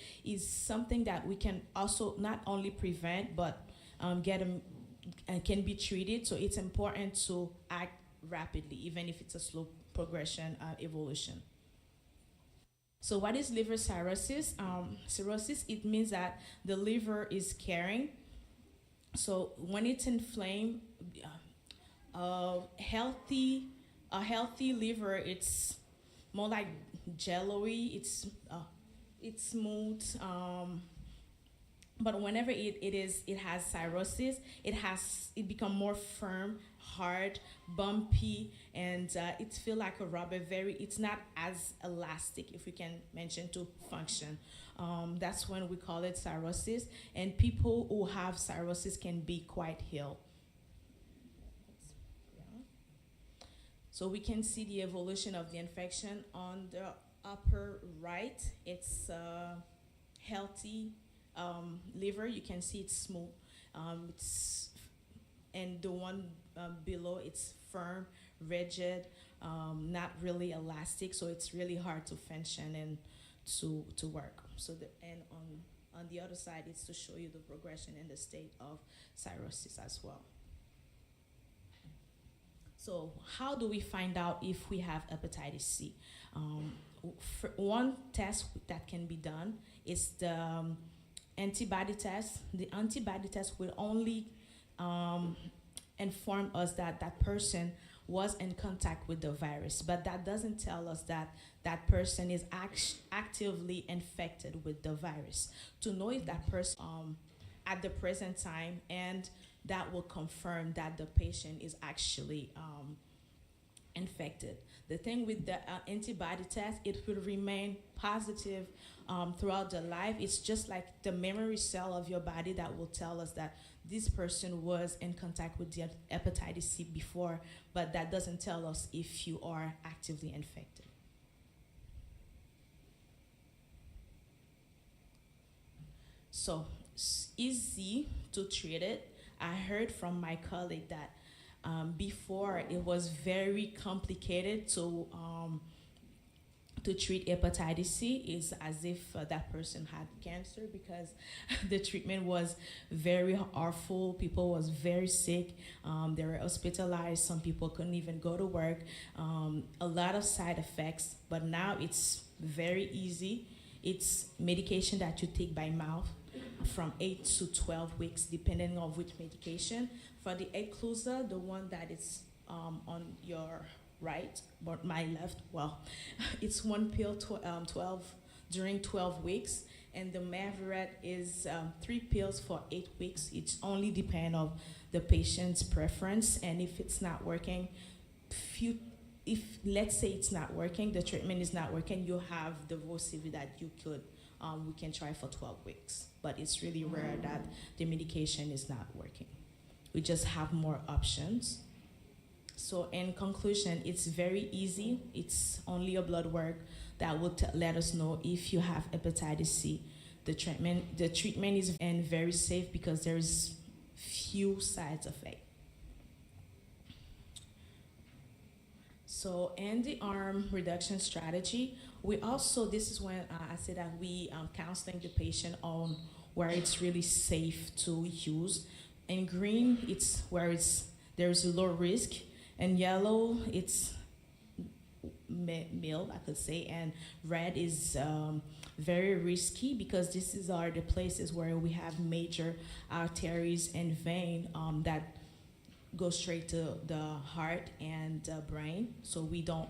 something that we can also not only prevent but can be treated. So it's important to act rapidly, even if it's a slow progression evolution. So what is liver cirrhosis? Cirrhosis, it means that the liver is carrying. So when it's inflamed, a healthy liver, it's more like jello-y. It's smooth. But whenever it has cirrhosis, it become more firm, hard, bumpy, and it feel like a rubber. It's not as elastic, if we can mention, to function. That's when we call it cirrhosis. And people who have cirrhosis can be quite ill. So we can see the evolution of the infection on the upper right. It's healthy liver. You can see it's smooth. And the one below, it's firm, rigid, not really elastic. So it's really hard to function and to work. And on the other side, it's to show you the progression in the state of cirrhosis as well. So how do we find out if we have hepatitis C? One test that can be done is the antibody test. The antibody test will only inform us that that person was in contact with the virus, but that doesn't tell us that that person is actively infected with the virus. To know if that person at the present time, and that will confirm that the patient is actually infected. The thing with the antibody test, it will remain positive throughout the life. It's just like the memory cell of your body that will tell us that this person was in contact with the hepatitis C before, but that doesn't tell us if you are actively infected. So it's easy to treat it. I heard from my colleague that before it was very complicated to treat hepatitis C. Is as if that person had cancer, because the treatment was very awful. People was very sick. They were hospitalized. Some people couldn't even go to work. A lot of side effects. But now it's very easy. It's medication that you take by mouth from 8 to 12 weeks, depending on which medication. For the Eclusa, the one that is on your right, but my left, well, it's one pill during 12 weeks, and the Mavuret is 3 pills for 8 weeks. It only depends on the patient's preference, and if it's not working, if let's say it's not working, the treatment is not working, you have the Vocivi that we can try for 12 weeks. But it's really rare that the medication is not working. We just have more options. So in conclusion, it's very easy. It's only a blood work that will let us know if you have hepatitis C. The treatment is very safe because there is few side effects. So in the harm reduction strategy, we also, this is when I said that we counseling the patient on where it's really safe to use. In green, it's where there's a low risk. In yellow, it's mild, I could say, and red is very risky, because these are the places where we have major arteries and vein that go straight to the heart and brain. So we don't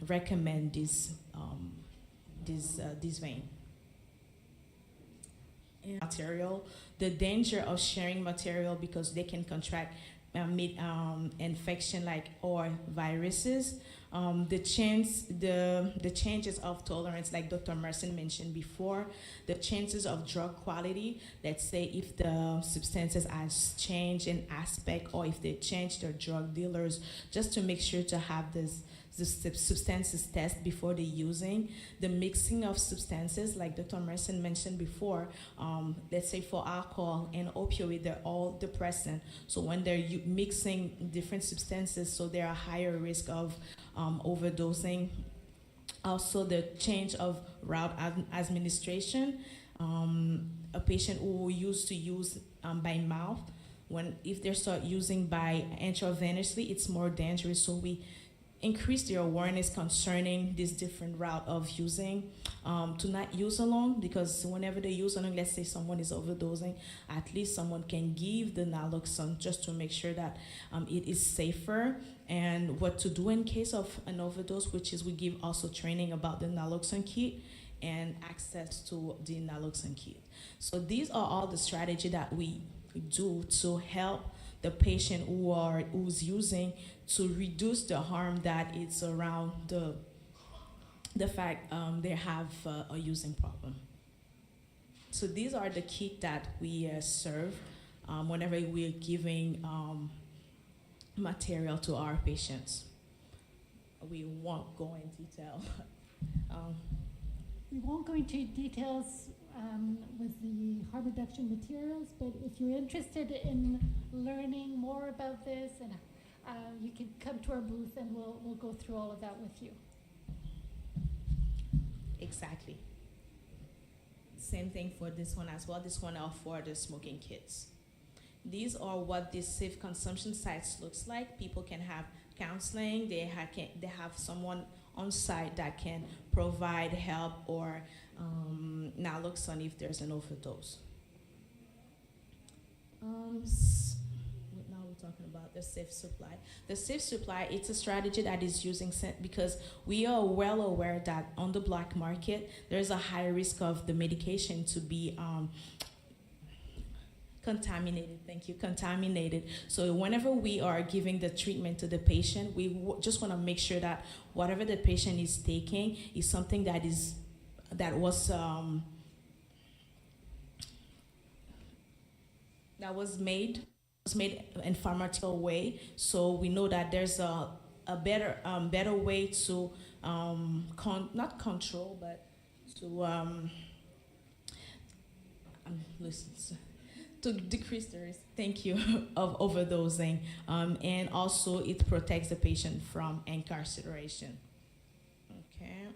recommend this vein. Material, the danger of sharing material, because they can contract infection like or viruses, the changes of tolerance, like Dr. Merson mentioned before, the chances of drug quality. Let's say if the substances has changed in aspect, or if they change their drug dealers, just to make sure to have the substances test before the using. The mixing of substances, like Dr. Merson mentioned before, let's say for alcohol and opioid, they're all depressant. So when they're mixing different substances, so they're a higher risk of overdosing. Also, the change of route administration. A patient who used to use by mouth, if they start using by intravenously, it's more dangerous. So we increase their awareness concerning this different route of using, to not use alone, because whenever they use alone, let's say someone is overdosing, at least someone can give the naloxone just to make sure that it is safer, and what to do in case of an overdose, which is we give also training about the naloxone kit and access to the naloxone kit. So these are all the strategy that we do to help the patient who's using, to reduce the harm that is around the fact they have a using problem. So these are the kits that we serve whenever we're giving material to our patients. We won't go in detail. We won't go into details with the harm reduction materials, but if you're interested in learning more about this, and you can come to our booth and we'll go through all of that with you. Exactly. Same thing for this one as well. This one are for the smoking kits. These are what the safe consumption sites looks like. People can have counseling. They have someone on site that can provide help or naloxone if there's an overdose. Now we're talking about the safe supply. The safe supply, it's a strategy that is using, because we are well aware that on the black market, there's a high risk of the medication to be contaminated. Thank you, contaminated. So whenever we are giving the treatment to the patient, we just want to make sure that whatever the patient is taking is something that was made in pharmaceutical way. So we know that there's a better way to not control, but to decrease the risk, thank you, of overdosing. And also it protects the patient from incarceration. Okay,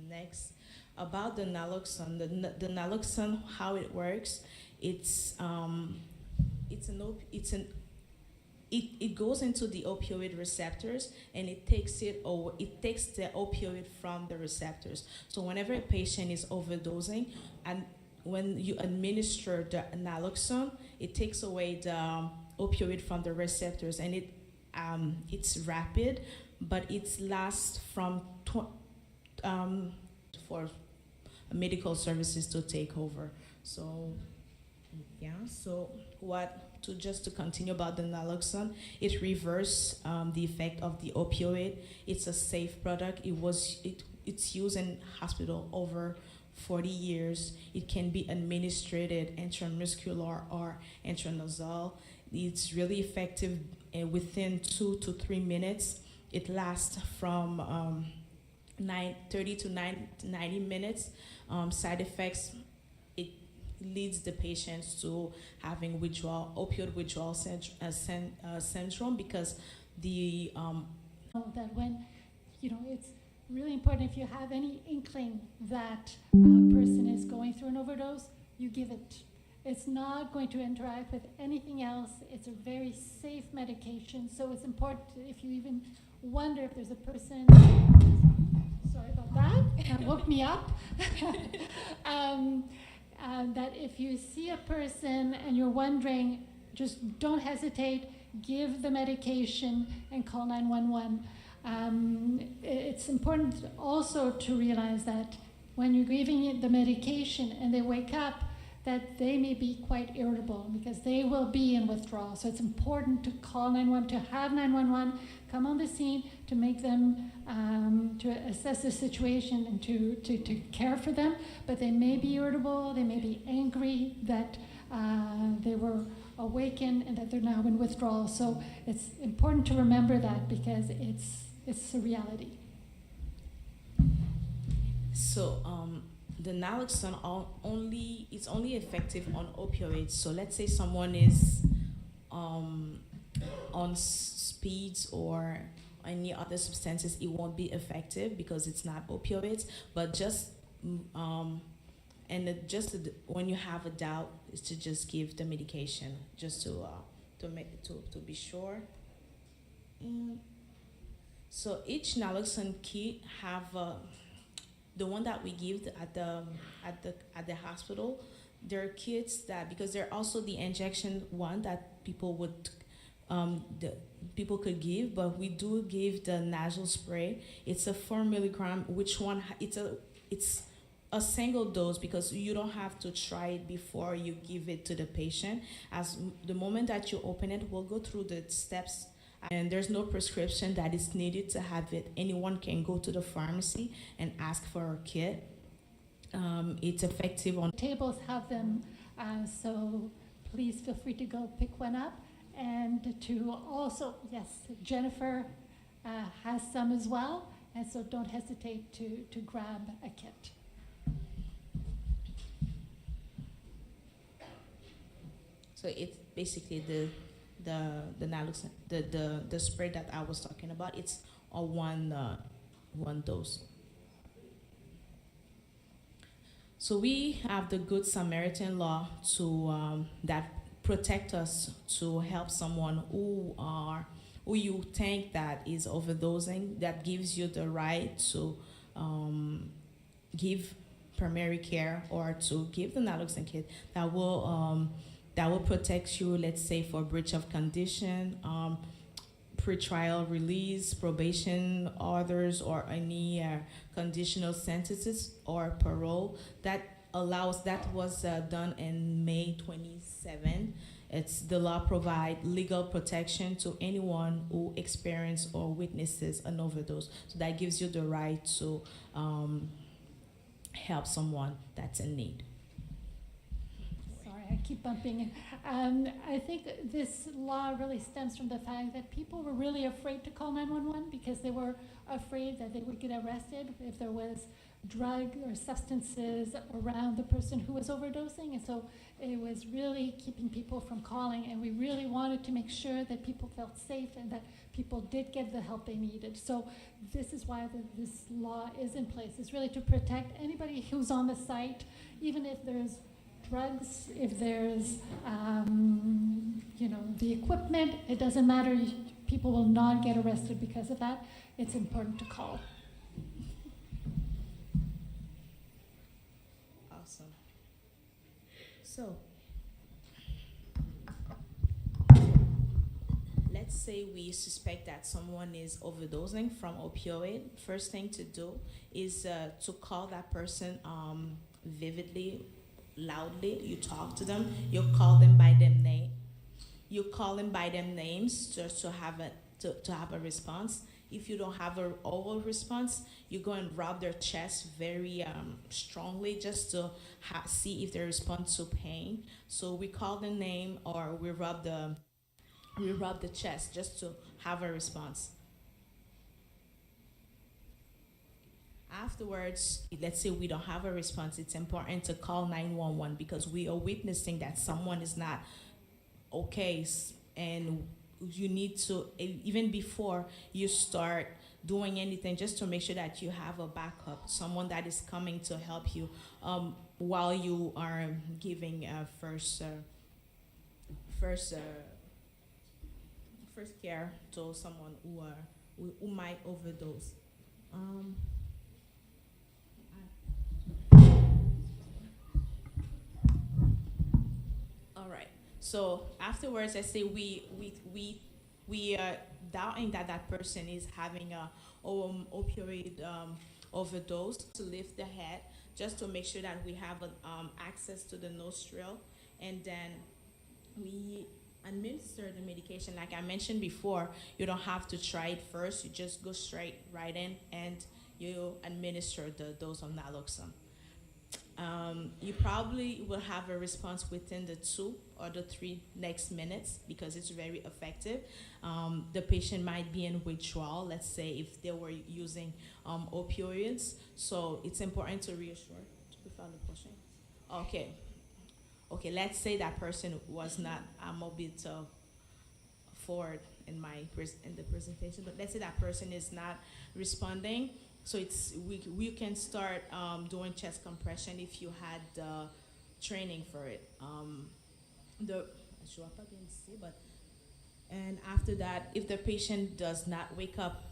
next. About the naloxone, the naloxone, how it works, it goes into the opioid receptors, and it takes the opioid from the receptors. So whenever a patient is overdosing, and when you administer the naloxone, it takes away the opioid from the receptors, and it's rapid, but it lasts from for medical services to take over. So yeah, so just to continue about the naloxone, it reverses the effect of the opioid. It's a safe product. It's used in hospital over 40 years. It can be administered intramuscular or intranasal. It's really effective within 2 to 3 minutes. It lasts from 30 to 90 minutes. Side effects, it leads the patients to having opioid withdrawal syndrome, because that when, it's really important, if you have any inkling that a person is going through an overdose, you give it. It's not going to interact with anything else. It's a very safe medication, so it's important if you even wonder if there's a person, sorry about that woke me up, that if you see a person and you're wondering, just don't hesitate, give the medication and call 911. It's important also to realize that when you're giving the medication and they wake up, that they may be quite irritable because they will be in withdrawal. So it's important to call 911, to have 911 come on the scene to make them, to assess the situation and to care for them. But they may be irritable, they may be angry that they were awakened and that they're now in withdrawal. So it's important to remember that because it's a reality. So the naloxone it's only effective on opioids. So let's say someone is on speeds or any other substances, it won't be effective because it's not opioids. But just when you have a doubt, is to just give the medication just to be sure. And so each naloxone kit have the one that we give at the hospital. There are kits that, because they're also the injection one that people could give, but we do give the nasal spray. It's a 4 milligram. Which one? It's a single dose because you don't have to try it before you give it to the patient. As the moment that you open it, we'll go through the steps. And there's no prescription that is needed to have it. Anyone can go to the pharmacy and ask for a kit. It's effective on Tables have them, so please feel free to go pick one up. And to also, yes, Jennifer has some as well, and so don't hesitate to grab a kit. So it's basically the naloxone, the spray that I was talking about. It's a one dose. So we have the Good Samaritan law that protect us to help someone who you think that is overdosing. That gives you the right to give primary care or to give the naloxone kit that will protect you, let's say, for breach of condition, pretrial release, probation orders, or any conditional sentences or parole. That was done in May 27. The law provides legal protection to anyone who experiences or witnesses an overdose. So that gives you the right to help someone that's in need. I keep bumping. I think this law really stems from the fact that people were really afraid to call 911 because they were afraid that they would get arrested if there was drug or substances around the person who was overdosing. And so it was really keeping people from calling, and we really wanted to make sure that people felt safe and that people did get the help they needed. So this is why this law is in place. It's really to protect anybody who's on the site, even if there's drugs, if there's, the equipment, it doesn't matter. People will not get arrested because of that. It's important to call. Awesome. So, let's say we suspect that someone is overdosing from opioid. First thing to do is to call that person vividly, loudly. You talk to them. You call them by their name. You call them by their names just to have a response. If you don't have an oral response, you go and rub their chest very strongly just to see if they respond to pain. So we call the name, or we rub the chest just to have a response. Afterwards, let's say we don't have a response, it's important to call 911 because we are witnessing that someone is not okay, and you need to, even before you start doing anything, just to make sure that you have a backup, someone that is coming to help you while you are giving first care to someone who might overdose. All right. So afterwards, I say we doubting that person is having a opioid overdose, to lift the head just to make sure that we have access to the nostril, and then we administer the medication. Like I mentioned before, you don't have to try it first. You just go straight right in and you administer the dose of naloxone. You probably will have a response within the 2 or the 3 next minutes because it's very effective. The patient might be in withdrawal, let's say if they were using opioids. So it's important to reassure. Okay, let's say that person was not mobile forward in the presentation, but let's say that person is not responding. So we can start doing chest compression if you had training for it. And after that, if the patient does not wake up,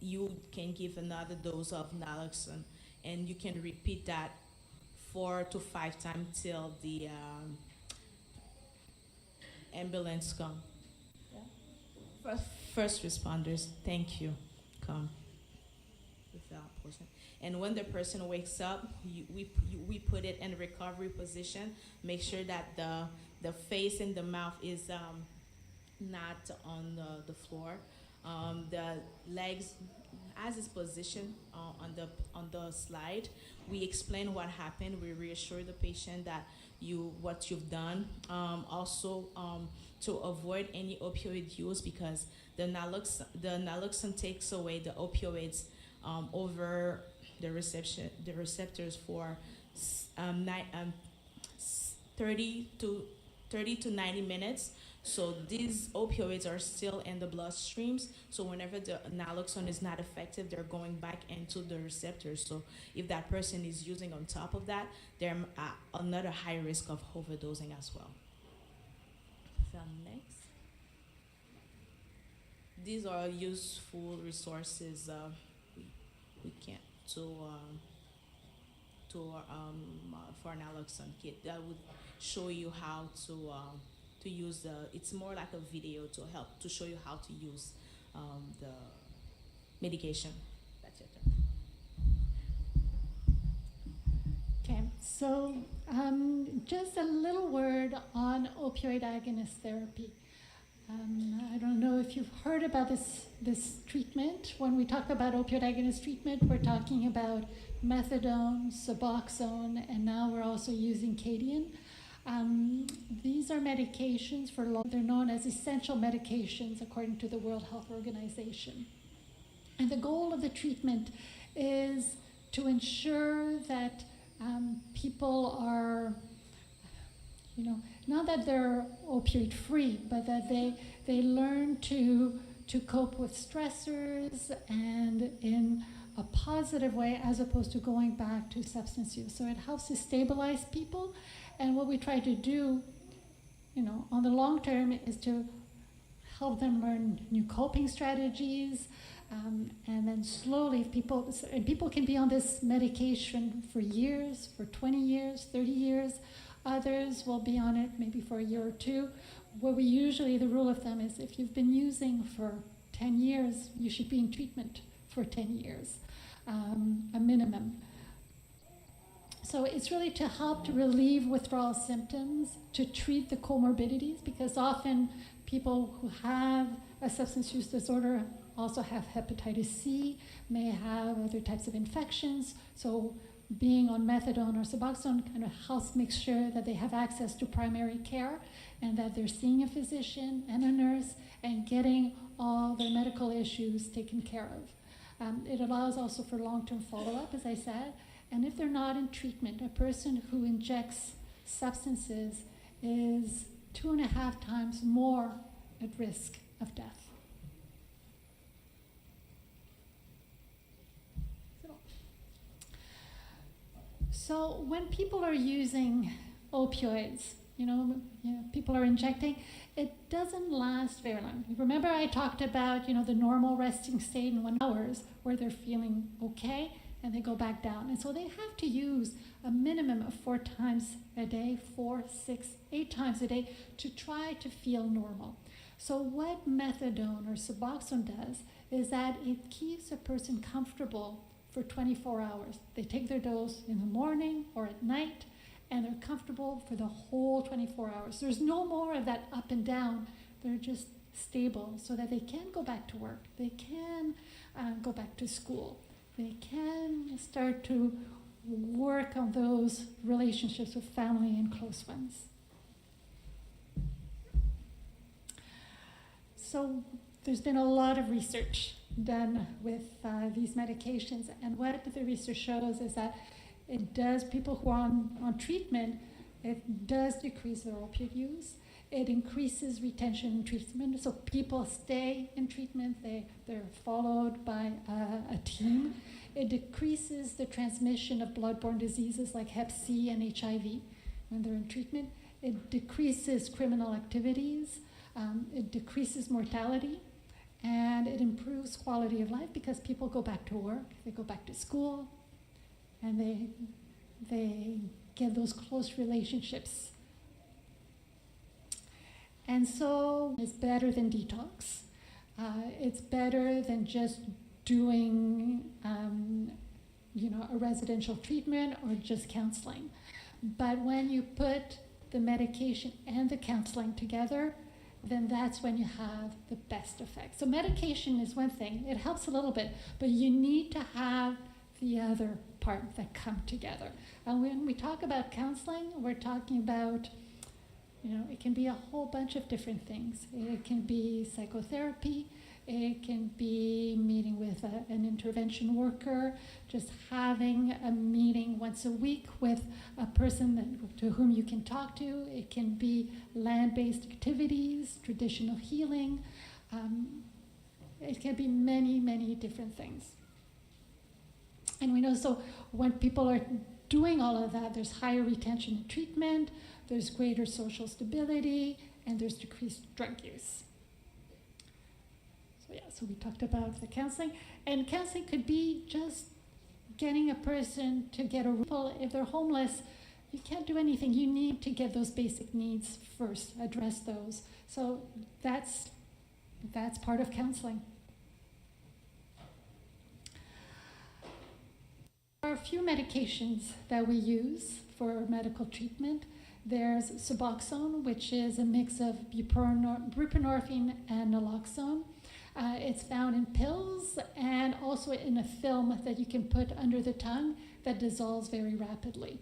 you can give another dose of naloxone, and you can repeat that 4 to 5 times till the ambulance come. Yeah. First responders, thank you, come. And when the person wakes up, we put it in recovery position. Make sure that the face and the mouth is not on the floor. The legs, as is positioned on the slide, we explain what happened. We reassure the patient that what you've done. Also, to avoid any opioid use, because the naloxone takes away the opioids over the receptors for 30 to 90 minutes. So these opioids are still in the bloodstreams. So whenever the naloxone is not effective, they're going back into the receptors. So if that person is using on top of that, they're another high risk of overdosing as well. So next. These are useful resources we can't for naloxone kit that would show you how to use it's more like a video to help to show you how to use the medication. That's it. Okay, so just a little word on opioid agonist therapy. I don't know if you've heard about this treatment. When we talk about opioid agonist treatment, we're talking about methadone, Suboxone, and now we're also using Cadian. These are medications they're known as essential medications according to the World Health Organization. And the goal of the treatment is to ensure that people are, not that they're opioid free, but that they learn to cope with stressors and in a positive way as opposed to going back to substance use. So it helps to stabilize people. And what we try to do, on the long term is to help them learn new coping strategies. And then slowly people can be on this medication for years, for 20 years, 30 years. Others will be on it maybe for a year or 2. What the rule of thumb is if you've been using for 10 years, you should be in treatment for 10 years, a minimum. So it's really to help to relieve withdrawal symptoms, to treat the comorbidities, because often people who have a substance use disorder also have hepatitis C, may have other types of infections. So being on methadone or Suboxone kind of helps make sure that they have access to primary care and that they're seeing a physician and a nurse and getting all their medical issues taken care of. It allows also for long-term follow-up, as I said. And if they're not in treatment, a person who injects substances is 2.5 times more at risk of death. So when people are using opioids, people are injecting, it doesn't last very long. Remember I talked about, the normal resting state in 1 hour where they're feeling okay and they go back down. And so they have to use a minimum of 4 times a day, 4, 6, 8 times a day to try to feel normal. So what methadone or Suboxone does is that it keeps a person comfortable for 24 hours. They take their dose in the morning or at night, and they're comfortable for the whole 24 hours. There's no more of that up and down. They're just stable so that they can go back to work. They can go back to school. They can start to work on those relationships with family and close ones. So there's been a lot of research done with these medications, and what the research shows is that it does, people who are on treatment, it does decrease their opiate use. It increases retention in treatment, so people stay in treatment, they're followed by a team. It decreases the transmission of bloodborne diseases like Hep C and HIV when they're in treatment. It decreases criminal activities. It decreases mortality. And it improves quality of life because people go back to work, they go back to school, and they get those close relationships. And so it's better than detox. It's better than just doing a residential treatment or just counseling. But when you put the medication and the counseling together, then that's when you have the best effect. So medication is one thing, it helps a little bit, but you need to have the other part that come together. And when we talk about counseling, we're talking about, it can be a whole bunch of different things. It can be psychotherapy, it can be meeting with an intervention worker, just having a meeting once a week with a person to whom you can talk to. It can be land-based activities, traditional healing. It can be many, many different things. And we know, so when people are doing all of that, there's higher retention in treatment, there's greater social stability, and there's decreased drug use. So we talked about the counseling, and counseling could be just getting a person to get if they're homeless, you can't do anything. You need to get those basic needs first, address those. So that's part of counseling. There are a few medications that we use for medical treatment. There's Suboxone, which is a mix of buprenorphine and naloxone. It's found in pills and also in a film that you can put under the tongue that dissolves very rapidly.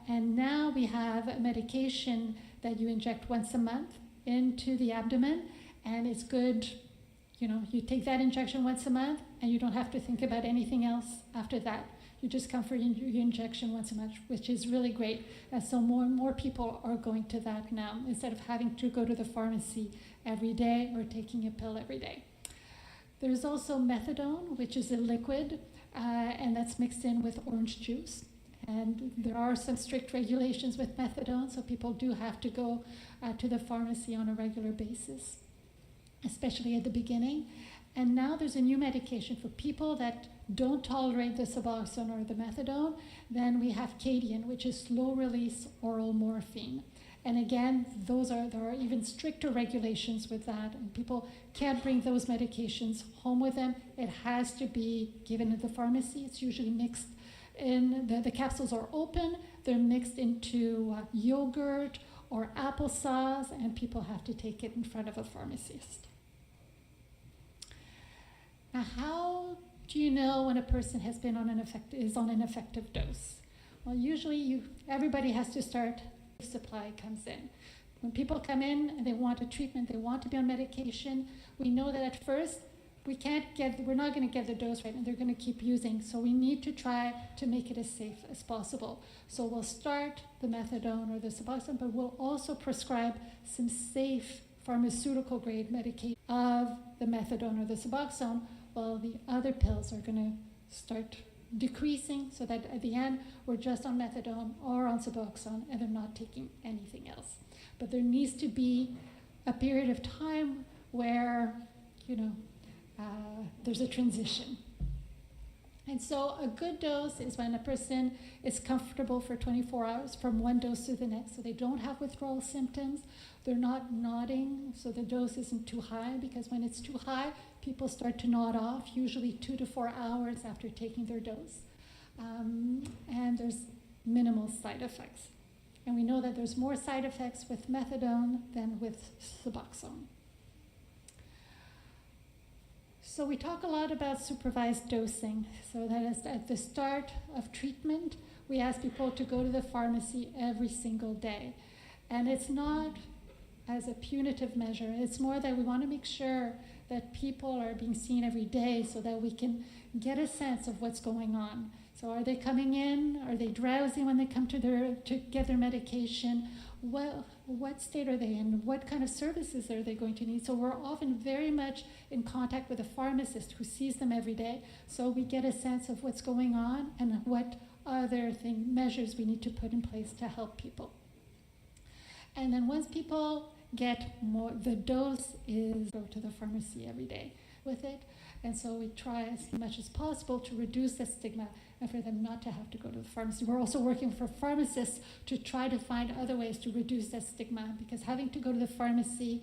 And now we have a medication that you inject once a month into the abdomen, and it's good. You take that injection once a month and you don't have to think about anything else after that. You just come for your injection once a month, which is really great. And so more and more people are going to that now, instead of having to go to the pharmacy every day or taking a pill every day. There's also methadone, which is a liquid, and that's mixed in with orange juice. And there are some strict regulations with methadone, so people do have to go to the pharmacy on a regular basis, especially at the beginning. And now there's a new medication for people that don't tolerate the Suboxone or the methadone. Then we have Cadian, which is slow-release oral morphine. And again, there are even stricter regulations with that, and people can't bring those medications home with them. It has to be given at the pharmacy. It's usually mixed in, the capsules are open, they're mixed into yogurt or applesauce, and people have to take it in front of a pharmacist. Now, how do you know when a person has been is on an effective dose? Well, usually everybody has to start. Supply comes in. When people come in and they want a treatment, they want to be on medication, we know that at first we're not going to get the dose right, and they're going to keep using. So we need to try to make it as safe as possible. So we'll start the methadone or the Suboxone, but we'll also prescribe some safe pharmaceutical grade medication of the methadone or the Suboxone, while the other pills are going to start decreasing, so that at the end we're just on methadone or on Suboxone and they're not taking anything else. But there needs to be a period of time where there's a transition. And so a good dose is when a person is comfortable for 24 hours from one dose to the next, so they don't have withdrawal symptoms, they're not nodding, so the dose isn't too high, because when it's too high, people start to nod off, usually 2 to 4 hours after taking their dose. And there's minimal side effects. And we know that there's more side effects with methadone than with Suboxone. So we talk a lot about supervised dosing. So that is at the start of treatment, we ask people to go to the pharmacy every single day. And it's not as a punitive measure. It's more that we want to make sure that people are being seen every day so that we can get a sense of what's going on. So are they coming in? Are they drowsy when they come to get their medication? What state are they in? What kind of services are they going to need? So we're often very much in contact with a pharmacist who sees them every day. So we get a sense of what's going on and what other measures we need to put in place to help people. And then once people get more, the dose is go to the pharmacy every day with it. And so we try as much as possible to reduce the stigma and for them not to have to go to the pharmacy. We're also working for pharmacists to try to find other ways to reduce that stigma, because having to go to the pharmacy,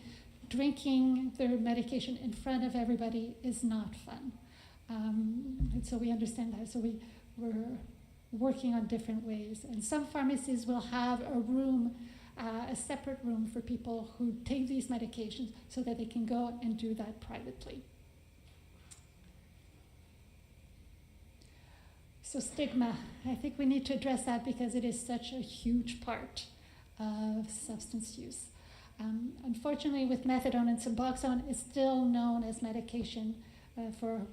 drinking their medication in front of everybody is not fun. And so we understand that. So we're working on different ways. And some pharmacies will have a room, a separate room for people who take these medications so that they can go and do that privately. So stigma, I think we need to address that because it is such a huge part of substance use. Unfortunately, with methadone and Suboxone, it's still known as medication for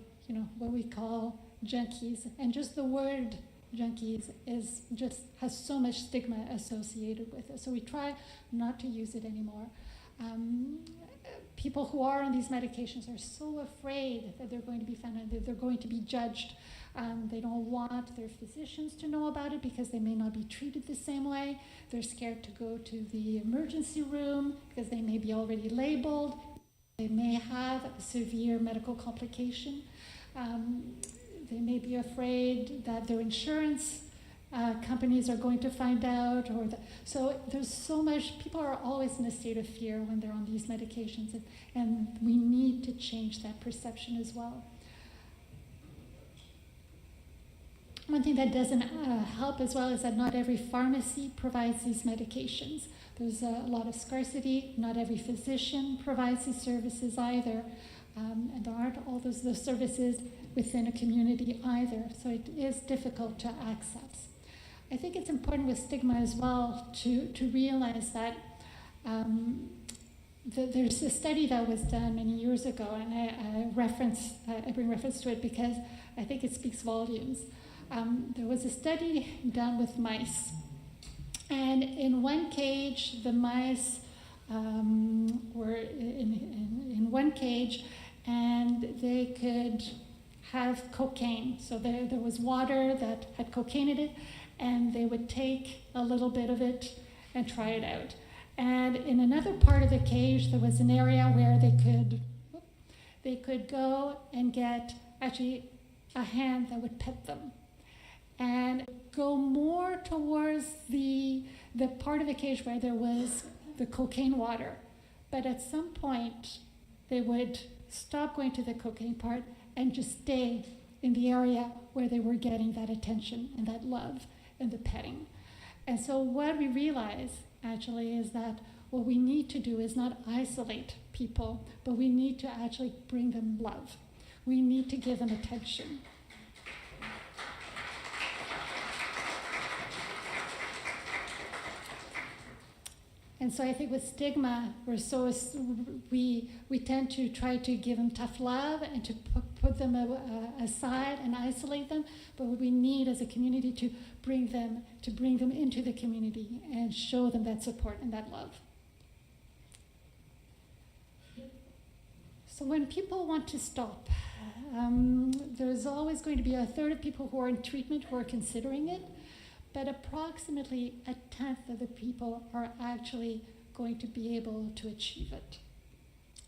what we call junkies, and just the word junkies has so much stigma associated with it. So we try not to use it anymore. People who are on these medications are so afraid that they're going to be found out, that they're going to be judged. They don't want their physicians to know about it because they may not be treated the same way. They're scared to go to the emergency room because they may be already labeled. They may have a severe medical complication. They may be afraid that their insurance companies are going to find out. So there's so much, people are always in a state of fear when they're on these medications, and we need to change that perception as well. One thing that doesn't help as well is that not every pharmacy provides these medications. There's a lot of scarcity. Not every physician provides these services either. And there aren't all those services within a community either. So it is difficult to access. I think it's important with stigma as well to realize that there's a study that was done many years ago, and I bring reference to it because I think it speaks volumes. There was a study done with mice, and in one cage, the mice were in one cage, and they could have cocaine. So there was water that had cocaine in it, and they would take a little bit of it and try it out. And in another part of the cage, there was an area where they could go and get actually a hand that would pet them, and go more towards the part of the cage where there was the cocaine water. But at some point, they would stop going to the cocaine part and just stay in the area where they were getting that attention and that love and the petting. And so what we realize actually is that what we need to do is not isolate people, but we need to actually bring them love. We need to give them attention. And so I think with stigma, we tend to try to give them tough love and to put them aside and isolate them. But what we need as a community to bring them into the community and show them that support and that love. So when people want to stop, there's always going to be a third of people who are in treatment who are considering it. But approximately a tenth of the people are actually going to be able to achieve it.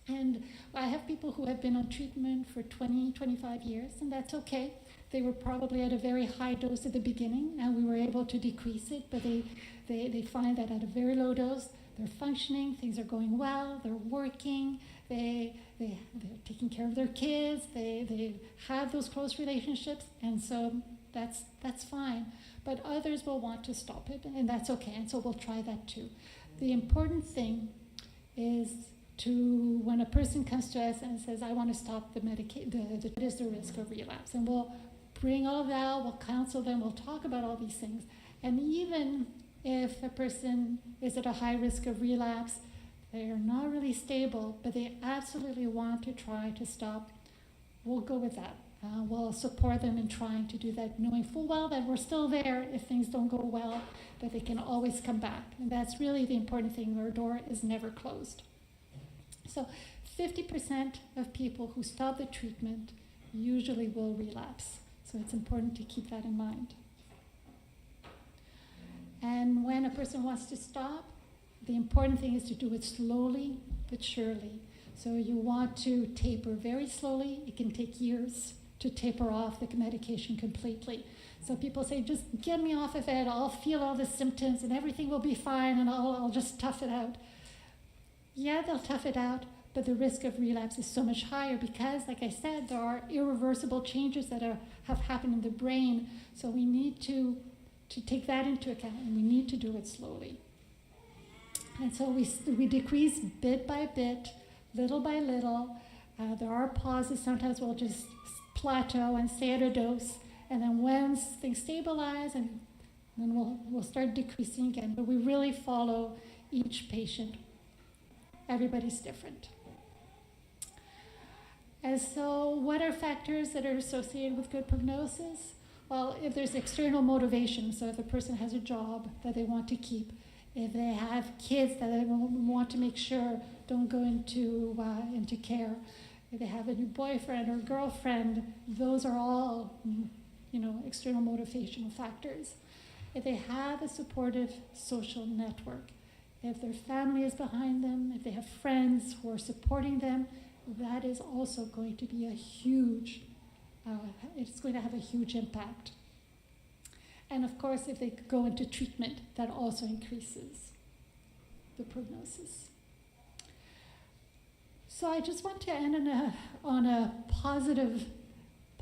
And I have people who have been on treatment for 20, 25 years, and that's okay. They were probably at a very high dose at the beginning, and we were able to decrease it, but they find that at a very low dose, they're functioning, things are going well, they're working, they're taking care of their kids, they have those close relationships, and so that's fine. But others will want to stop it, and that's okay, and so we'll try that too. The important thing is when a person comes to us and says, I want to stop the medication, what is the risk of relapse? And we'll bring all of that, we'll counsel them, we'll talk about all these things. And even if a person is at a high risk of relapse, they are not really stable, but they absolutely want to try to stop, we'll go with that. We'll support them in trying to do that, knowing full well that we're still there if things don't go well, that they can always come back. And that's really the important thing. Our door is never closed. So 50% of people who stop the treatment usually will relapse. So it's important to keep that in mind. And when a person wants to stop, the important thing is to do it slowly but surely. So you want to taper very slowly. It can take years to taper off the medication completely. So people say, just get me off of it, I'll feel all the symptoms and everything will be fine and I'll just tough it out. Yeah, they'll tough it out, but the risk of relapse is so much higher because, like I said, there are irreversible changes that have happened in the brain. So we need to take that into account, and we need to do it slowly. And so we decrease bit by bit, little by little. There are pauses. Sometimes we'll just plateau and stay at a dose, and then once things stabilize, and then we'll start decreasing again. But we really follow each patient. Everybody's different. And so what are factors that are associated with good prognosis? Well, if there's external motivation, so if a person has a job that they want to keep, if they have kids that they want to make sure don't go into care, if they have a new boyfriend or girlfriend, those are all, external motivational factors. If they have a supportive social network, if their family is behind them, if they have friends who are supporting them, that is also going to be it's going to have a huge impact. And of course, if they go into treatment, that also increases the prognosis. So I just want to end on a positive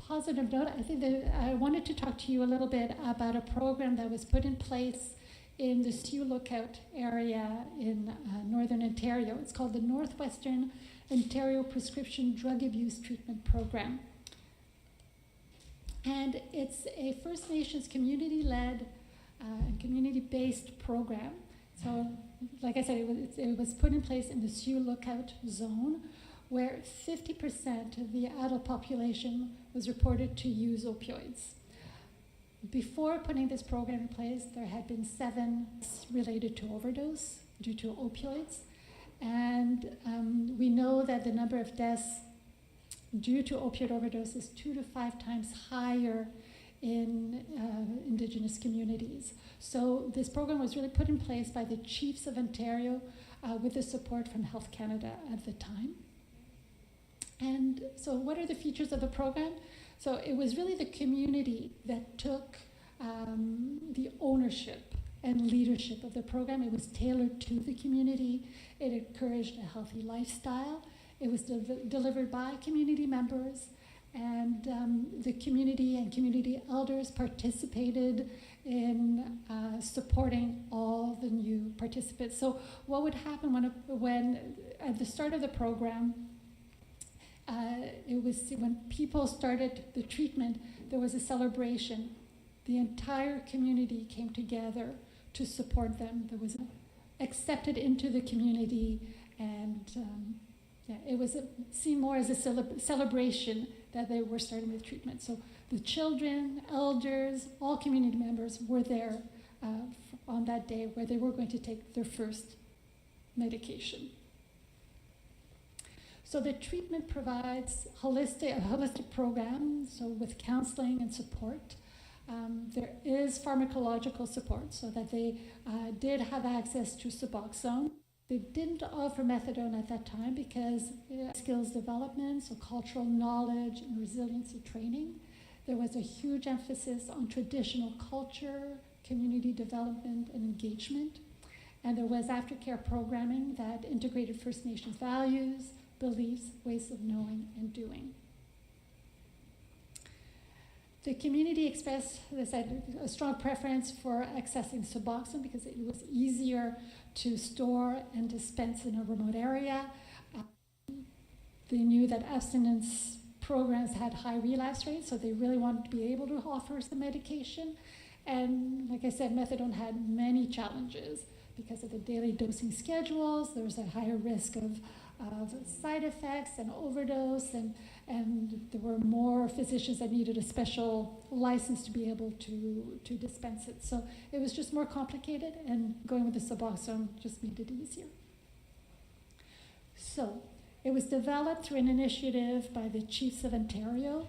note. I think that I wanted to talk to you a little bit about a program that was put in place in the Sioux Lookout area in Northern Ontario. It's called the Northwestern Ontario Prescription Drug Abuse Treatment Program. And it's a First Nations community-led and community-based program. So, like I said, it was put in place in the Sioux Lookout zone, where 50% of the adult population was reported to use opioids. Before putting this program in place, there had been 7 related to overdose due to opioids. And we know that the number of deaths due to opioid overdose is 2 to 5 times higher in Indigenous communities. So this program was really put in place by the Chiefs of Ontario with the support from Health Canada at the time. And so what are the features of the program? So it was really the community that took the ownership and leadership of the program. It was tailored to the community. It encouraged a healthy lifestyle. It was delivered by community members, and the community and community elders participated in supporting all the new participants. So what would happen when at the start of the program, it was when people started the treatment, there was a celebration. The entire community came together to support them. There was accepted into the community, and it was seen more as a celebration that they were starting the treatment. So the children, elders, all community members were there on that day where they were going to take their first medication. So the treatment provides a holistic program, so with counseling and support. There is pharmacological support, so that they did have access to Suboxone. They didn't offer methadone at that time because skills development, so cultural knowledge and resiliency training. There was a huge emphasis on traditional culture, community development, and engagement. And there was aftercare programming that integrated First Nations values, beliefs, ways of knowing and doing. The community expressed, as I said, a strong preference for accessing Suboxone because it was easier to store and dispense in a remote area. They knew that abstinence programs had high relapse rates, so they really wanted to be able to offer some medication. And like I said, methadone had many challenges because of the daily dosing schedules. There was a higher risk of side effects and overdose, and there were more physicians that needed a special license to be able to dispense it. So it was just more complicated, and going with the Suboxone just made it easier. So it was developed through an initiative by the Chiefs of Ontario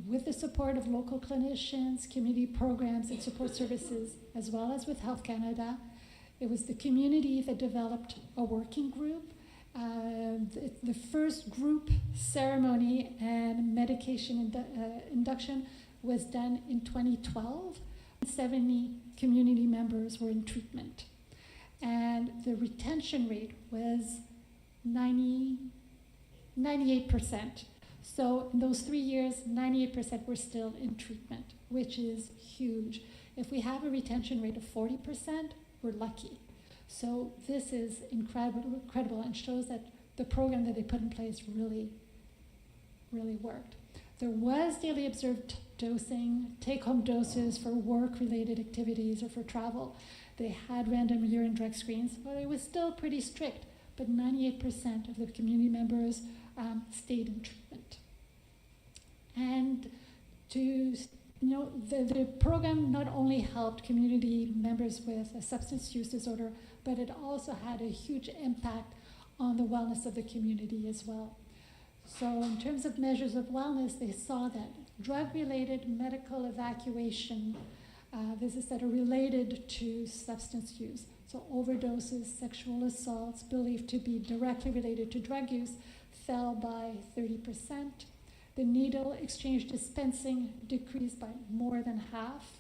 with the support of local clinicians, community programs, and support services, as well as with Health Canada. It was the community that developed a working group. The first group ceremony and medication induction was done in 2012. 70 community members were in treatment. And the retention rate was 98%. So in those 3 years, 98% were still in treatment, which is huge. If we have a retention rate of 40%, we're lucky. So this is incredible and shows that the program that they put in place really, really worked. There was daily observed dosing, take-home doses for work-related activities or for travel. They had random urine drug screens, but it was still pretty strict. But 98% of the community members stayed in treatment. And the program not only helped community members with a substance use disorder, but it also had a huge impact on the wellness of the community as well. So in terms of measures of wellness, they saw that drug-related medical evacuation, visits that are related to substance use, so overdoses, sexual assaults, believed to be directly related to drug use, fell by 30%. The needle exchange dispensing decreased by more than half.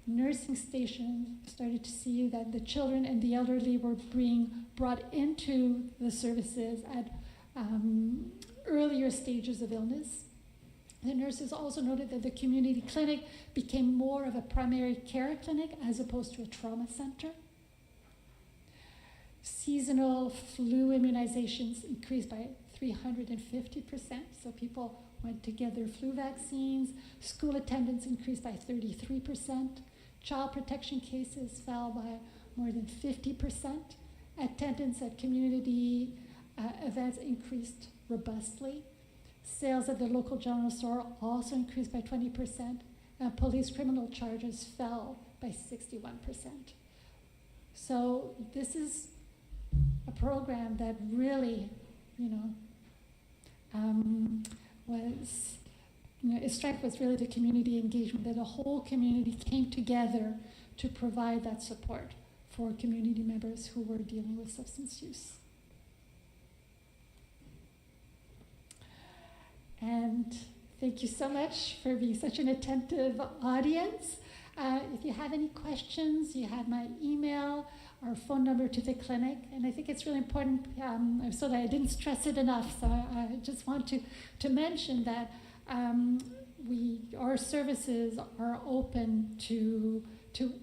Nursing stations started to see that the children and the elderly were being brought into the services at earlier stages of illness. The nurses also noted that the community clinic became more of a primary care clinic as opposed to a trauma center. Seasonal flu immunizations increased by 350%, so people went to get their flu vaccines. School attendance increased by 33%. Child protection cases fell by more than 50%. Attendance at community events increased robustly. Sales at the local general store also increased by 20%, and police criminal charges fell by 61%. So this is a program that really, its strength was really the community engagement, that the whole community came together to provide that support for community members who were dealing with substance use. And thank you so much for being such an attentive audience. If you have any questions, you have my email or phone number to the clinic. And I think it's really important, so that I didn't stress it enough. So I just want to mention that our services are open to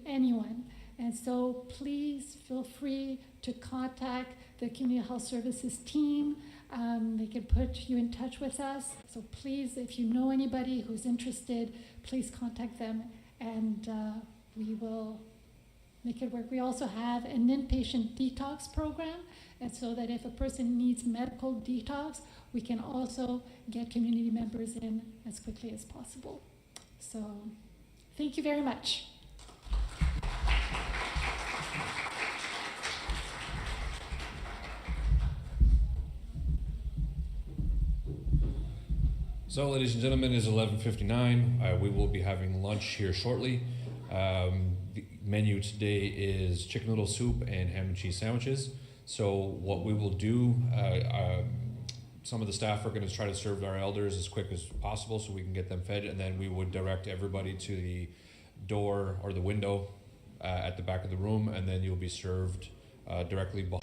anyone. And so please feel free to contact the Community Health Services team. They can put you in touch with us. So please, if you know anybody who's interested, please contact them, and we will make it work. We also have an inpatient detox program, and so that if a person needs medical detox, we can also get community members in as quickly as possible. So thank you very much. So, ladies and gentlemen, it is 11:59. We will be having lunch here shortly. The menu today is chicken noodle soup and ham and cheese sandwiches. So what we will do, some of the staff are going to try to serve our elders as quick as possible so we can get them fed, and then we would direct everybody to the door or the window at the back of the room, and then you'll be served directly below.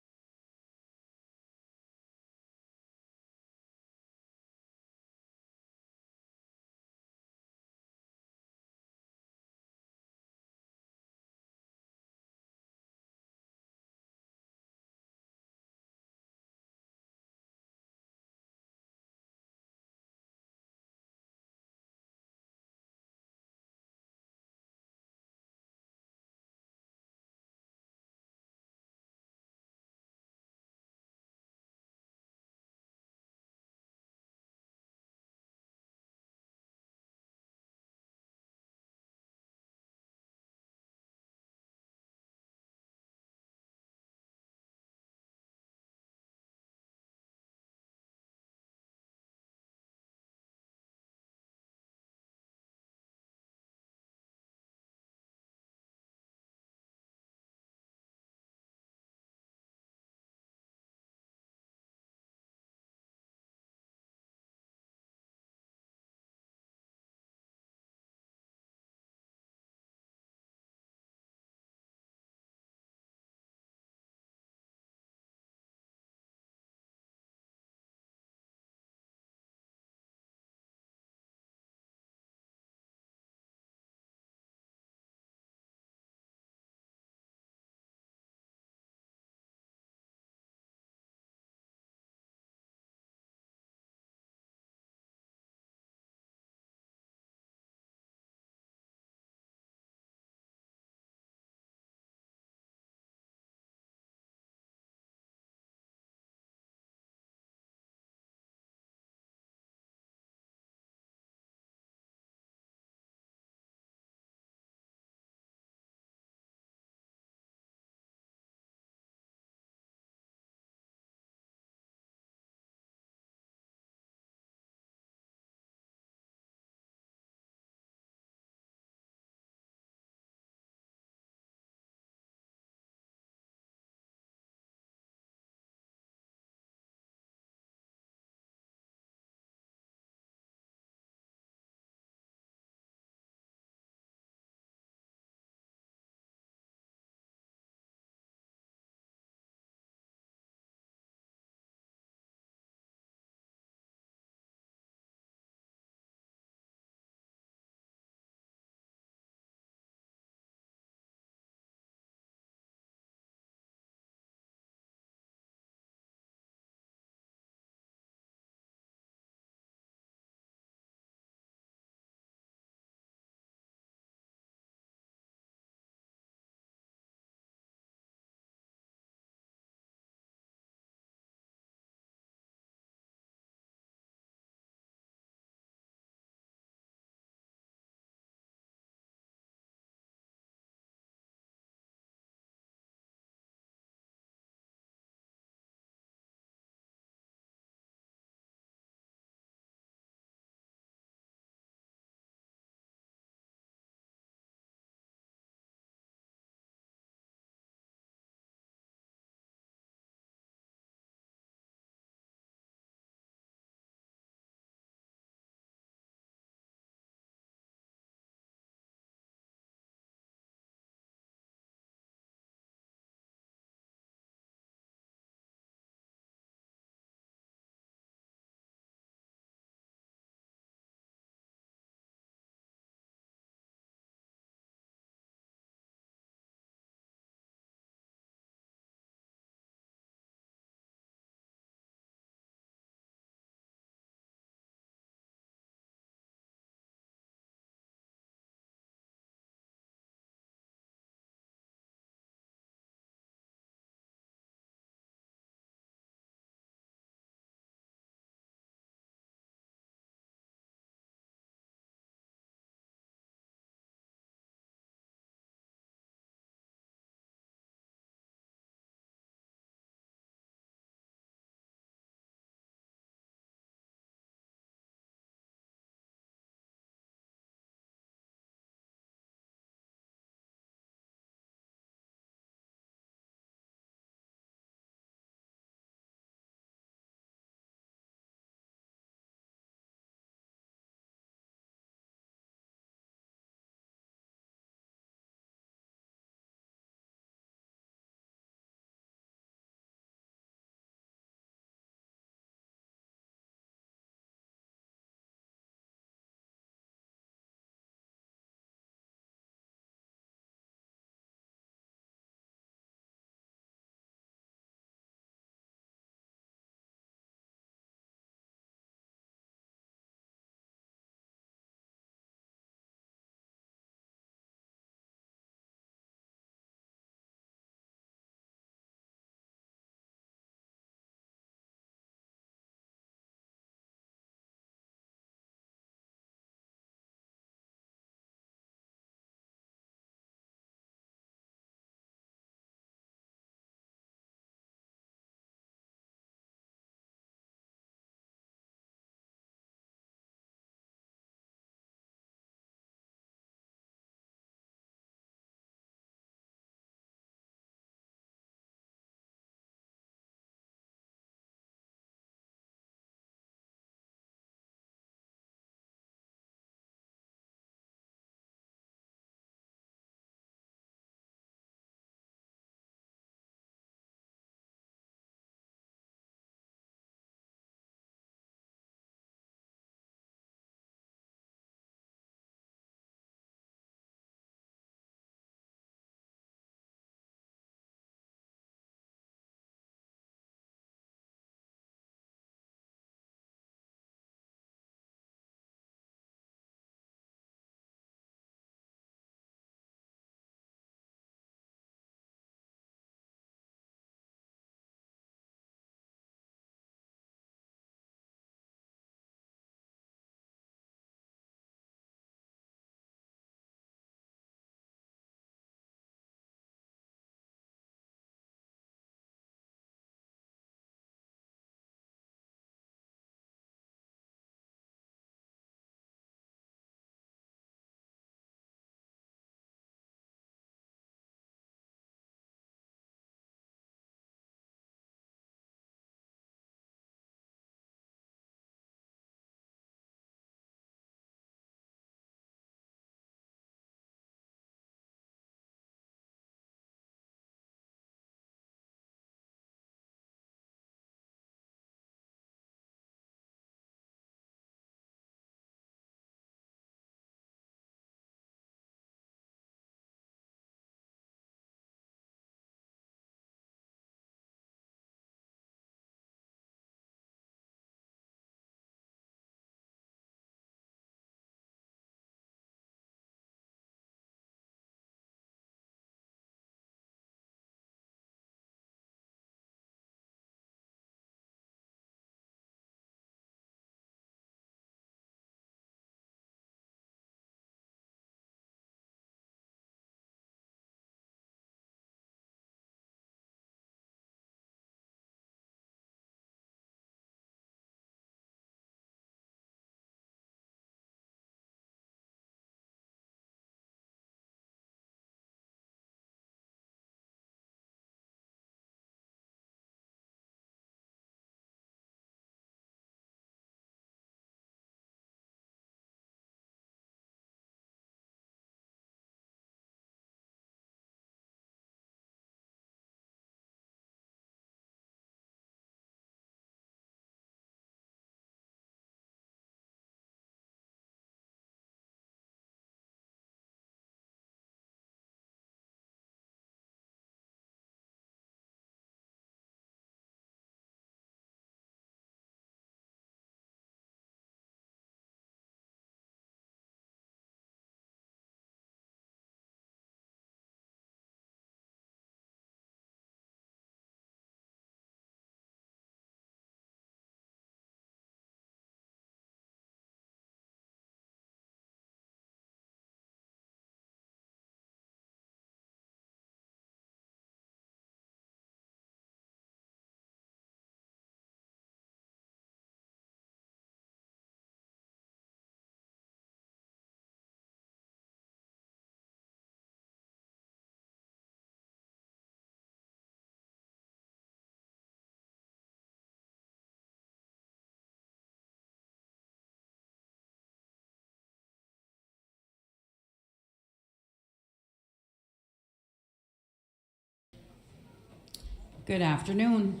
Good afternoon.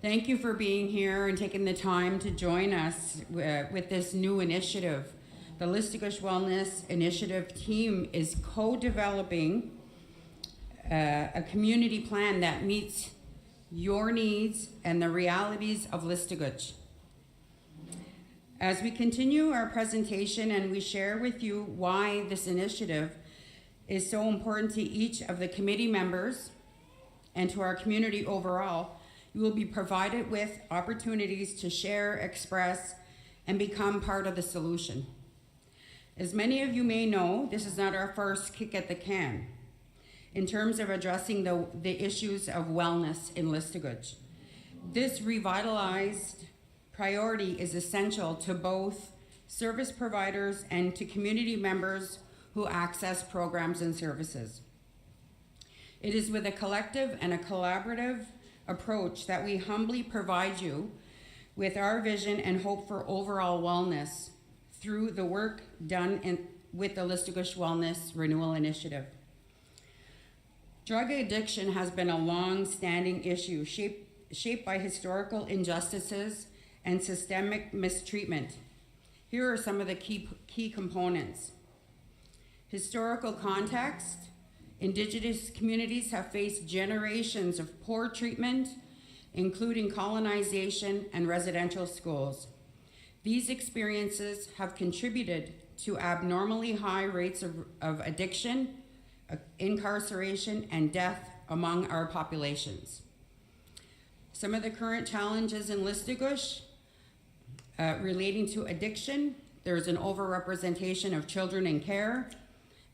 Thank you for being here and taking the time to join us with this new initiative. The Listuguj Wellness Initiative team is co-developing a community plan that meets your needs and the realities of Listuguj. As we continue our presentation and we share with you why this initiative is so important to each of the committee members and to our community overall, you will be provided with opportunities to share, express, and become part of the solution. As many of you may know, this is not our first kick at the can in terms of addressing the issues of wellness in Listuguj. This revitalized priority is essential to both service providers and to community members who access programs and services. It is with a collective and a collaborative approach that we humbly provide you with our vision and hope for overall wellness through the work done with the Listuguj Wellness Renewal Initiative. Drug addiction has been a long-standing issue shaped by historical injustices and systemic mistreatment. Here are some of the key components. Historical context. Indigenous communities have faced generations of poor treatment, including colonization and residential schools. These experiences have contributed to abnormally high rates of addiction, incarceration, and death among our populations. Some of the current challenges in Listuguj relating to addiction, there's an overrepresentation of children in care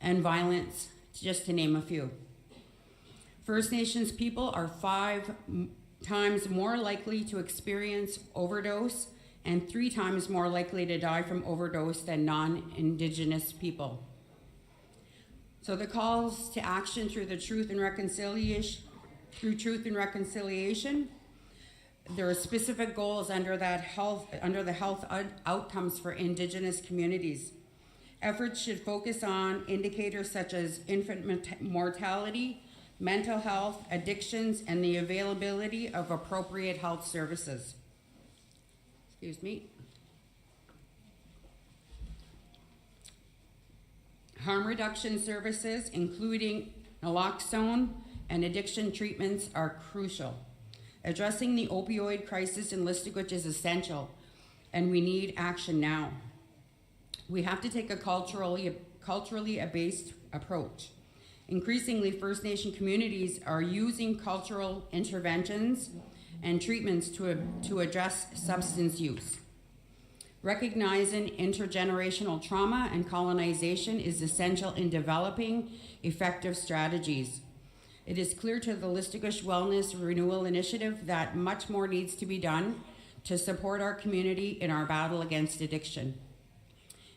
and violence, just to name a few. First Nations people are 5 times more likely to experience overdose and 3 times more likely to die from overdose than non-Indigenous people. So the calls to action through truth and reconciliation, there are specific goals under the health outcomes for Indigenous communities. Efforts should focus on indicators such as infant mortality, mental health, addictions, and the availability of appropriate health services. Excuse me. Harm reduction services, including naloxone and addiction treatments, are crucial. Addressing the opioid crisis in Listuguj is essential, and we need action now. We have to take a culturally based approach. Increasingly, First Nation communities are using cultural interventions and treatments to address substance use. Recognizing intergenerational trauma and colonization is essential in developing effective strategies. It is clear to the Listuguj Wellness Renewal Initiative that much more needs to be done to support our community in our battle against addiction.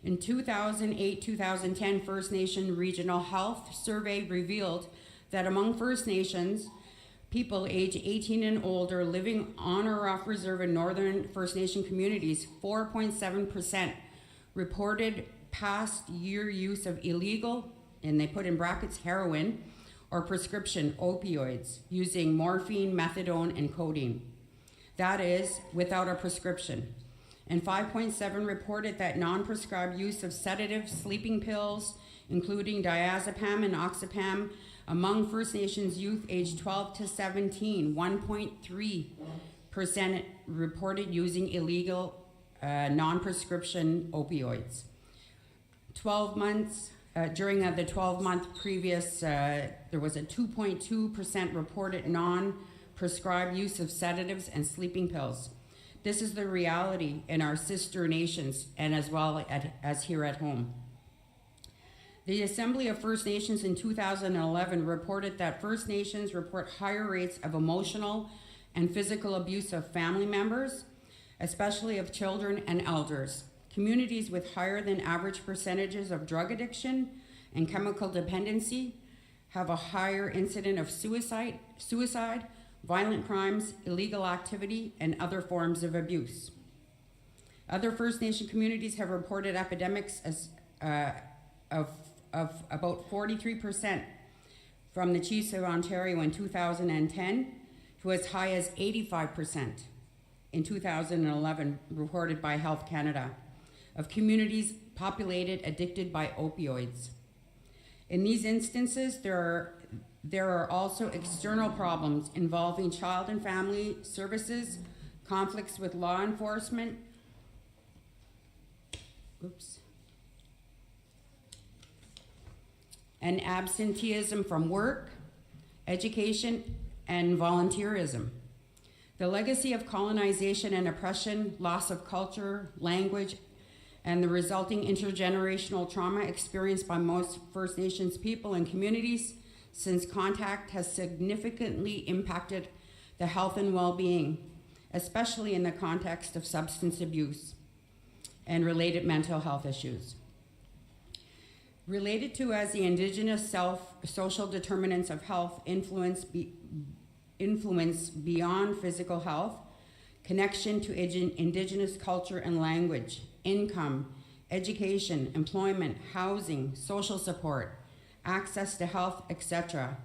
In 2008-2010 First Nation Regional Health Survey revealed that among First Nations people aged 18 and older living on or off reserve in northern First Nation communities, 4.7% reported past year use of illegal, and they put in brackets, heroin, or prescription opioids using morphine, methadone, and codeine. That is, without a prescription. And 5.7 reported that non-prescribed use of sedatives, sleeping pills, including diazepam and oxapam, among First Nations youth aged 12 to 17, 1.3% reported using illegal non-prescription opioids. 12 months, during the 12-month previous, there was a 2.2% reported non-prescribed use of sedatives and sleeping pills. This is the reality in our sister nations and as well as here at home. The Assembly of First Nations in 2011 reported that First Nations report higher rates of emotional and physical abuse of family members, especially of children and elders. Communities with higher than average percentages of drug addiction and chemical dependency have a higher incidence of suicide, violent crimes, illegal activity, and other forms of abuse. Other First Nation communities have reported epidemics of about 43% from the Chiefs of Ontario in 2010 to as high as 85% in 2011, reported by Health Canada, of communities populated addicted by opioids. In these instances, there are also external problems involving child and family services, conflicts with law enforcement, and absenteeism from work, education, and volunteerism. The legacy of colonization and oppression, loss of culture, language, and the resulting intergenerational trauma experienced by most First Nations people and communities since contact has significantly impacted the health and well-being, especially in the context of substance abuse and related mental health issues. Related to as the Indigenous social determinants of health influence beyond physical health, connection to Indigenous culture and language, income, education, employment, housing, social support, access to health, etc.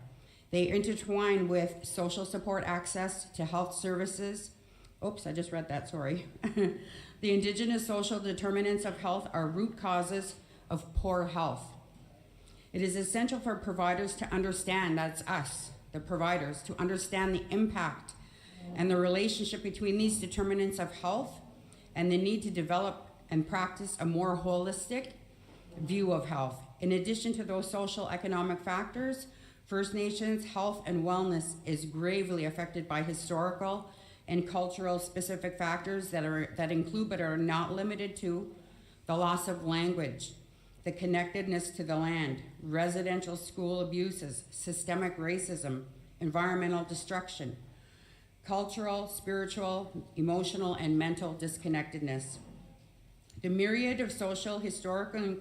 They intertwine with social support access to health services. Oops, I just read that, sorry. The Indigenous social determinants of health are root causes of poor health. It is essential for providers to understand, that's us, the providers, to understand the impact and the relationship between these determinants of health and the need to develop and practice a more holistic view of health. In addition to those social economic factors, First Nations health and wellness is gravely affected by historical and cultural specific factors that include but are not limited to the loss of language, the connectedness to the land, residential school abuses, systemic racism, environmental destruction, cultural, spiritual, emotional, and mental disconnectedness. The myriad of social, historical,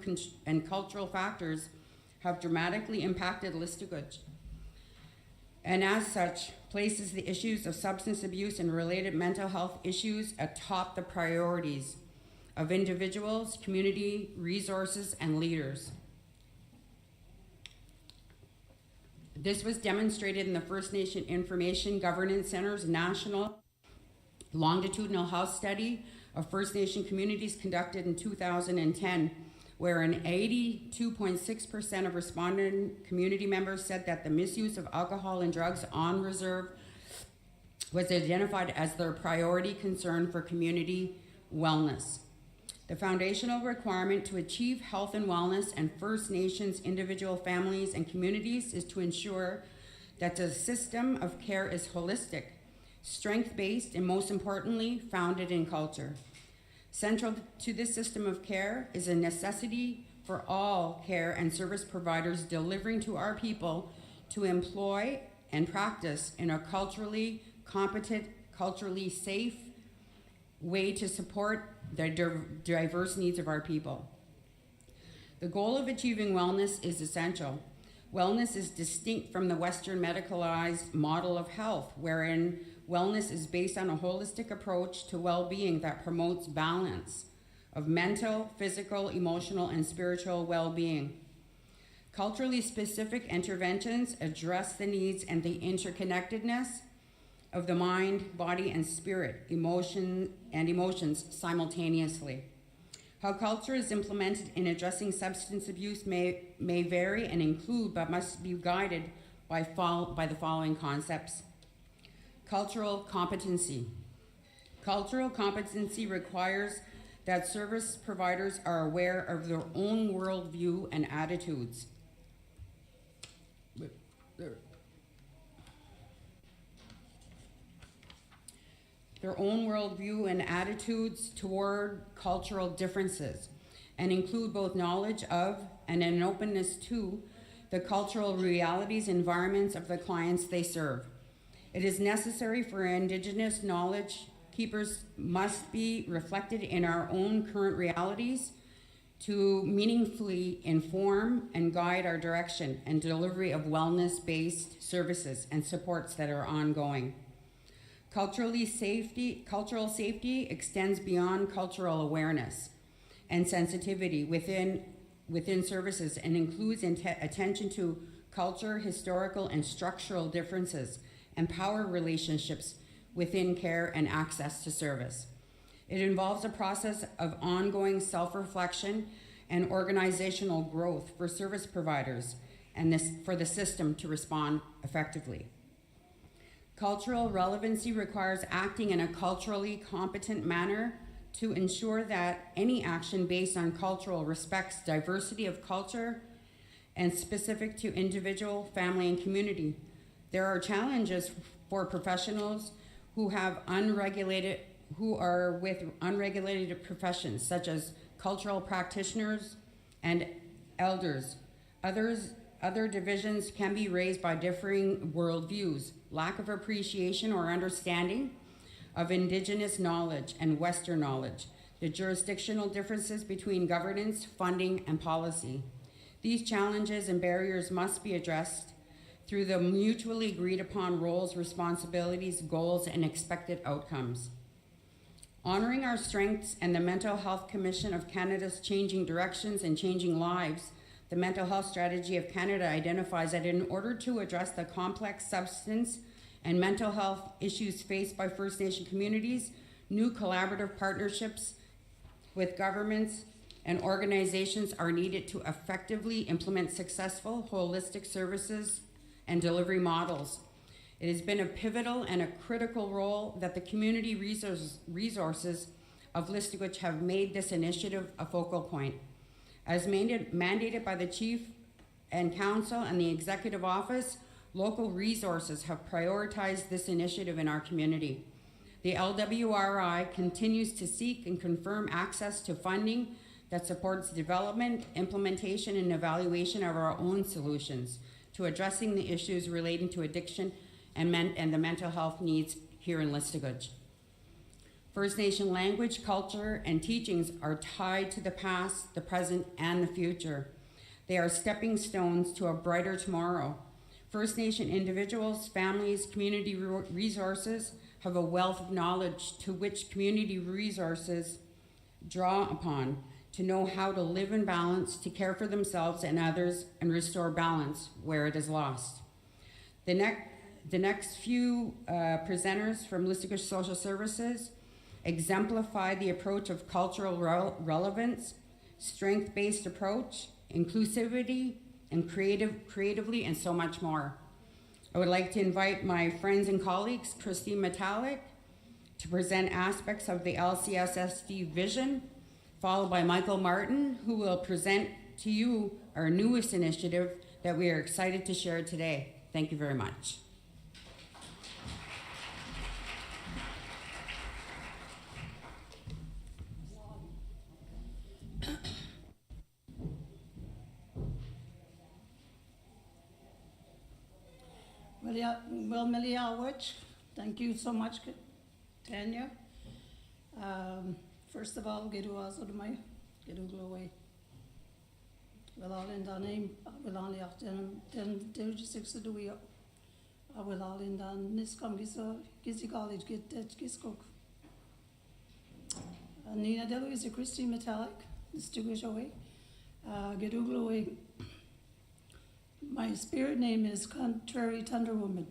and cultural factors have dramatically impacted Listuguj, and as such, places the issues of substance abuse and related mental health issues atop the priorities of individuals, community, resources, and leaders. This was demonstrated in the First Nation Information Governance Center's national longitudinal health study of First Nation communities conducted in 2010, wherein 82.6% of respondent community members said that the misuse of alcohol and drugs on reserve was identified as their priority concern for community wellness. The foundational requirement to achieve health and wellness and First Nations individual families and communities is to ensure that the system of care is holistic, strength-based, and most importantly, founded in culture. Central to this system of care is a necessity for all care and service providers delivering to our people to employ and practice in a culturally competent, culturally safe way to support the diverse needs of our people. The goal of achieving wellness is essential. Wellness is distinct from the Western medicalized model of health, wherein wellness is based on a holistic approach to well-being that promotes balance of mental, physical, emotional, and spiritual well-being. Culturally specific interventions address the needs and the interconnectedness of the mind, body, and spirit, emotions simultaneously. How culture is implemented in addressing substance abuse may vary and include, but must be guided by the following concepts. Cultural competency. Cultural competency requires that service providers are aware of their own worldview and attitudes. Their own worldview and attitudes toward cultural differences, and include both knowledge of and an openness to the cultural realities and environments of the clients they serve. It is necessary for Indigenous knowledge keepers must be reflected in our own current realities to meaningfully inform and guide our direction and delivery of wellness-based services and supports that are ongoing. Cultural safety extends beyond cultural awareness and sensitivity within services and includes attention to culture, historical, and structural differences, and power relationships within care and access to service. It involves a process of ongoing self-reflection and organizational growth for service providers and for the system to respond effectively. Cultural relevancy requires acting in a culturally competent manner to ensure that any action based on cultural respects diversity of culture and specific to individual, family, and community. There are challenges for professionals who are with unregulated professions, such as cultural practitioners and elders. Other divisions can be raised by differing worldviews, lack of appreciation or understanding of Indigenous knowledge and Western knowledge, the jurisdictional differences between governance, funding, and policy. These challenges and barriers must be addressed through the mutually agreed upon roles, responsibilities, goals, and expected outcomes. Honoring our strengths and the Mental Health Commission of Canada's changing directions and changing lives, the Mental Health Strategy of Canada identifies that in order to address the complex substance and mental health issues faced by First Nation communities, new collaborative partnerships with governments and organizations are needed to effectively implement successful holistic services and delivery models. It has been a pivotal and a critical role that the community resources of Listuguj have made this initiative a focal point. As mandated by the Chief and Council and the Executive Office, local resources have prioritized this initiative in our community. The LWRI continues to seek and confirm access to funding that supports development, implementation, and evaluation of our own solutions to addressing the issues relating to addiction and the mental health needs here in Listuguj. First Nation language, culture, and teachings are tied to the past, the present, and the future. They are stepping stones to a brighter tomorrow. First Nation individuals, families, community resources have a wealth of knowledge to which community resources draw upon to know how to live in balance, to care for themselves and others, and restore balance where it is lost. The next few presenters from Listuguj Social Services exemplify the approach of cultural relevance, strength-based approach, inclusivity, and creatively, and so much more. I would like to invite my friends and colleagues, Christine Metallic, to present aspects of the LCSSD vision, followed by Michael Martin, who will present to you our newest initiative that we are excited to share today. Thank you very much. Well, Melia Witch, thank you so much, Tanya. First of all, Gedu Azudumai, Gedu Gloway. Well, all in the name, will only after then, six of the way up. I will all in the Niscom Gizi College get that Giskok. Nina Delu is a Christine Metallic, Listuguj away. Gedu Gloway. My spirit name is Contrary Thunder Woman.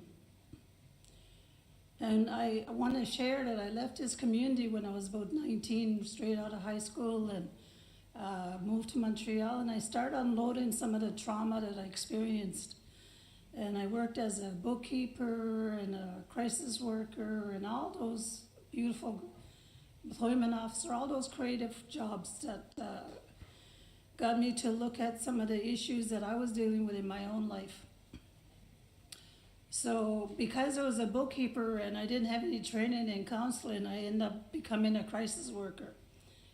And I want to share that I left this community when I was about 19, straight out of high school, and moved to Montreal, and I started unloading some of the trauma that I experienced. And I worked as a bookkeeper and a crisis worker and all those beautiful employment officer, all those creative jobs that got me to look at some of the issues that I was dealing with in my own life. So because I was a bookkeeper and I didn't have any training in counseling, I ended up becoming a crisis worker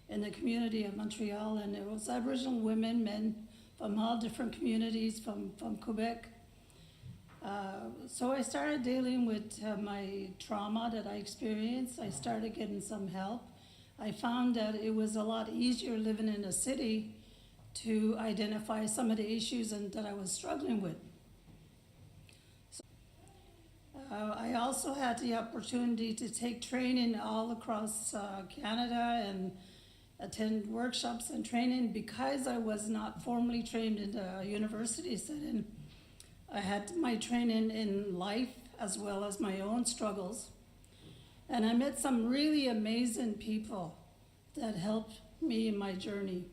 in the community of Montreal. And it was Aboriginal women, men from all different communities from Quebec. So I started dealing with my trauma that I experienced. I started getting some help. I found that it was a lot easier living in a city to identify some of the issues that I was struggling with. So, I also had the opportunity to take training all across Canada and attend workshops and training because I was not formally trained in the university setting. I had my training in life as well as my own struggles. And I met some really amazing people that helped me in my journey.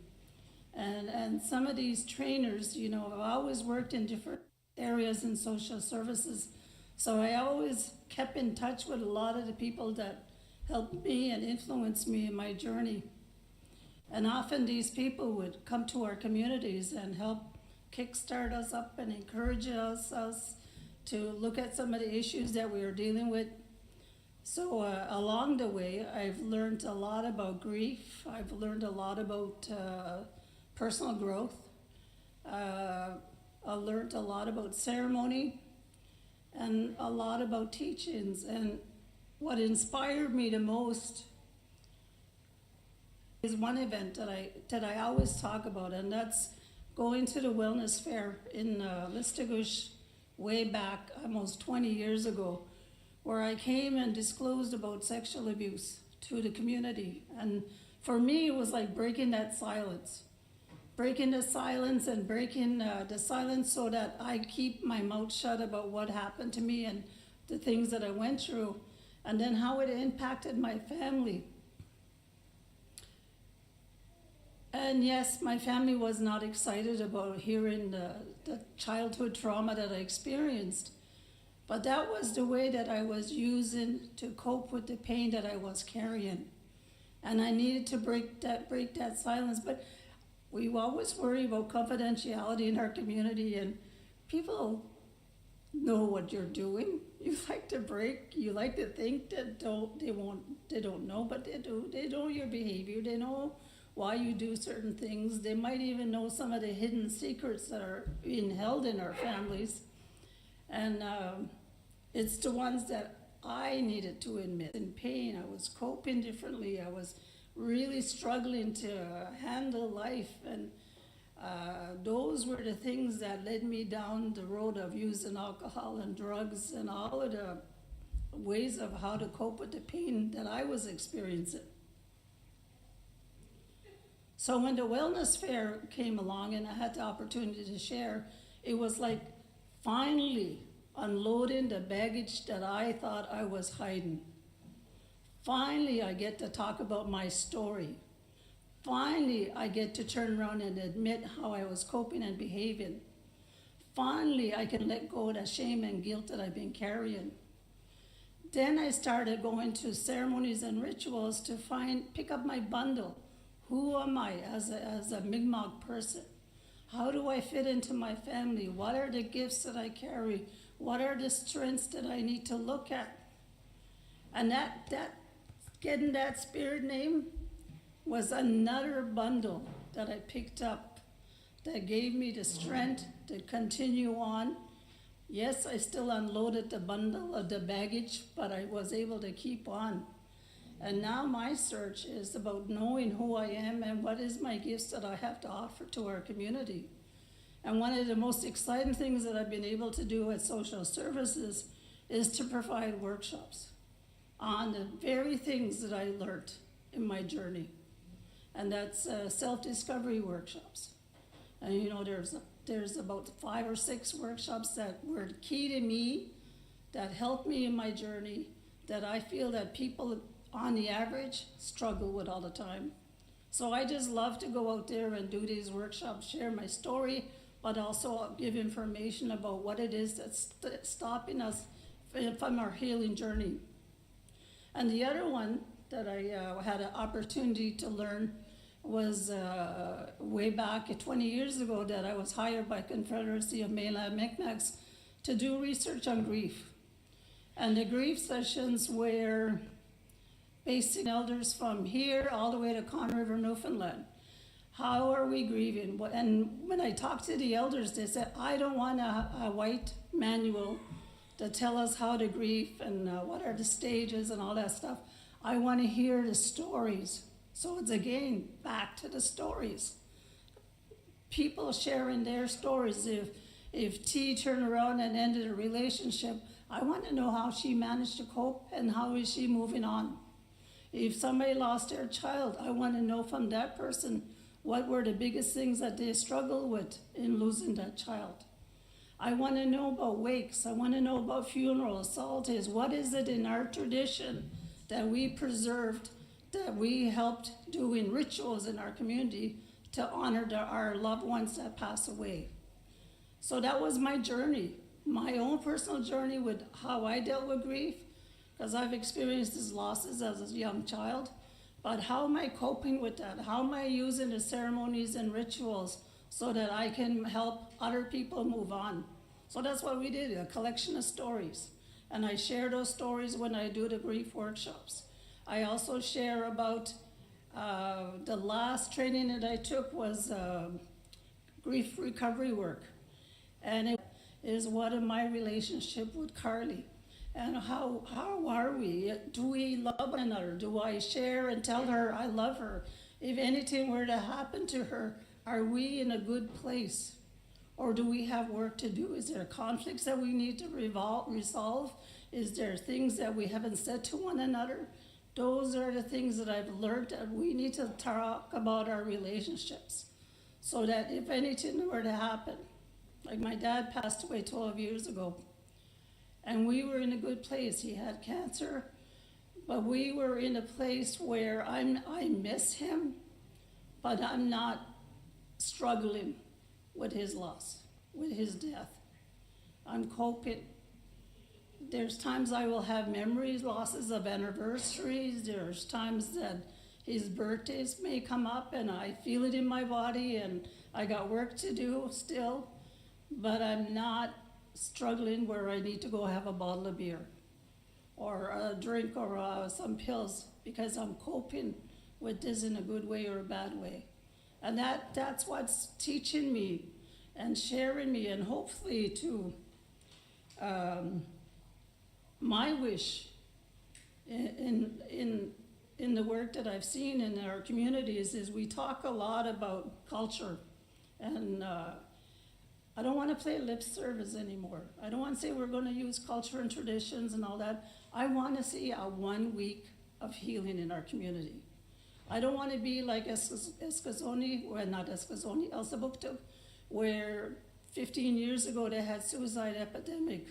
And some of these trainers, you know, I've always worked in different areas in social services. So I always kept in touch with a lot of the people that helped me and influenced me in my journey. And often these people would come to our communities and help kickstart us up and encourage us to look at some of the issues that we are dealing with. So along the way, I've learned a lot about grief. I've learned a lot about personal growth. I learned a lot about ceremony and a lot about teachings. And what inspired me the most is one event that I always talk about, and that's going to the wellness fair in Listuguj way back almost 20 years ago, where I came and disclosed about sexual abuse to the community. And for me, it was like breaking that silence. Breaking the silence and breaking the silence so that I keep my mouth shut about what happened to me and the things that I went through, and then how it impacted my family. And yes, my family was not excited about hearing the childhood trauma that I experienced, but that was the way that I was using to cope with the pain that I was carrying. And I needed to break that silence. But we always worry about confidentiality in our community, and people know what you're doing. You like to break, you like to think that they don't know, but they do. They know your behavior, they know why you do certain things. They might even know some of the hidden secrets that are being held in our families. And it's the ones that I needed to admit. In pain, I was coping differently. I was really struggling to handle life. And those were the things that led me down the road of using alcohol and drugs and all of the ways of how to cope with the pain that I was experiencing. So when the wellness fair came along and I had the opportunity to share, it was like finally unloading the baggage that I thought I was hiding. Finally, I get to talk about my story. Finally, I get to turn around and admit how I was coping and behaving. Finally, I can let go of the shame and guilt that I've been carrying. Then I started going to ceremonies and rituals to pick up my bundle. Who am I as a Mi'kmaq person? How do I fit into my family? What are the gifts that I carry? What are the strengths that I need to look at? And that getting that spirit name was another bundle that I picked up that gave me the strength to continue on. Yes, I still unloaded the bundle of the baggage, but I was able to keep on. And now my search is about knowing who I am and what is my gifts that I have to offer to our community. And one of the most exciting things that I've been able to do at social services is to provide workshops on the very things that I learned in my journey. And that's self-discovery workshops. And you know, there's about 5 or 6 workshops that were key to me, that helped me in my journey, that I feel that people on the average struggle with all the time. So I just love to go out there and do these workshops, share my story, but also give information about what it is that's stopping us from our healing journey. And the other one that I had an opportunity to learn was way back 20 years ago, that I was hired by Confederacy of Mainland Mi'kmaqs to do research on grief. And the grief sessions were basically elders from here all the way to Conn River, Newfoundland. How are we grieving? And when I talked to the elders, they said, I don't want a white manual to tell us how to grieve and what are the stages and all that stuff. I want to hear the stories. So it's again back to the stories. People sharing their stories. If T turned around and ended a relationship, I want to know how she managed to cope and how is she moving on. If somebody lost their child, I want to know from that person what were the biggest things that they struggled with in losing that child. I want to know about wakes. I want to know about funerals, salties. What is it in our tradition that we preserved, that we helped do in rituals in our community to honor our loved ones that pass away? So that was my journey, my own personal journey with how I dealt with grief, because I've experienced these losses as a young child. But how am I coping with that? How am I using the ceremonies and rituals so that I can help other people move on? So that's what we did, a collection of stories. And I share those stories when I do the grief workshops. I also share about the last training that I took was grief recovery work. And it is what in my relationship with Carly. And how are we? Do we love one another? Do I share and tell her I love her? If anything were to happen to her, are we in a good place? Or do we have work to do? Is there conflicts that we need to resolve? Is there things that we haven't said to one another? Those are the things that I've learned that we need to talk about our relationships. So that if anything were to happen, like my dad passed away 12 years ago, and we were in a good place. He had cancer, but we were in a place where I miss him, but I'm not struggling with his loss, with his death. I'm coping. There's times I will have memories, losses of anniversaries. There's times that his birthdays may come up and I feel it in my body and I got work to do still, but I'm not struggling where I need to go have a bottle of beer or a drink or some pills, because I'm coping with this in a good way or a bad way. And that's what's teaching me and sharing me, and hopefully to my wish in the work that I've seen in our communities is we talk a lot about culture, and I don't want to play lip service anymore. I don't want to say we're going to use culture and traditions and all that. I want to see a 1 week of healing in our community. I don't want to be like Eskazoni, well, not Eskazoni, Elsabuktuk, where 15 years ago they had suicide epidemic.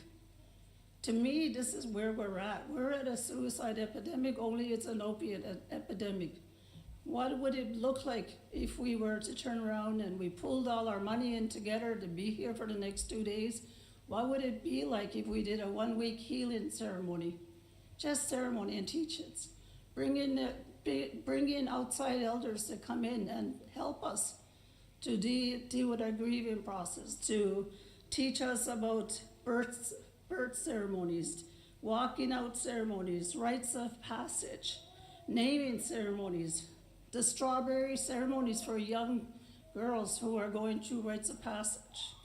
To me, this is where we're at. We're at a suicide epidemic, only it's an opiate epidemic. What would it look like if we were to turn around and we pulled all our money in together to be here for the next 2 days? What would it be like if we did a 1 week healing ceremony? Just ceremony and teach-ins. Bring in outside elders to come in and help us to deal with our grieving process, to teach us about birth ceremonies, walking out ceremonies, rites of passage, naming ceremonies, the strawberry ceremonies for young girls who are going through rites of passage,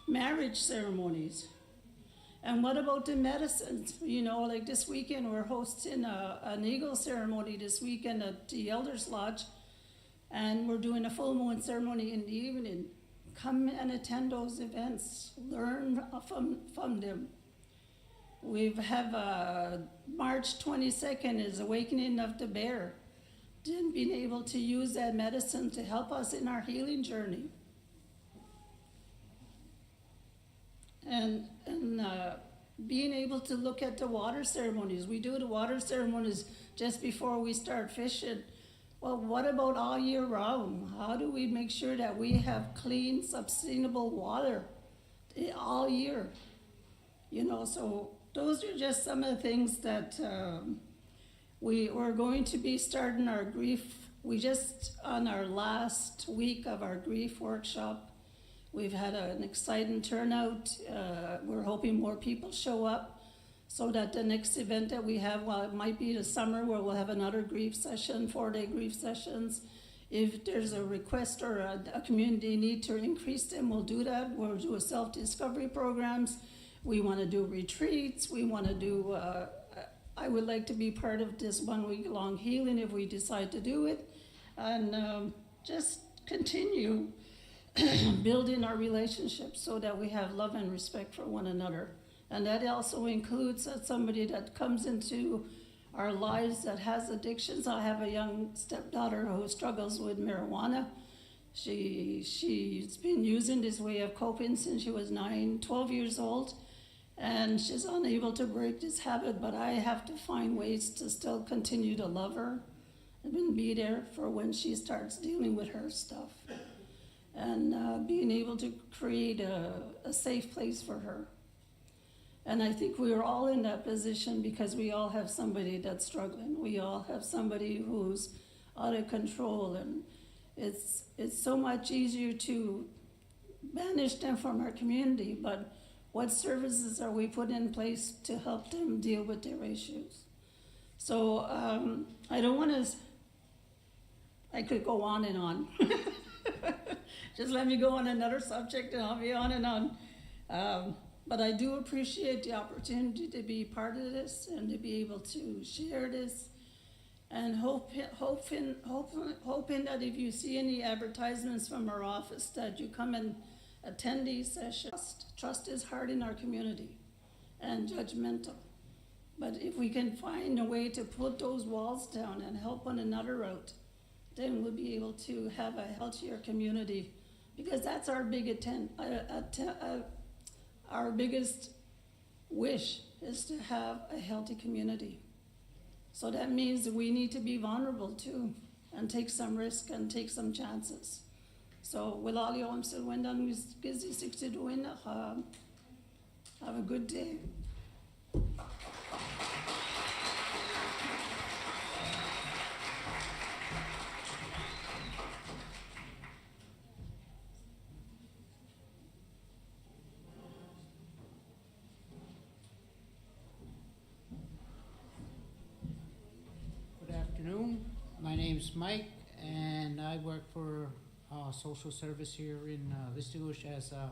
marriage ceremonies. And what about the medicines? You know, like this weekend we're hosting an eagle ceremony this weekend at the Elders Lodge, and we're doing a full moon ceremony in the evening. Come and attend those events, learn from them. We have March 22nd is Awakening of the Bear. And being able to use that medicine to help us in our healing journey. And being able to look at the water ceremonies. We do the water ceremonies just before we start fishing. Well, what about all year round? How do we make sure that we have clean, sustainable water all year? You know, so those are just some of the things that we're going to be starting our grief. We just, on our last week of our grief workshop, we've had an exciting turnout. We're hoping more people show up so that the next event that we have, well, it might be the summer where we'll have another grief session, 4-day grief sessions. If there's a request or a community need to increase them, we'll do that. We'll do a self-discovery programs. We want to do retreats. We want to do I would like to be part of this 1 week long healing if we decide to do it, and just continue building our relationships so that we have love and respect for one another. And that also includes somebody that comes into our lives that has addictions. I have a young stepdaughter who struggles with marijuana. She's been using this way of coping since she was 12 years old, and she's unable to break this habit, but I have to find ways to still continue to love her and be there for when she starts dealing with her stuff. And being able to create a safe place for her. And I think we are all in that position because we all have somebody that's struggling. We all have somebody who's out of control, and it's so much easier to banish them from our community, but what services are we putting in place to help them deal with their issues? So I don't want to, I could go on and on. Just let me go on another subject and I'll be on and on. But I do appreciate the opportunity to be part of this and to be able to share this, and hoping that if you see any advertisements from our office that you come and attend these sessions. Trust is hard in our community and judgmental. But if we can find a way to put those walls down and help one another out, then we'll be able to have a healthier community, because that's our our biggest wish is to have a healthy community. So that means that we need to be vulnerable too, and take some risk and take some chances. So with all you I'm still when done with busy 60 doing, have a good day. Good afternoon. My name's Mike, and I work for social service here in Listuguj as a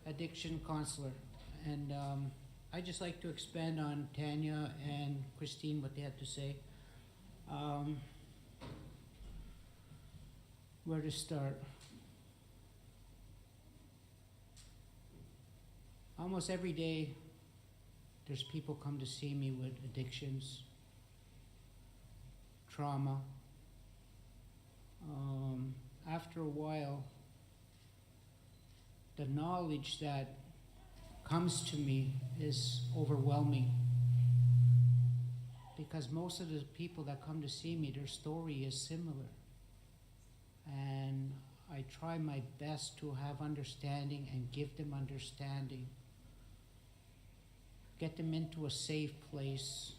addiction counselor. And I just like to expand on Tanya and Christine, what they had to say. Where to start? Almost every day, there's people come to see me with addictions, trauma. After a while, the knowledge that comes to me is overwhelming, because most of the people that come to see me, their story is similar. And I try my best to have understanding and give them understanding. Get them into a safe place,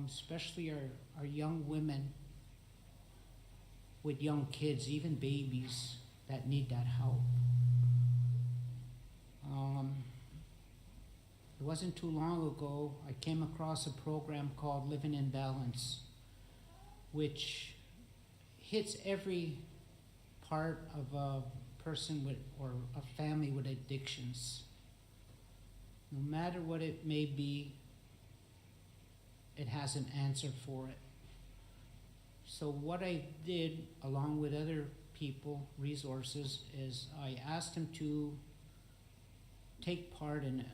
especially our young women with young kids, even babies that need that help. It wasn't too long ago, I came across a program called Living in Balance, which hits every part of a person with, or a family with addictions. No matter what it may be, it has an answer for it. So what I did, along with other people, resources, is I asked them to take part in it.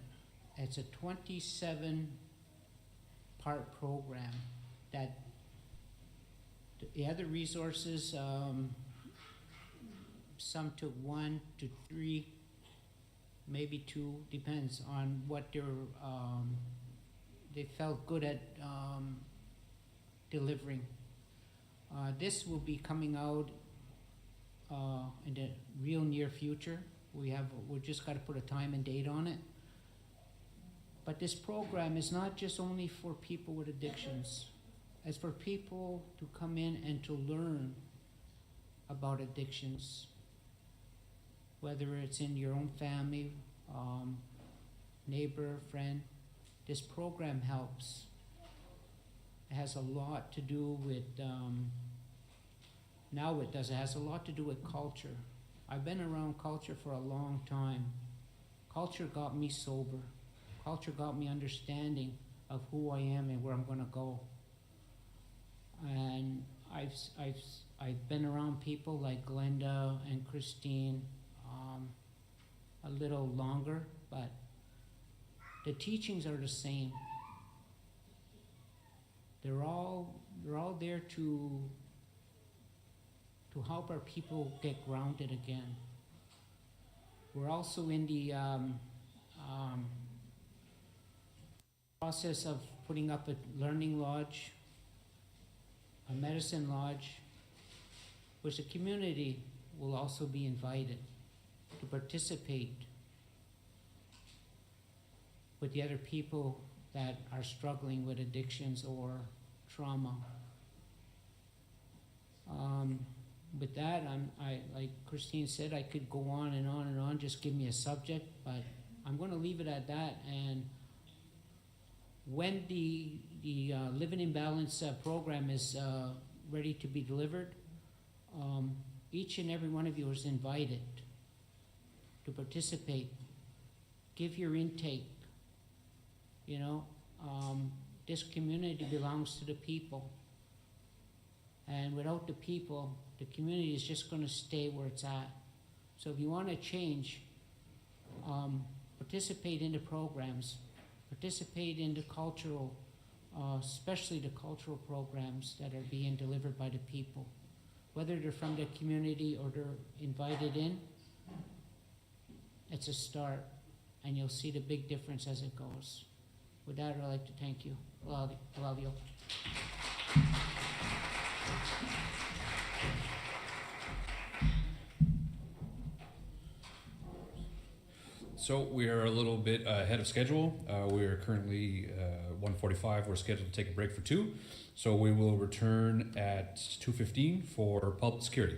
It's a 27-part program that the other resources, some took 1 to 3, maybe 2, depends on what they felt good at delivering. This will be coming out in the real near future. We just got to put a time and date on it. But this program is not just only for people with addictions. It's for people to come in and to learn about addictions, whether it's in your own family, neighbor, friend. This program helps. It has a lot to do with, now it does, it has a lot to do with culture. I've been around culture for a long time. Culture got me sober. Culture got me understanding of who I am and where I'm gonna go. And I've been around people like Glenda and Christine a little longer, but the teachings are the same. They're all there to to help our people get grounded again. We're also in the process of putting up a learning lodge, a medicine lodge, which the community will also be invited to participate with the other people that are struggling with addictions or trauma. With that, like Christine said, I could go on and on and on, just give me a subject, but I'm going to leave it at that. And when the Living in Balance program is ready to be delivered, each and every one of you is invited to participate. Give your intake. You know, this community belongs to the people. And without the people, the community is just going to stay where it's at. So if you want to change, participate in the programs, participate in the cultural, especially the cultural programs that are being delivered by the people. Whether they're from the community or they're invited in, it's a start, and you'll see the big difference as it goes. With that, I'd like to thank you. Claudio. So we are a little bit ahead of schedule. We are currently 1:45. We're scheduled to take a break for 2. So we will return at 2:15 for public security.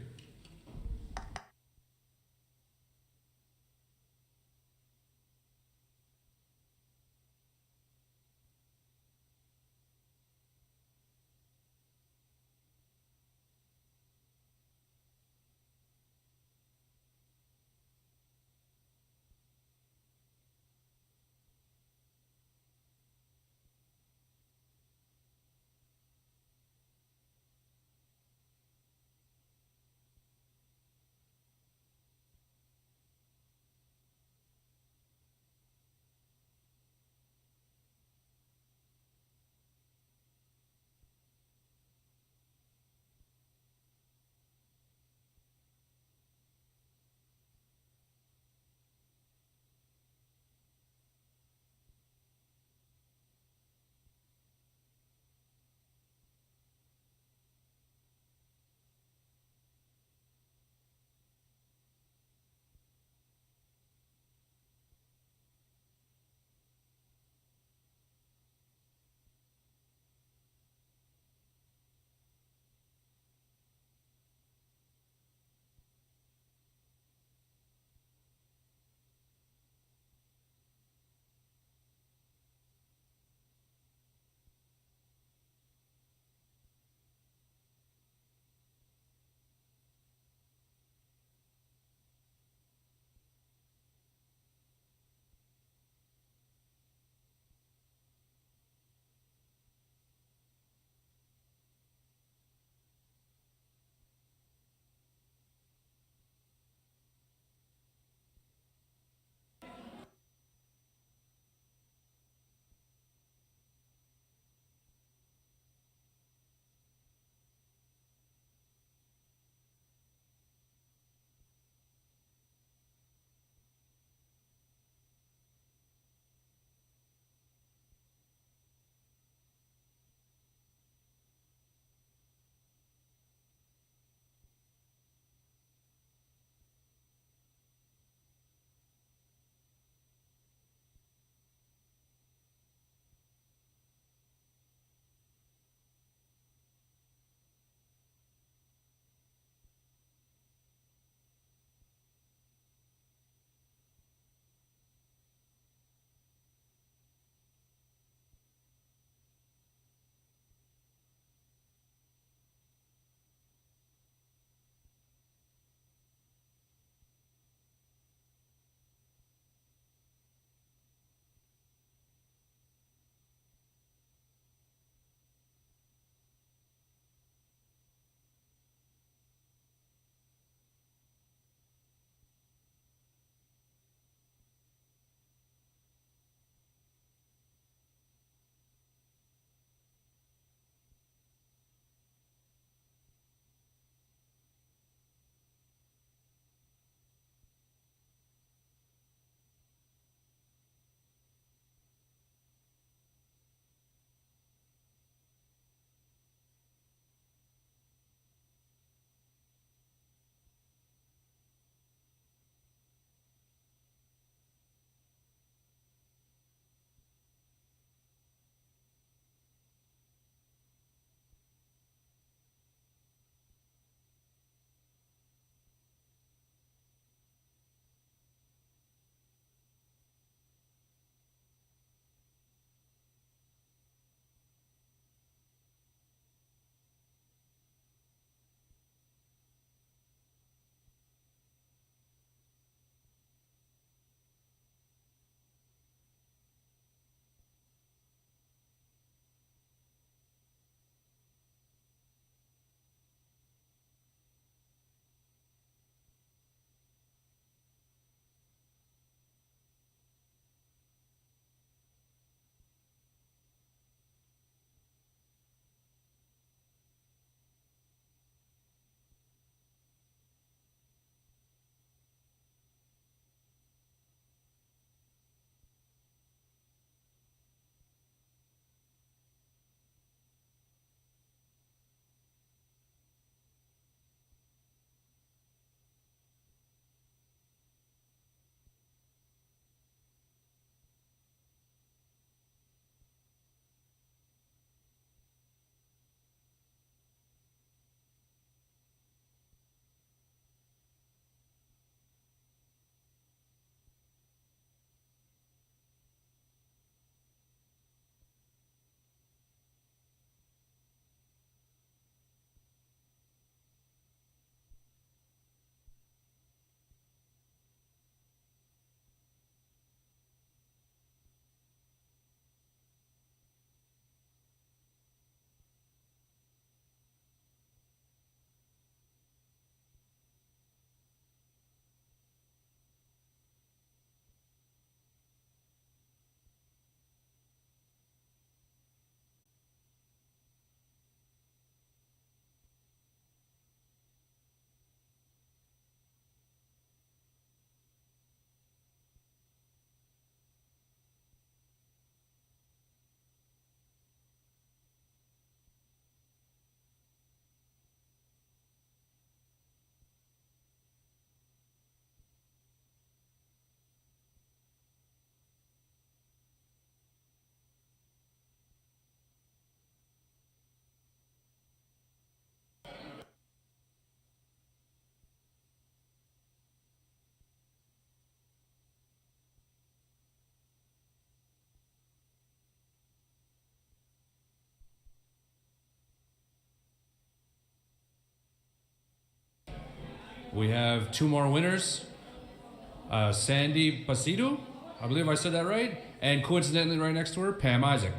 We have two more winners. Sandy Basido, I believe I said that right, and coincidentally right next to her, Pam Isaac.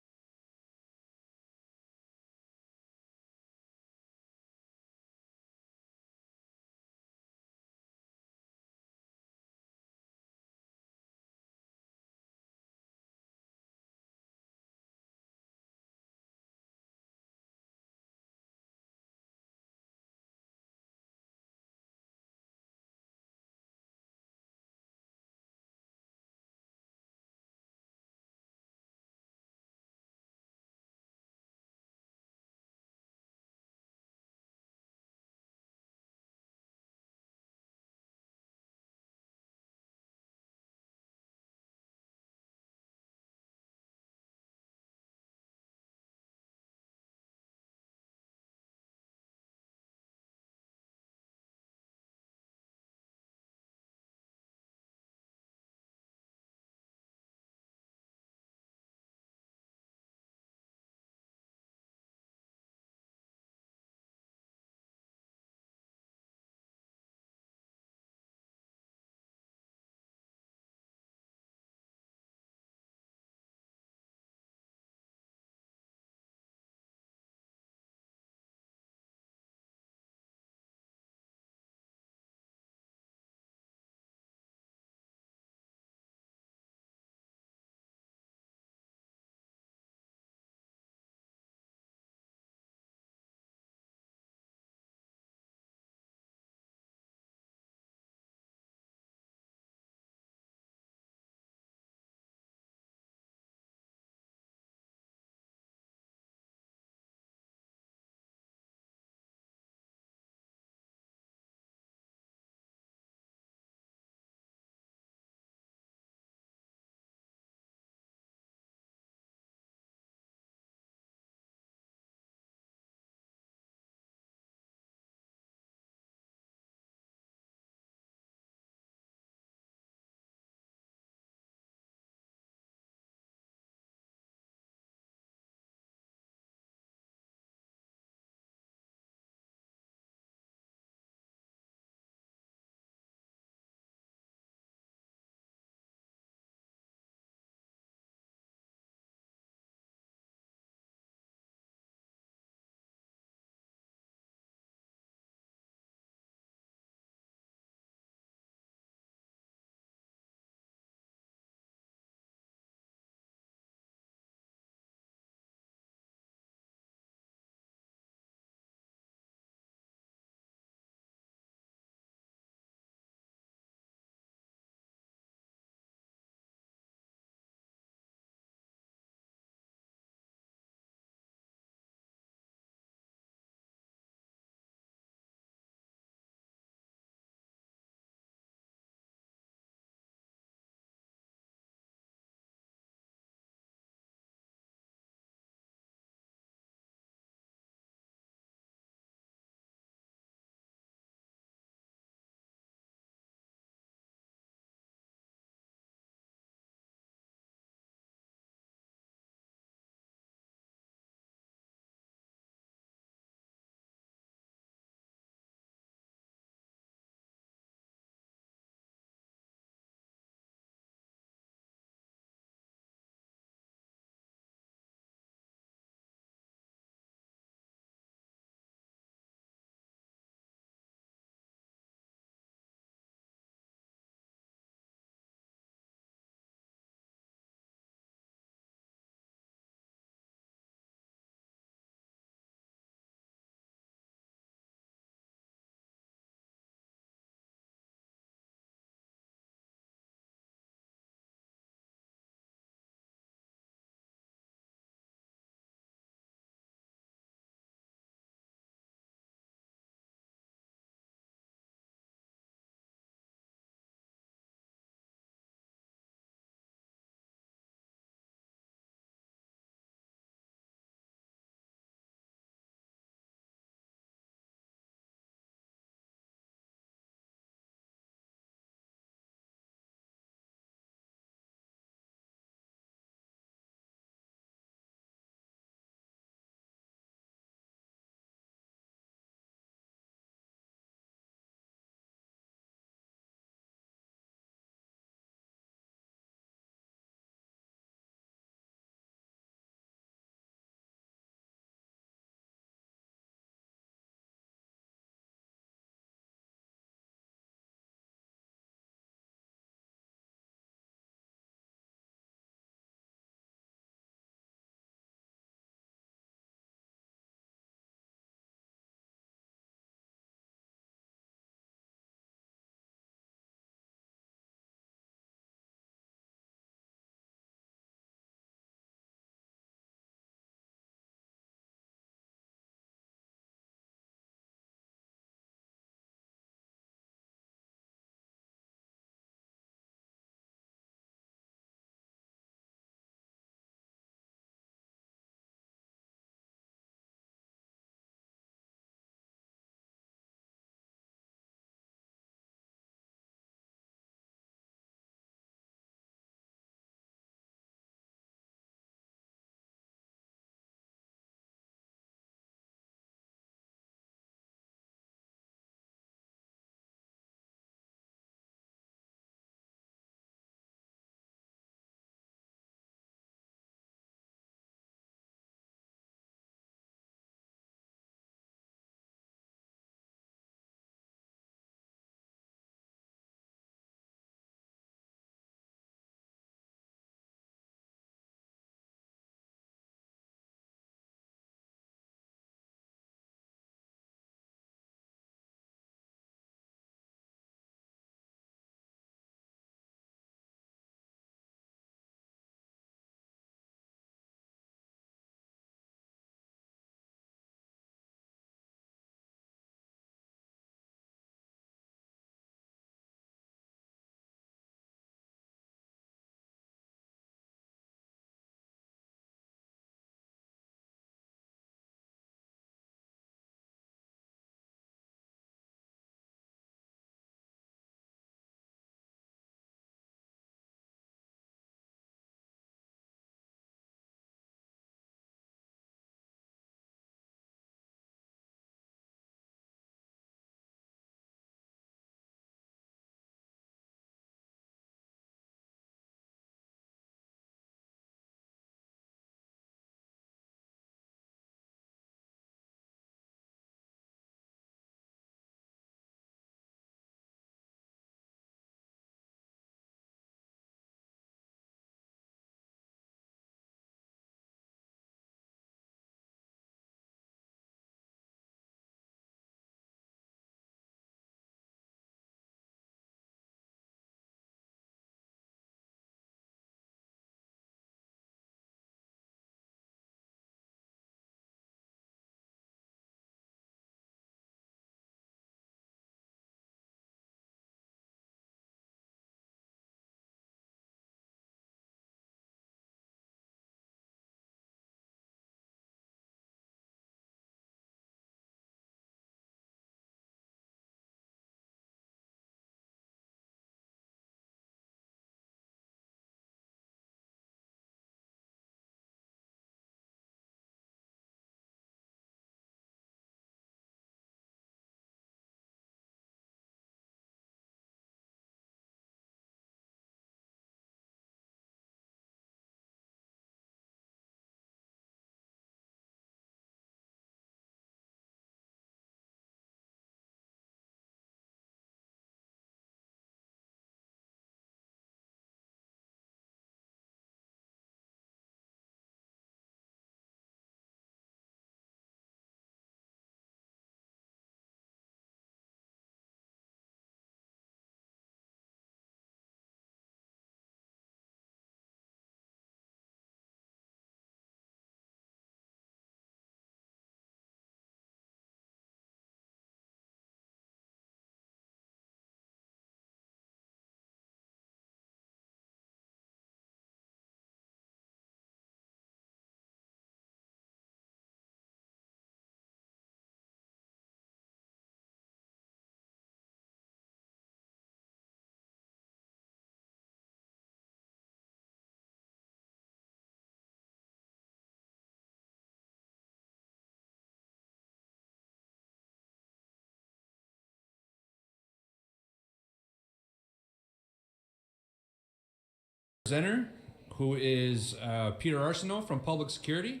presenter, who is Peter Arsenault from Public Security.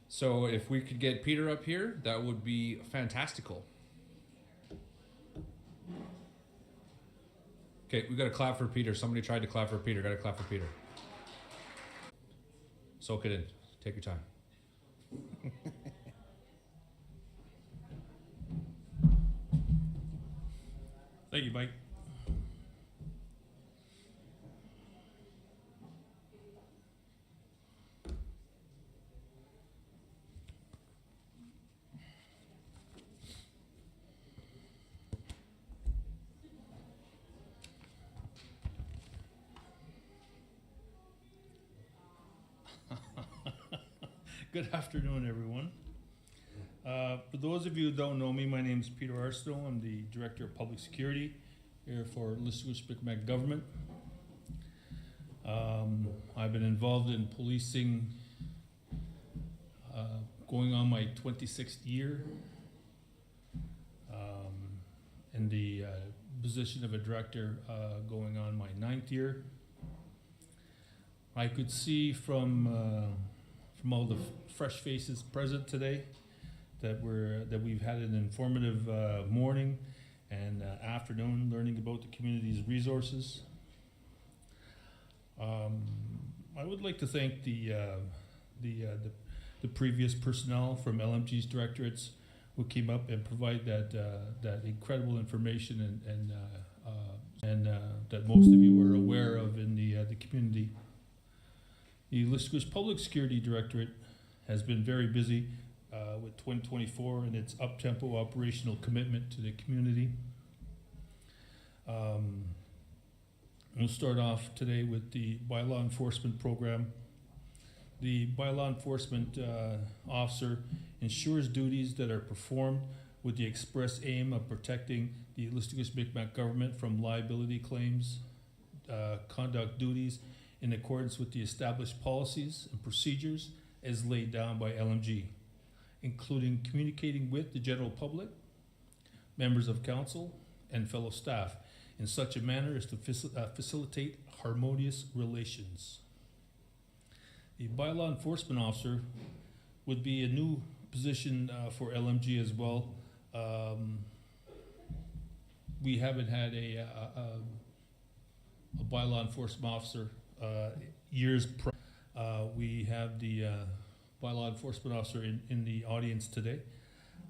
So if we could get Peter up here, that would be fantastical. Okay, we got to clap for Peter. Somebody tried to clap for Peter. Got to clap for Peter. Soak it in. Take your time. Thank you, Mike. Good afternoon, everyone. For those of you who don't know me, my name is Peter Arsenault. I'm the Director of Public Security here for Listuguj government. I've been involved in policing going on my 26th year, in the position of a director going on my 9th year. I could see from all the fresh faces present today that we've had an informative morning and afternoon learning about the community's resources. I would like to thank the previous personnel from LMG's directorates who came up and provide that incredible information and that most of you are aware of in the community. The Listuguj Public Security Directorate has been very busy with 2024 and its up-tempo operational commitment to the community. We'll start off today with the bylaw enforcement program. The bylaw enforcement officer ensures duties that are performed with the express aim of protecting the Listuguj government from liability claims, conduct duties in accordance with the established policies and procedures as laid down by LMG, including communicating with the general public, members of council, and fellow staff in such a manner as to facilitate harmonious relations. The bylaw enforcement officer would be a new position for LMG as well. We haven't had a bylaw enforcement officer years prior. We have the bylaw enforcement officer in the audience today.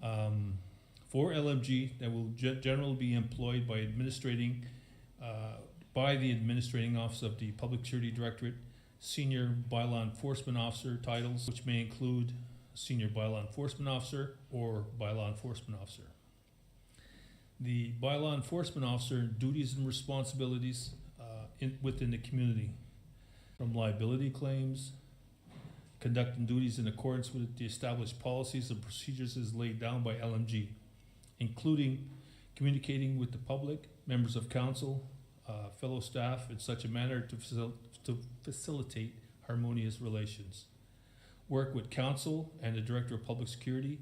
For LMG, that will generally be employed by the administrating office of the Public Security Directorate, senior bylaw enforcement officer titles, which may include senior bylaw enforcement officer or bylaw enforcement officer. The bylaw enforcement officer duties and responsibilities within the community, from liability claims, conducting duties in accordance with the established policies and procedures as laid down by LMG, including communicating with the public, members of council, fellow staff in such a manner to facilitate harmonious relations. Work with council and the Director of Public Security,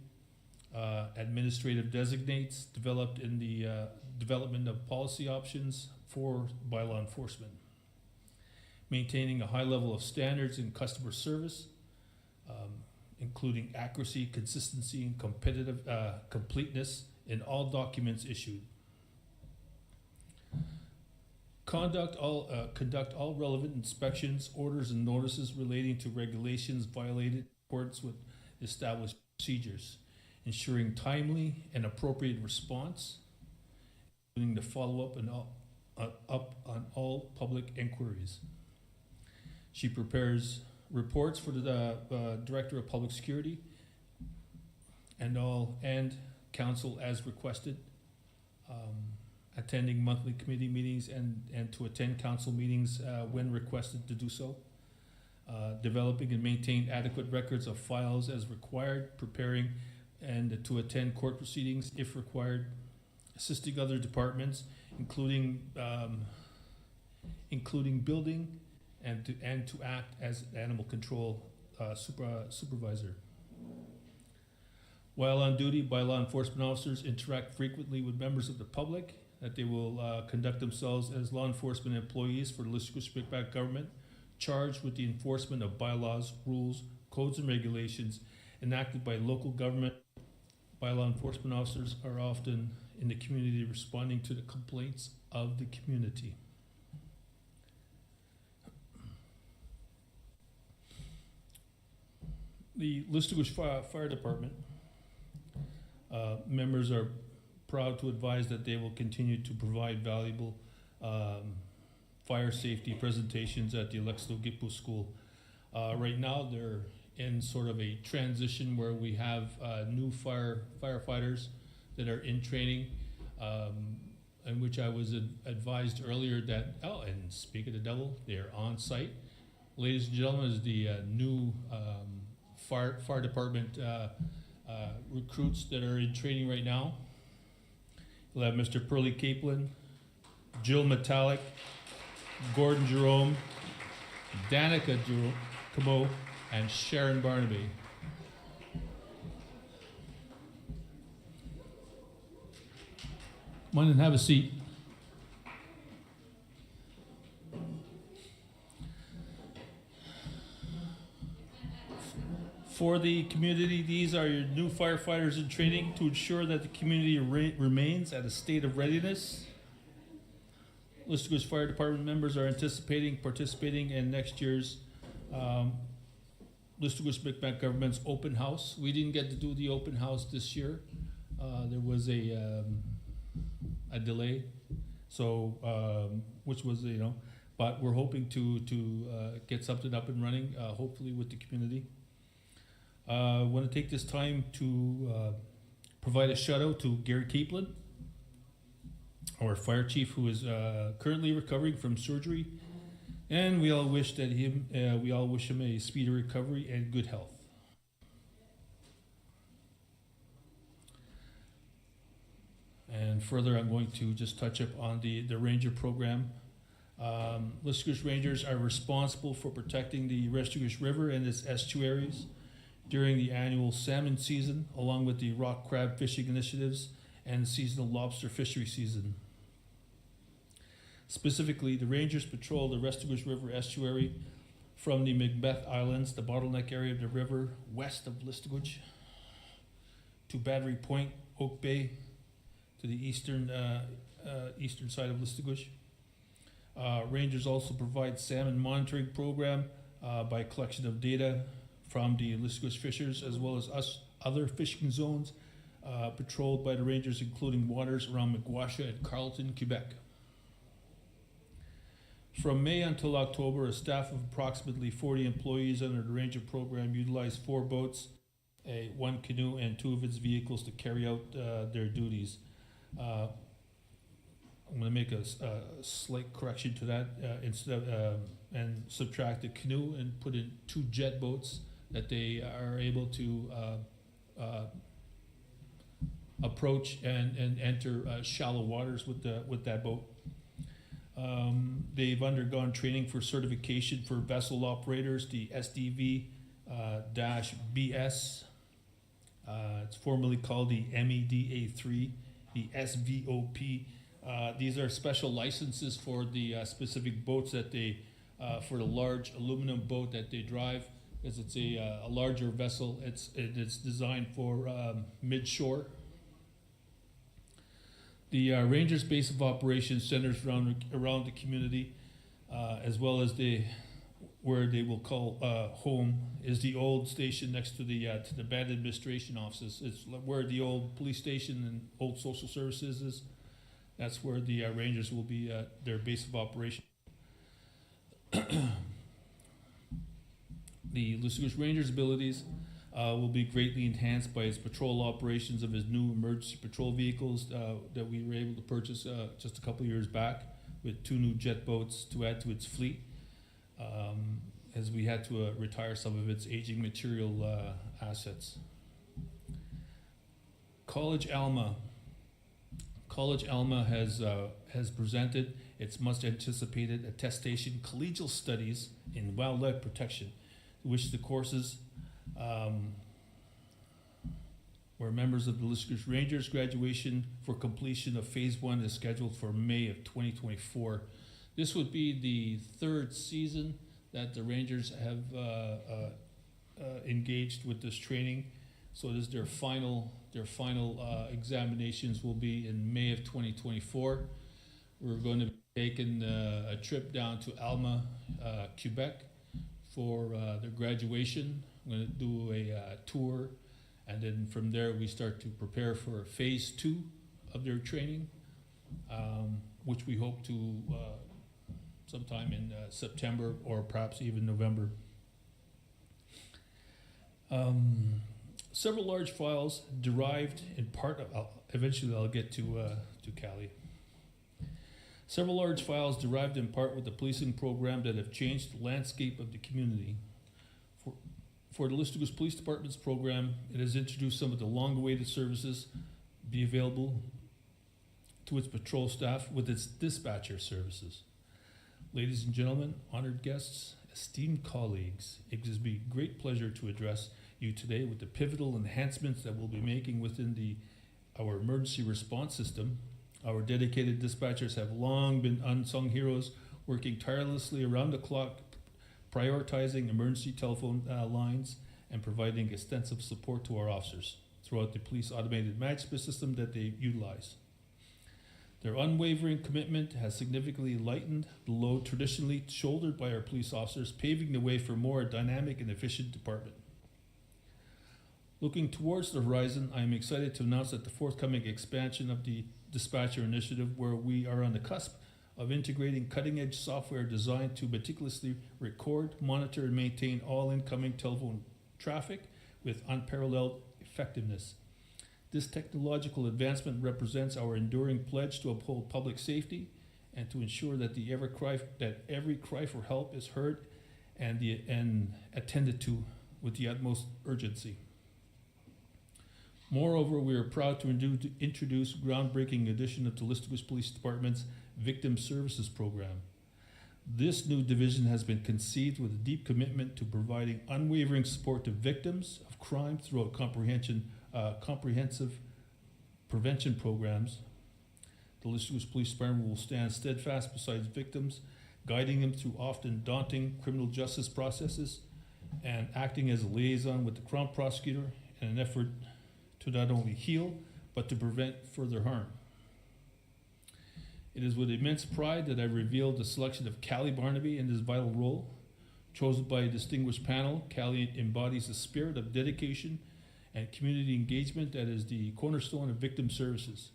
administrative designates developed in the development of policy options for bylaw enforcement. Maintaining a high level of standards in customer service, including accuracy, consistency, and completeness in all documents issued. Conduct all relevant inspections, orders, and notices relating to regulations violated in accordance with established procedures, ensuring timely and appropriate response, including the follow-up on all public inquiries. She prepares reports for the Director of Public Security and council as requested, attending monthly committee meetings and to attend council meetings when requested to do so, developing and maintain adequate records of files as required, preparing and to attend court proceedings if required, assisting other departments, including building, and to act as animal control supervisor. While on duty, bylaw enforcement officers interact frequently with members of the public, that they will conduct themselves as law enforcement employees for the Listuguj government, charged with the enforcement of bylaws, rules, codes, and regulations enacted by local government. Bylaw enforcement officers are often in the community responding to the complaints of the community. The Listuguj Fire Department members are proud to advise that they will continue to provide valuable fire safety presentations at the Listuguj School. Right now, they're in sort of a transition where we have new firefighters that are in training, in which I was advised earlier that, and speak of the devil, they're on site. Ladies and gentlemen, is the new fire department recruits that are in training right now. We'll have Mr. Pearlie Capelin, Jill Metallic, Gordon Jerome, Danica Cabo, and Sharon Barnaby. Come on and have a seat. For the community, these are your new firefighters in training to ensure that the community remains at a state of readiness. Listuguj Fire Department members are anticipating participating in next year's Listuguj government's open house. We didn't get to do the open house this year. There was a delay, so which was, but we're hoping to get something up and running, hopefully with the community. I want to take this time to provide a shout out to Gary Capelin, our fire chief, who is currently recovering from surgery, and we all wish him a speedy recovery and good health. And further, I'm going to just touch up on the ranger program. Listuguj Rangers are responsible for protecting the Listuguj River and its estuaries during the annual salmon season, along with the rock crab fishing initiatives and seasonal lobster fishery season. Specifically, the Rangers patrol the Listuguj River estuary from the Macbeth Islands, the bottleneck area of the river west of Listuguj, to Battery Point, Oak Bay, to the eastern side of Listuguj. Rangers also provide salmon monitoring program by collection of data from the Listuguj fishers, as well as other fishing zones patrolled by the Rangers, including waters around Miguasha and Carleton, Quebec. From May until October, a staff of approximately 40 employees under the Ranger program utilized 4 boats, 1 canoe, and 2 of its vehicles to carry out their duties. I'm going to make a slight correction to that. Instead of and subtract the canoe and put in 2 jet boats that they are able to approach and enter shallow waters with that boat. They've undergone training for certification for vessel operators, the SDV-BS. It's formerly called the MEDA3, the SVOP. These are special licenses for the specific boats that they, for the large aluminum boat that they drive, because it's a larger vessel. It's designed for mid-shore. The Rangers base of operations centers around the community, as well as where they will call home is the old station next to the band administration offices. It's where the old police station and old social services is. That's where the Rangers will be their base of operation. The Listuguj Rangers' abilities will be greatly enhanced by his patrol operations of his new emergency patrol vehicles that we were able to purchase just a couple years back, with 2 new jet boats to add to its fleet, as we had to retire some of its aging material assets. College Alma has presented its much anticipated attestation collegial studies in wildlife protection, which the courses where members of the Listuguj Rangers graduation for completion of Phase 1 is scheduled for May of 2024. This would be the third season that the Rangers have engaged with this training. So it is their final examinations will be in May of 2024. We're going to be taking a trip down to Alma, Quebec for their graduation. I'm going to do a tour, and then from there we start to prepare for Phase 2 of their training, which we hope to sometime in September or perhaps even November. Several large files derived in part of, eventually I'll get to Cali. Several large files derived in part with the policing program that have changed the landscape of the community. For the Listuguj Police Department's program, it has introduced some of the long-awaited services be available to its patrol staff with its dispatcher services. Ladies and gentlemen, honored guests, esteemed colleagues, it gives me great pleasure to address you today with the pivotal enhancements that we'll be making within our emergency response system. Our dedicated dispatchers have long been unsung heroes, working tirelessly around the clock, prioritizing emergency telephone lines and providing extensive support to our officers throughout the police automated management system that they utilize. Their unwavering commitment has significantly lightened the load traditionally shouldered by our police officers, paving the way for a more dynamic and efficient department. Looking towards the horizon, I am excited to announce that the forthcoming expansion of the Dispatcher Initiative, where we are on the cusp of integrating cutting-edge software designed to meticulously record, monitor, and maintain all incoming telephone traffic with unparalleled effectiveness. This technological advancement represents our enduring pledge to uphold public safety and to ensure that every cry for help is heard and attended to with the utmost urgency. Moreover, we are proud to introduce groundbreaking addition of the Listuguj Police Department's Victim Services Program. This new division has been conceived with a deep commitment to providing unwavering support to victims of crime throughout comprehensive prevention programs. The Listuguj Police Department will stand steadfast beside victims, guiding them through often daunting criminal justice processes and acting as a liaison with the Crown Prosecutor in an effort to not only heal, but to prevent further harm. It is with immense pride that I revealed the selection of Callie Barnaby in this vital role. Chosen by a distinguished panel, Callie embodies the spirit of dedication and community engagement that is the cornerstone of victim services.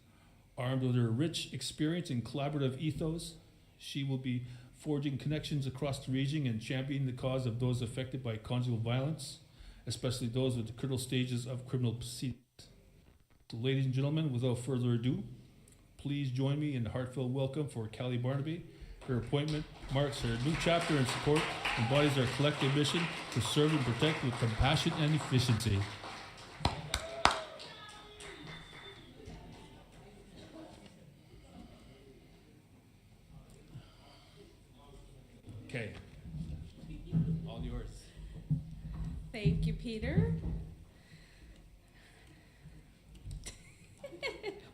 Armed with her rich experience and collaborative ethos, she will be forging connections across the region and championing the cause of those affected by conjugal violence, especially those with the critical stages of criminal proceedings. So, ladies and gentlemen, without further ado, please join me in the heartfelt welcome for Callie Barnaby. Her appointment marks her new chapter in support, embodies our collective mission to serve and protect with compassion and efficiency. Okay, all yours. Thank you, Peter.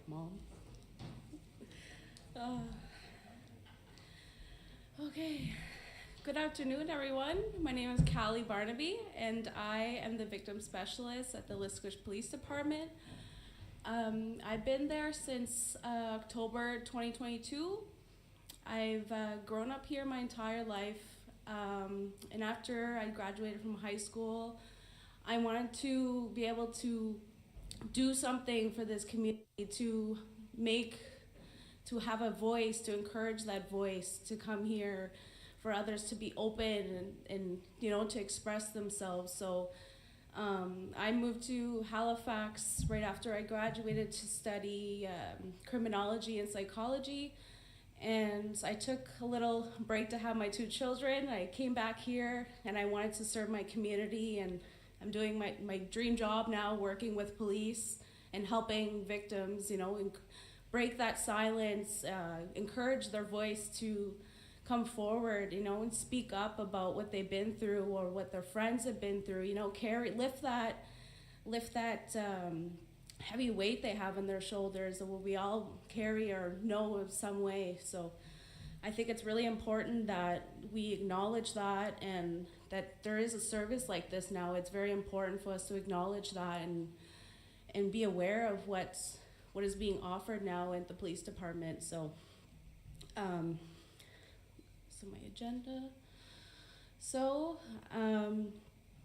Mom. Okay. Good afternoon, everyone. My name is Callie Barnaby, and I am the victim specialist at the Listuguj Police Department. I've been there since October 2022. I've grown up here my entire life, and after I graduated from high school, I wanted to be able to do something for this community, to have a voice, to encourage that voice, to come here, for others to be open and to express themselves. So I moved to Halifax right after I graduated to study criminology and psychology. And I took a little break to have my 2 children. I came back here and I wanted to serve my community, and I'm doing my dream job now, working with police and helping victims, break that silence, encourage their voice to come forward, and speak up about what they've been through or what their friends have been through, lift that heavy weight they have on their shoulders that we all carry or know of some way. So I think it's really important that we acknowledge that, and that there is a service like this now. It's very important for us to acknowledge that and be aware of what is being offered now at the police department. So, so my agenda. So, I'm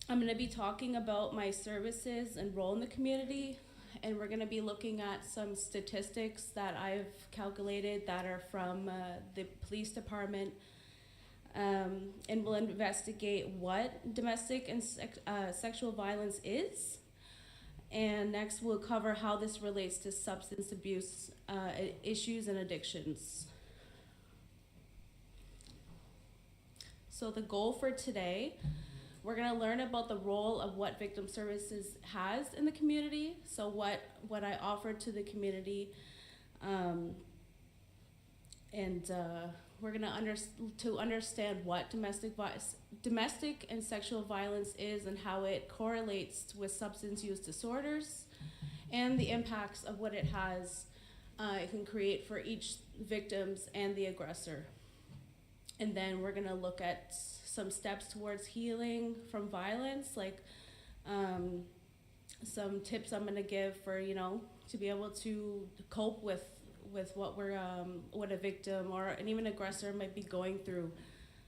going to be talking about my services and role in the community, and we're going to be looking at some statistics that I've calculated that are from the police department, and we'll investigate what domestic and sexual violence is. And next we'll cover how this relates to substance abuse issues and addictions. So the goal for today, we're going to learn about the role of what victim services has in the community. So what I offer to the community, we're going to understand what domestic and sexual violence is and how it correlates with substance use disorders and the impacts of what it can create for each victims and the aggressor. And then we're going to look at some steps towards healing from violence, like some tips I'm going to give for, to be able to cope with what a victim or an even aggressor might be going through.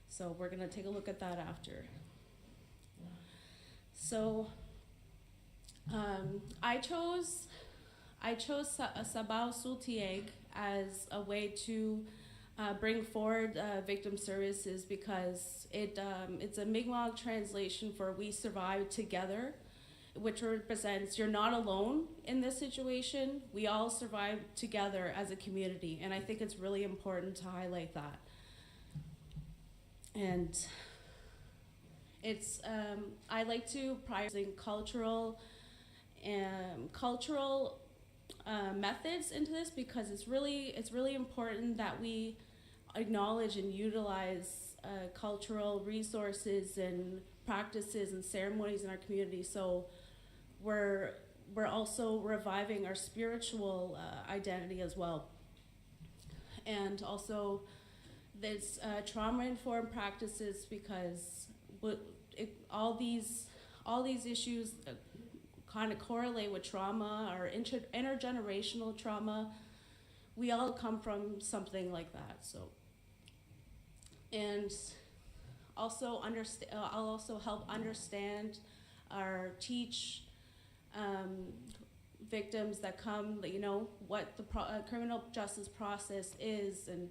So we're going to take a look at that after. So I chose Sabao Sultieg as a way to bring forward victim services, because it's a Mi'kmaq translation for "We Survive Together," which represents you're not alone in this situation. We all survive together as a community, and I think it's really important to highlight that. And it's I like to prioritize cultural methods into this, because it's really important that we acknowledge and utilize cultural resources and practices and ceremonies in our community. So we're also reviving our spiritual identity as well. And also there's trauma-informed practices, because all these issues kind of correlate with trauma or intergenerational trauma. We all come from something like that. So, and also I'll also help understand or teach victims that come, what the criminal justice process is, and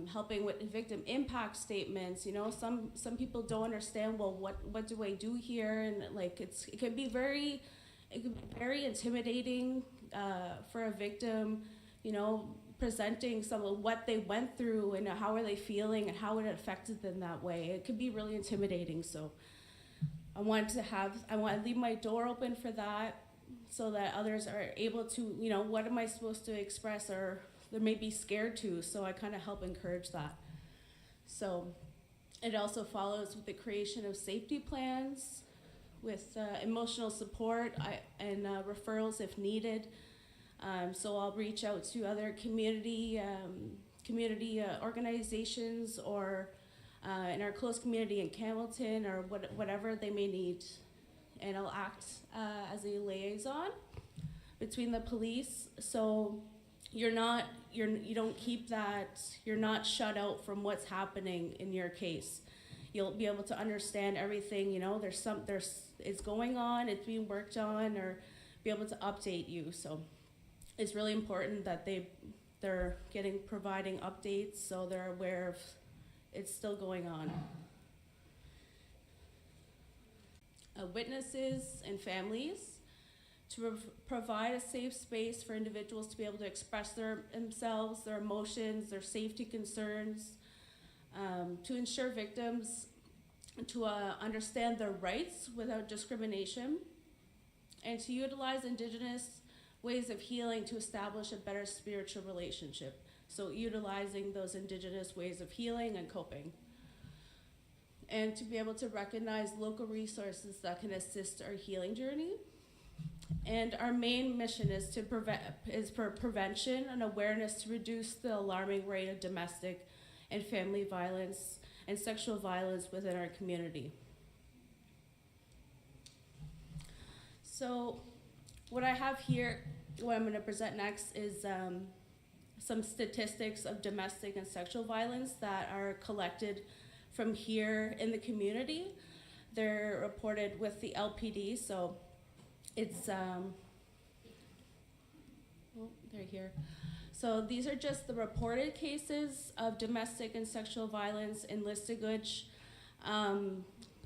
helping with victim impact statements. Some people don't understand, well, what do I do here? And it can be very intimidating for a victim, presenting some of what they went through and how are they feeling and how it affected them that way. It could be really intimidating. So I want to leave my door open for that, so that others are able to, what am I supposed to express, or they may be scared to, so I kind of help encourage that. So it also follows with the creation of safety plans with emotional support and referrals if needed. So I'll reach out to other community organizations, or in our close community in Hamilton, or whatever they may need. And I'll act as a liaison between the police. So you don't keep that, you're not shut out from what's happening in your case. You'll be able to understand everything, it's going on, it's being worked on, or be able to update you. So it's really important that they're providing updates, so they're aware of it's still going on. Witnesses and families, to provide a safe space for individuals to be able to express themselves, their emotions, their safety concerns, to ensure victims to understand their rights without discrimination, and to utilize Indigenous ways of healing to establish a better spiritual relationship. So utilizing those Indigenous ways of healing and coping. And to be able to recognize local resources that can assist our healing journey. And our main mission is for prevention and awareness to reduce the alarming rate of domestic and family violence and sexual violence within our community. So what I have here, what I'm going to present next is some statistics of domestic and sexual violence that are collected from here in the community. They're reported with the LPD, so it's, they're here. So these are just the reported cases of domestic and sexual violence in Listuguj.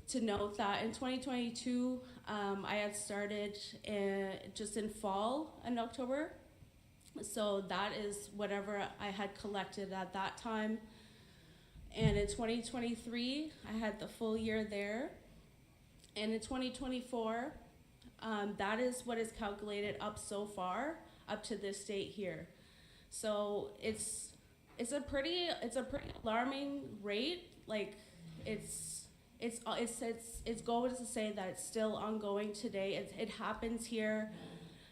To note that in 2022, I had started just in fall in October. So that is whatever I had collected at that time. And in 2023, I had the full year there. And in 2024, that is what is calculated up so far, up to this date here. So it's a pretty alarming rate. Like it's going to say that it's still ongoing today. It happens here.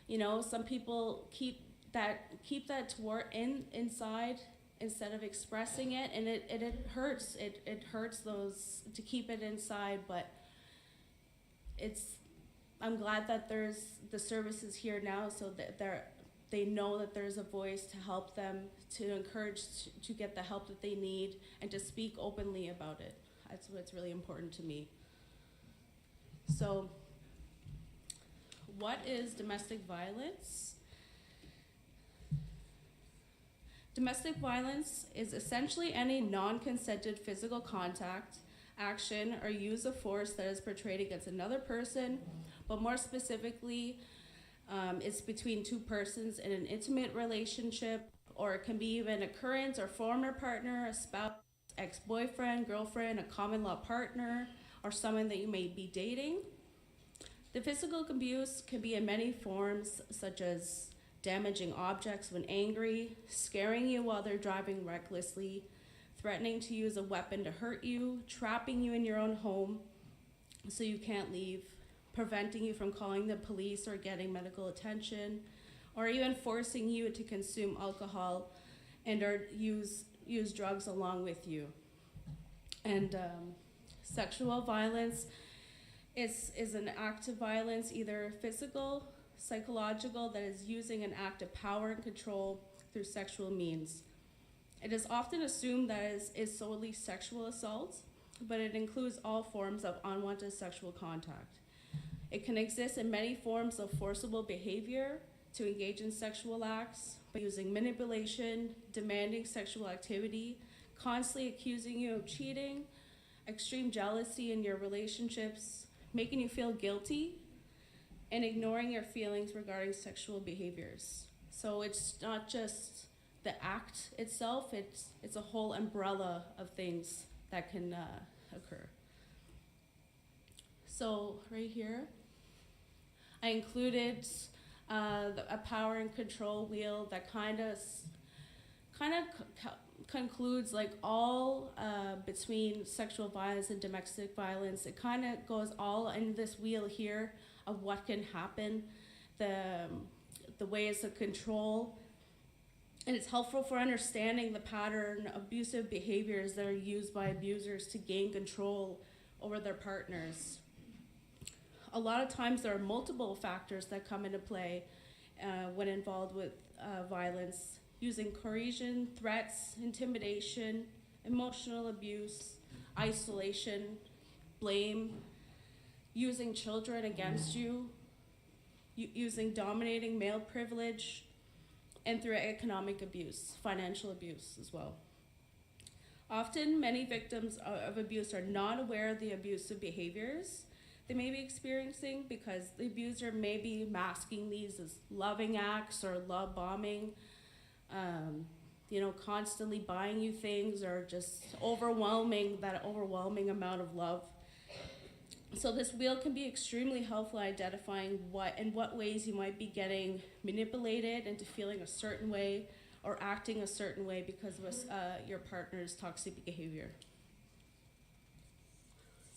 You know, some people keep that toward inside instead of expressing it, and it hurts. It hurts those to keep it inside, but I'm glad that there's the services here now, so that they know that there's a voice to help them, to encourage to get the help that they need, and to speak openly about it. That's what's really important to me. So, what is domestic violence? Domestic violence is essentially any non-consented physical contact, action, or use of force that is portrayed against another person, but more specifically, it's between two persons in an intimate relationship, or it can be even a current or former partner, a spouse, ex-boyfriend, girlfriend, a common law partner, or someone that you may be dating. The physical abuse can be in many forms, such as damaging objects when angry, scaring you while they're driving recklessly, threatening to use a weapon to hurt you, trapping you in your own home so you can't leave, preventing you from calling the police or getting medical attention, or even forcing you to consume alcohol and or use drugs along with you. And sexual violence is an act of violence, either physical, psychological, that is using an act of power and control through sexual means. It is often assumed that it is solely sexual assault, but it includes all forms of unwanted sexual contact. It can exist in many forms of forcible behavior to engage in sexual acts by using manipulation, demanding sexual activity, constantly accusing you of cheating, extreme jealousy in your relationships, making you feel guilty, and ignoring your feelings regarding sexual behaviors. So it's not just the act itself, it's a whole umbrella of things that can occur. So right here, I included a power and control wheel that kind of concludes like all between sexual violence and domestic violence. It kind of goes all in this wheel here of what can happen, the ways of control, and it's helpful for understanding the pattern of abusive behaviors that are used by abusers to gain control over their partners. A lot of times there are multiple factors that come into play when involved with violence, using coercion, threats, intimidation, emotional abuse, isolation, blame, using children against you, using dominating male privilege, and through economic abuse, financial abuse as well. Often, many victims of abuse are not aware of the abusive behaviors they may be experiencing because the abuser may be masking these as loving acts or love bombing, constantly buying you things or just that overwhelming amount of love. So this wheel can be extremely helpful identifying in what ways you might be getting manipulated into feeling a certain way or acting a certain way because of your partner's toxic behavior.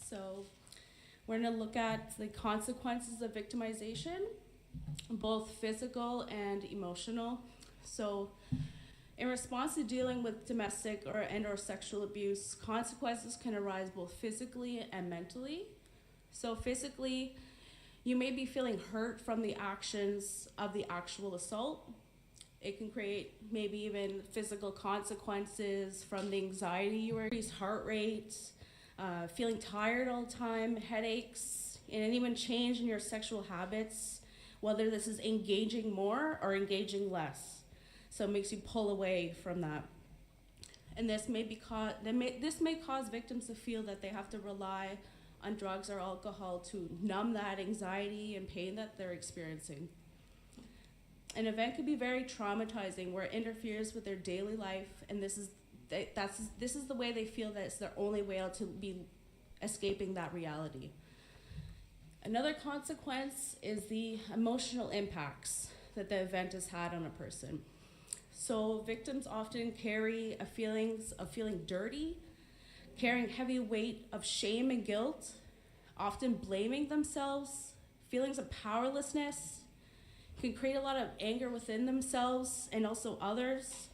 So we're going to look at the consequences of victimization. both physical and emotional. So in response to dealing with domestic or sexual abuse, consequences can arise both physically and mentally. So physically, you may be feeling hurt from the actions of the actual assault. It can create maybe even physical consequences from the anxiety you were, increased heart rate, feeling tired all the time, headaches, and even change in your sexual habits, whether this is engaging more or engaging less. So it makes you pull away from that. And this may cause victims to feel that they have to rely on drugs or alcohol to numb that anxiety and pain that they're experiencing. An event could be very traumatizing where it interferes with their daily life, and this is the way they feel that it's their only way out to be escaping that reality. Another consequence is the emotional impacts that the event has had on a person. So victims often carry feelings of feeling dirty, carrying heavy weight of shame and guilt, often blaming themselves, feelings of powerlessness, can create a lot of anger within themselves and also others,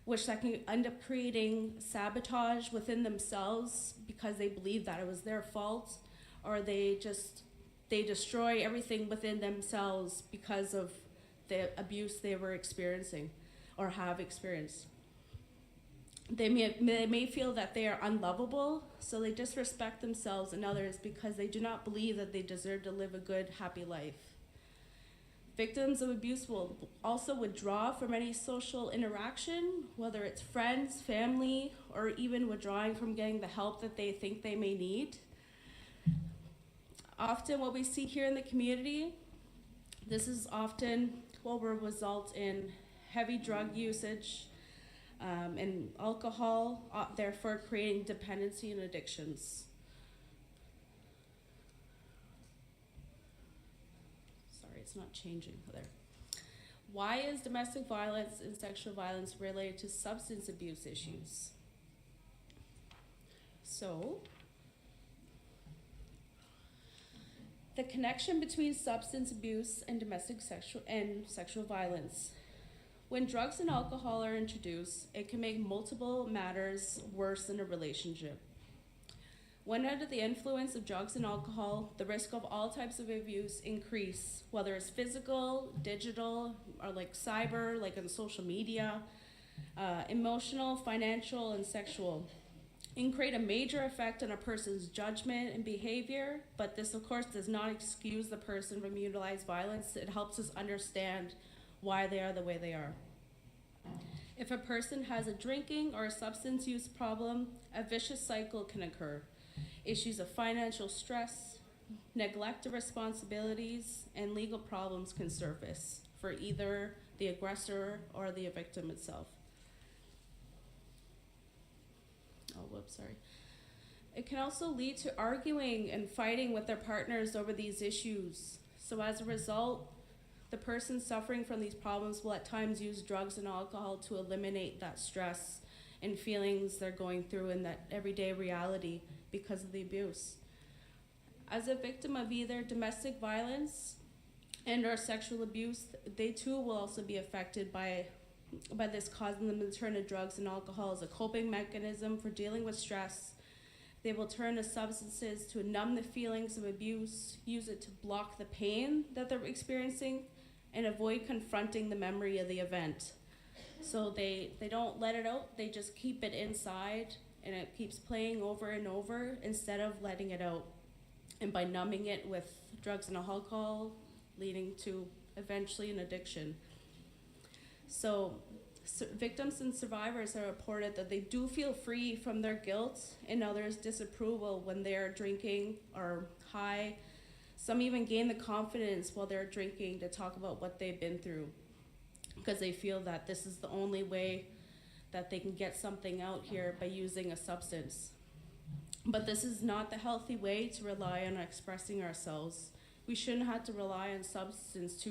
which that can end up creating sabotage within themselves because they believe that it was their fault, or they destroy everything within themselves because of the abuse they were experiencing or have experienced. They may feel that they are unlovable, so they disrespect themselves and others because they do not believe that they deserve to live a good, happy life. Victims of abuse will also withdraw from any social interaction, whether it's friends, family, or even withdrawing from getting the help that they think they may need. Often what we see here in the community, this is often what will result in heavy drug usage and alcohol, therefore creating dependency and addictions. It's not changing there. Why is domestic violence and sexual violence related to substance abuse issues? So, the connection between substance abuse and domestic sexual violence. When drugs and alcohol are introduced, it can make multiple matters worse in a relationship. When under the influence of drugs and alcohol, the risk of all types of abuse increase, whether it's physical, digital, or like cyber, like on social media, emotional, financial, and sexual. It can create a major effect on a person's judgment and behavior, but this, of course, does not excuse the person from utilizing violence. It helps us understand why they are the way they are. If a person has a drinking or a substance use problem, a vicious cycle can occur. Issues of financial stress, neglect of responsibilities, and legal problems can surface for either the aggressor or the victim itself. It can also lead to arguing and fighting with their partners over these issues. So as a result, the person suffering from these problems will at times use drugs and alcohol to eliminate that stress and feelings they're going through in that everyday reality because of the abuse. As a victim of either domestic violence and or sexual abuse, they too will also be affected by this, causing them to turn to drugs and alcohol as a coping mechanism for dealing with stress. They will turn to substances to numb the feelings of abuse, use it to block the pain that they're experiencing, and avoid confronting the memory of the event. So they don't let it out, they just keep it inside, and it keeps playing over and over instead of letting it out. And by numbing it with drugs and alcohol, leading to eventually an addiction. So victims and survivors have reported that they do feel free from their guilt and others' disapproval when they're drinking or high. Some even gain the confidence while they're drinking to talk about what they've been through because they feel that this is the only way that they can get something out here by using a substance. But this is not the healthy way to rely on expressing ourselves. We shouldn't have to rely on substance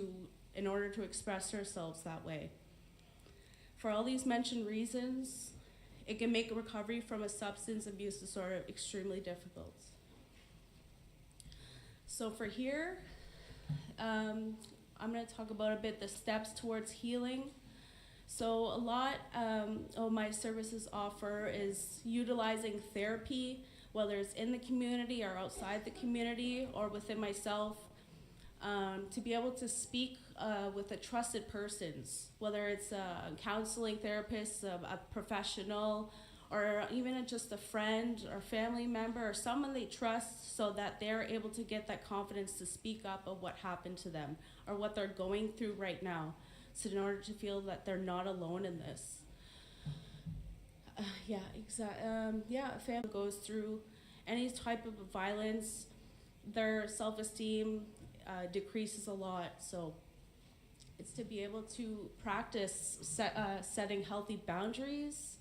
in order to express ourselves that way. For all these mentioned reasons, it can make a recovery from a substance abuse disorder extremely difficult. So for here, I'm going to talk about a bit the steps towards healing. So a lot of my services offer is utilizing therapy, whether it's in the community or outside the community or within myself, to be able to speak with a trusted persons, whether it's a counseling therapist, a professional, or even just a friend or family member or someone they trust, so that they're able to get that confidence to speak up of what happened to them or what they're going through right now. So in order to feel that they're not alone in this. A family goes through any type of violence, their self-esteem decreases a lot. So it's to be able to practice setting healthy boundaries,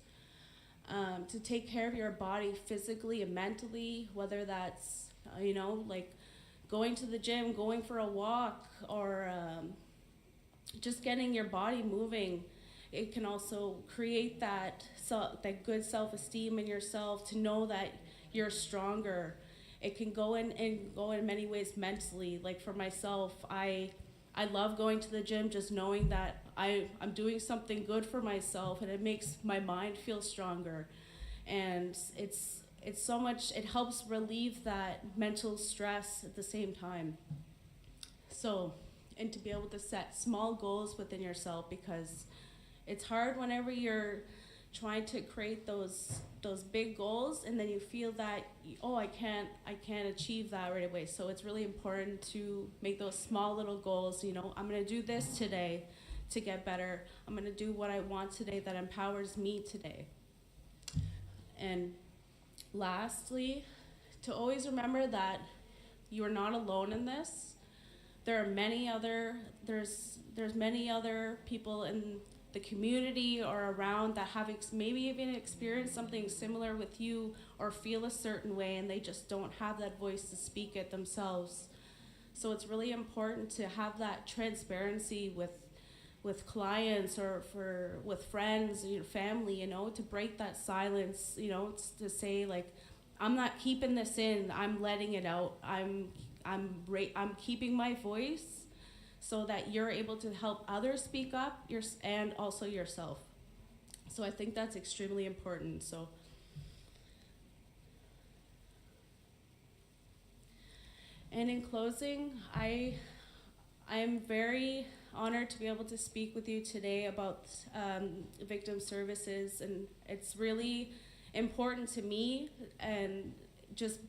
to take care of your body physically and mentally, whether that's, like going to the gym, going for a walk, or just getting your body moving. It can also create that good self-esteem in yourself, to know that you're stronger. It can go in many ways mentally. Like for myself, I love going to the gym, just knowing that I'm doing something good for myself, and it makes my mind feel stronger. And it's so much, it helps relieve that mental stress at the same time. So, and to be able to set small goals within yourself, because it's hard whenever you're trying to create those big goals, and then you feel that, I can't achieve that right away. So it's really important to make those small little goals. I'm going to do this today to get better. I'm going to do what I want today that empowers me today. And lastly, to always remember that you are not alone in this. There are many other people in the community or around that have maybe even experienced something similar with you, or feel a certain way, and they just don't have that voice to speak it themselves. So it's really important to have that transparency with clients or with friends, family, to break that silence, to say, like, I'm not keeping this in, I'm letting it out. I'm keeping my voice, so that you're able to help others speak up, and also yourself. So I think that's extremely important. So, and in closing, I am very honored to be able to speak with you today about victim services, and it's really important to me, and just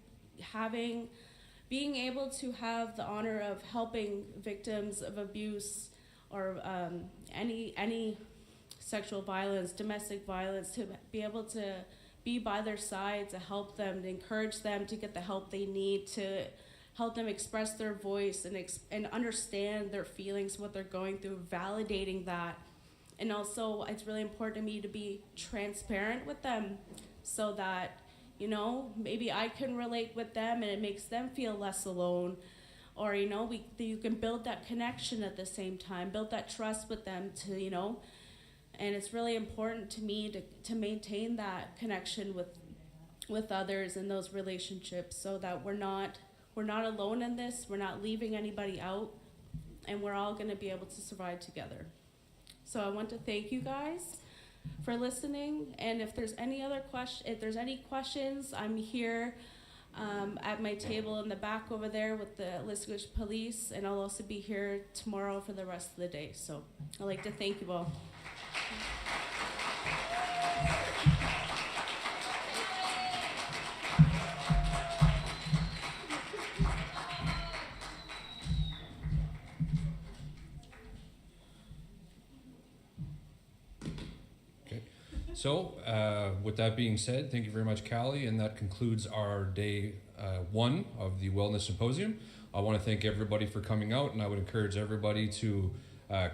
being able to have the honor of helping victims of abuse or any sexual violence, domestic violence, to be able to be by their side, to help them, to encourage them to get the help they need, to help them express their voice and understand their feelings, what they're going through, validating that. And also, it's really important to me to be transparent with them, so that maybe I can relate with them and it makes them feel less alone. Or, you can build that connection at the same time, build that trust with them and it's really important to me to maintain that connection with others in those relationships, so that we're not alone in this, we're not leaving anybody out, and we're all going to be able to survive together. So I want to thank you guys for listening, and if there's any questions, I'm here at my table in the back over there with the Listuguj police, and I'll also be here tomorrow for the rest of the day. So I'd like to thank you all. So, with that being said, thank you very much, Callie, and that concludes our day 1 of the Wellness Symposium. I want to thank everybody for coming out, and I would encourage everybody to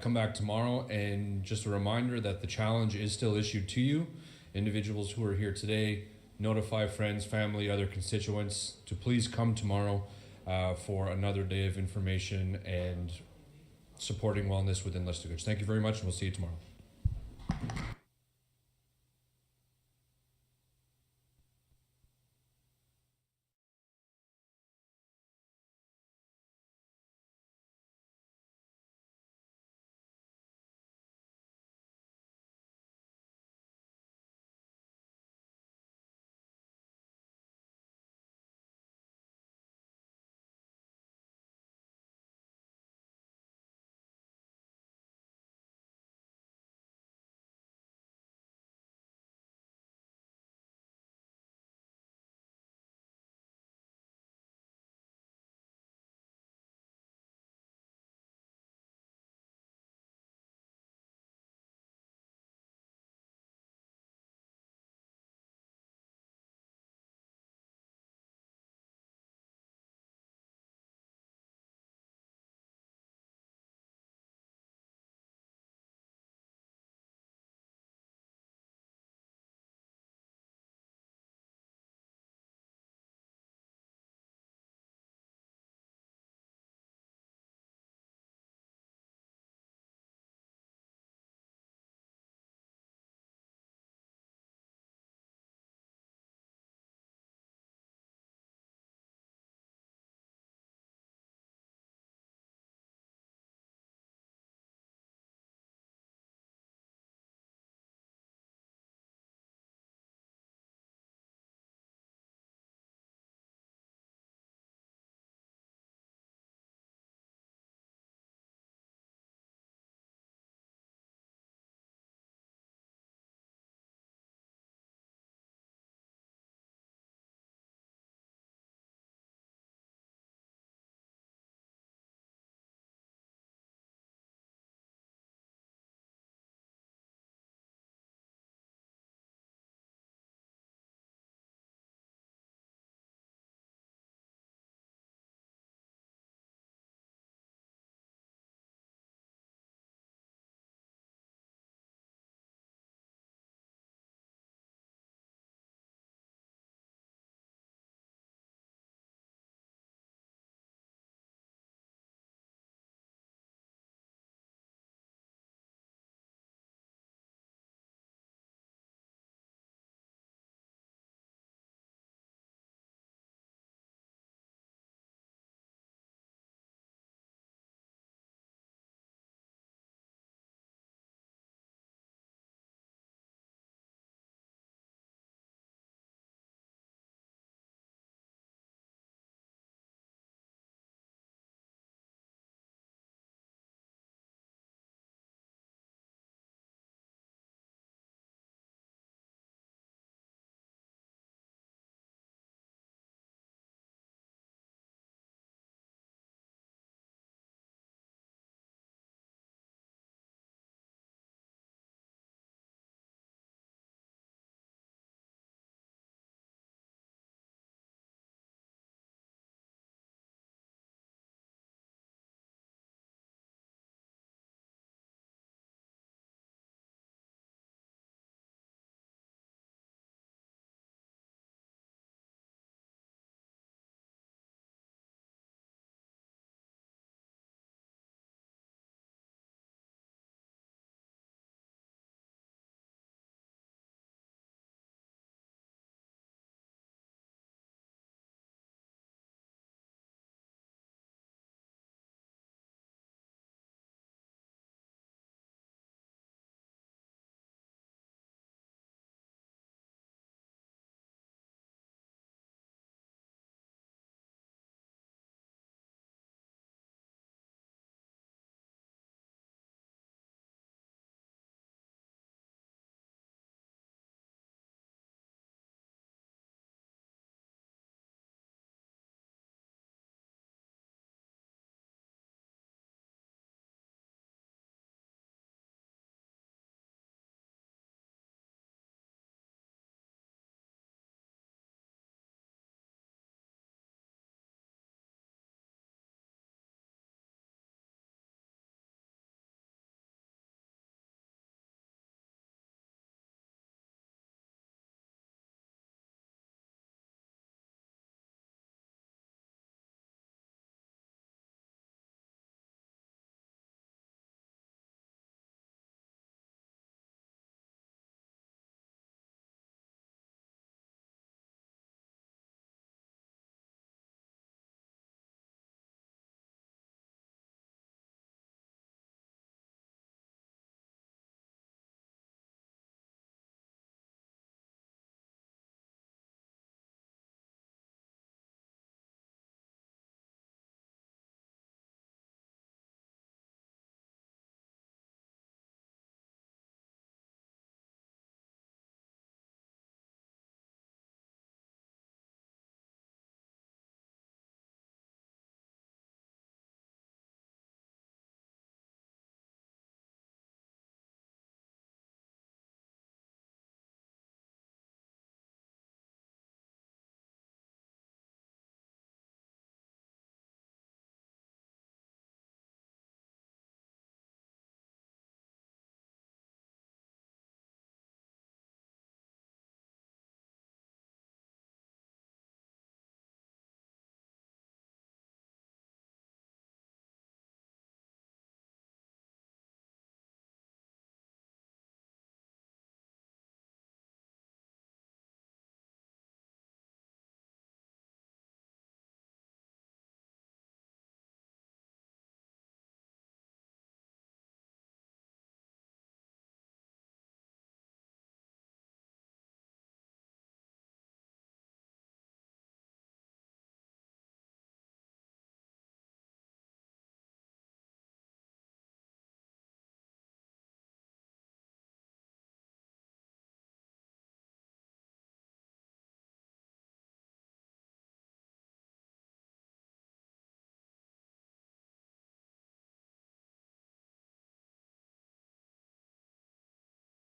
come back tomorrow. And just a reminder that the challenge is still issued to you. Individuals who are here today, notify friends, family, other constituents to please come tomorrow for another day of information and supporting wellness within Listuguj. Thank you very much, and we'll see you tomorrow.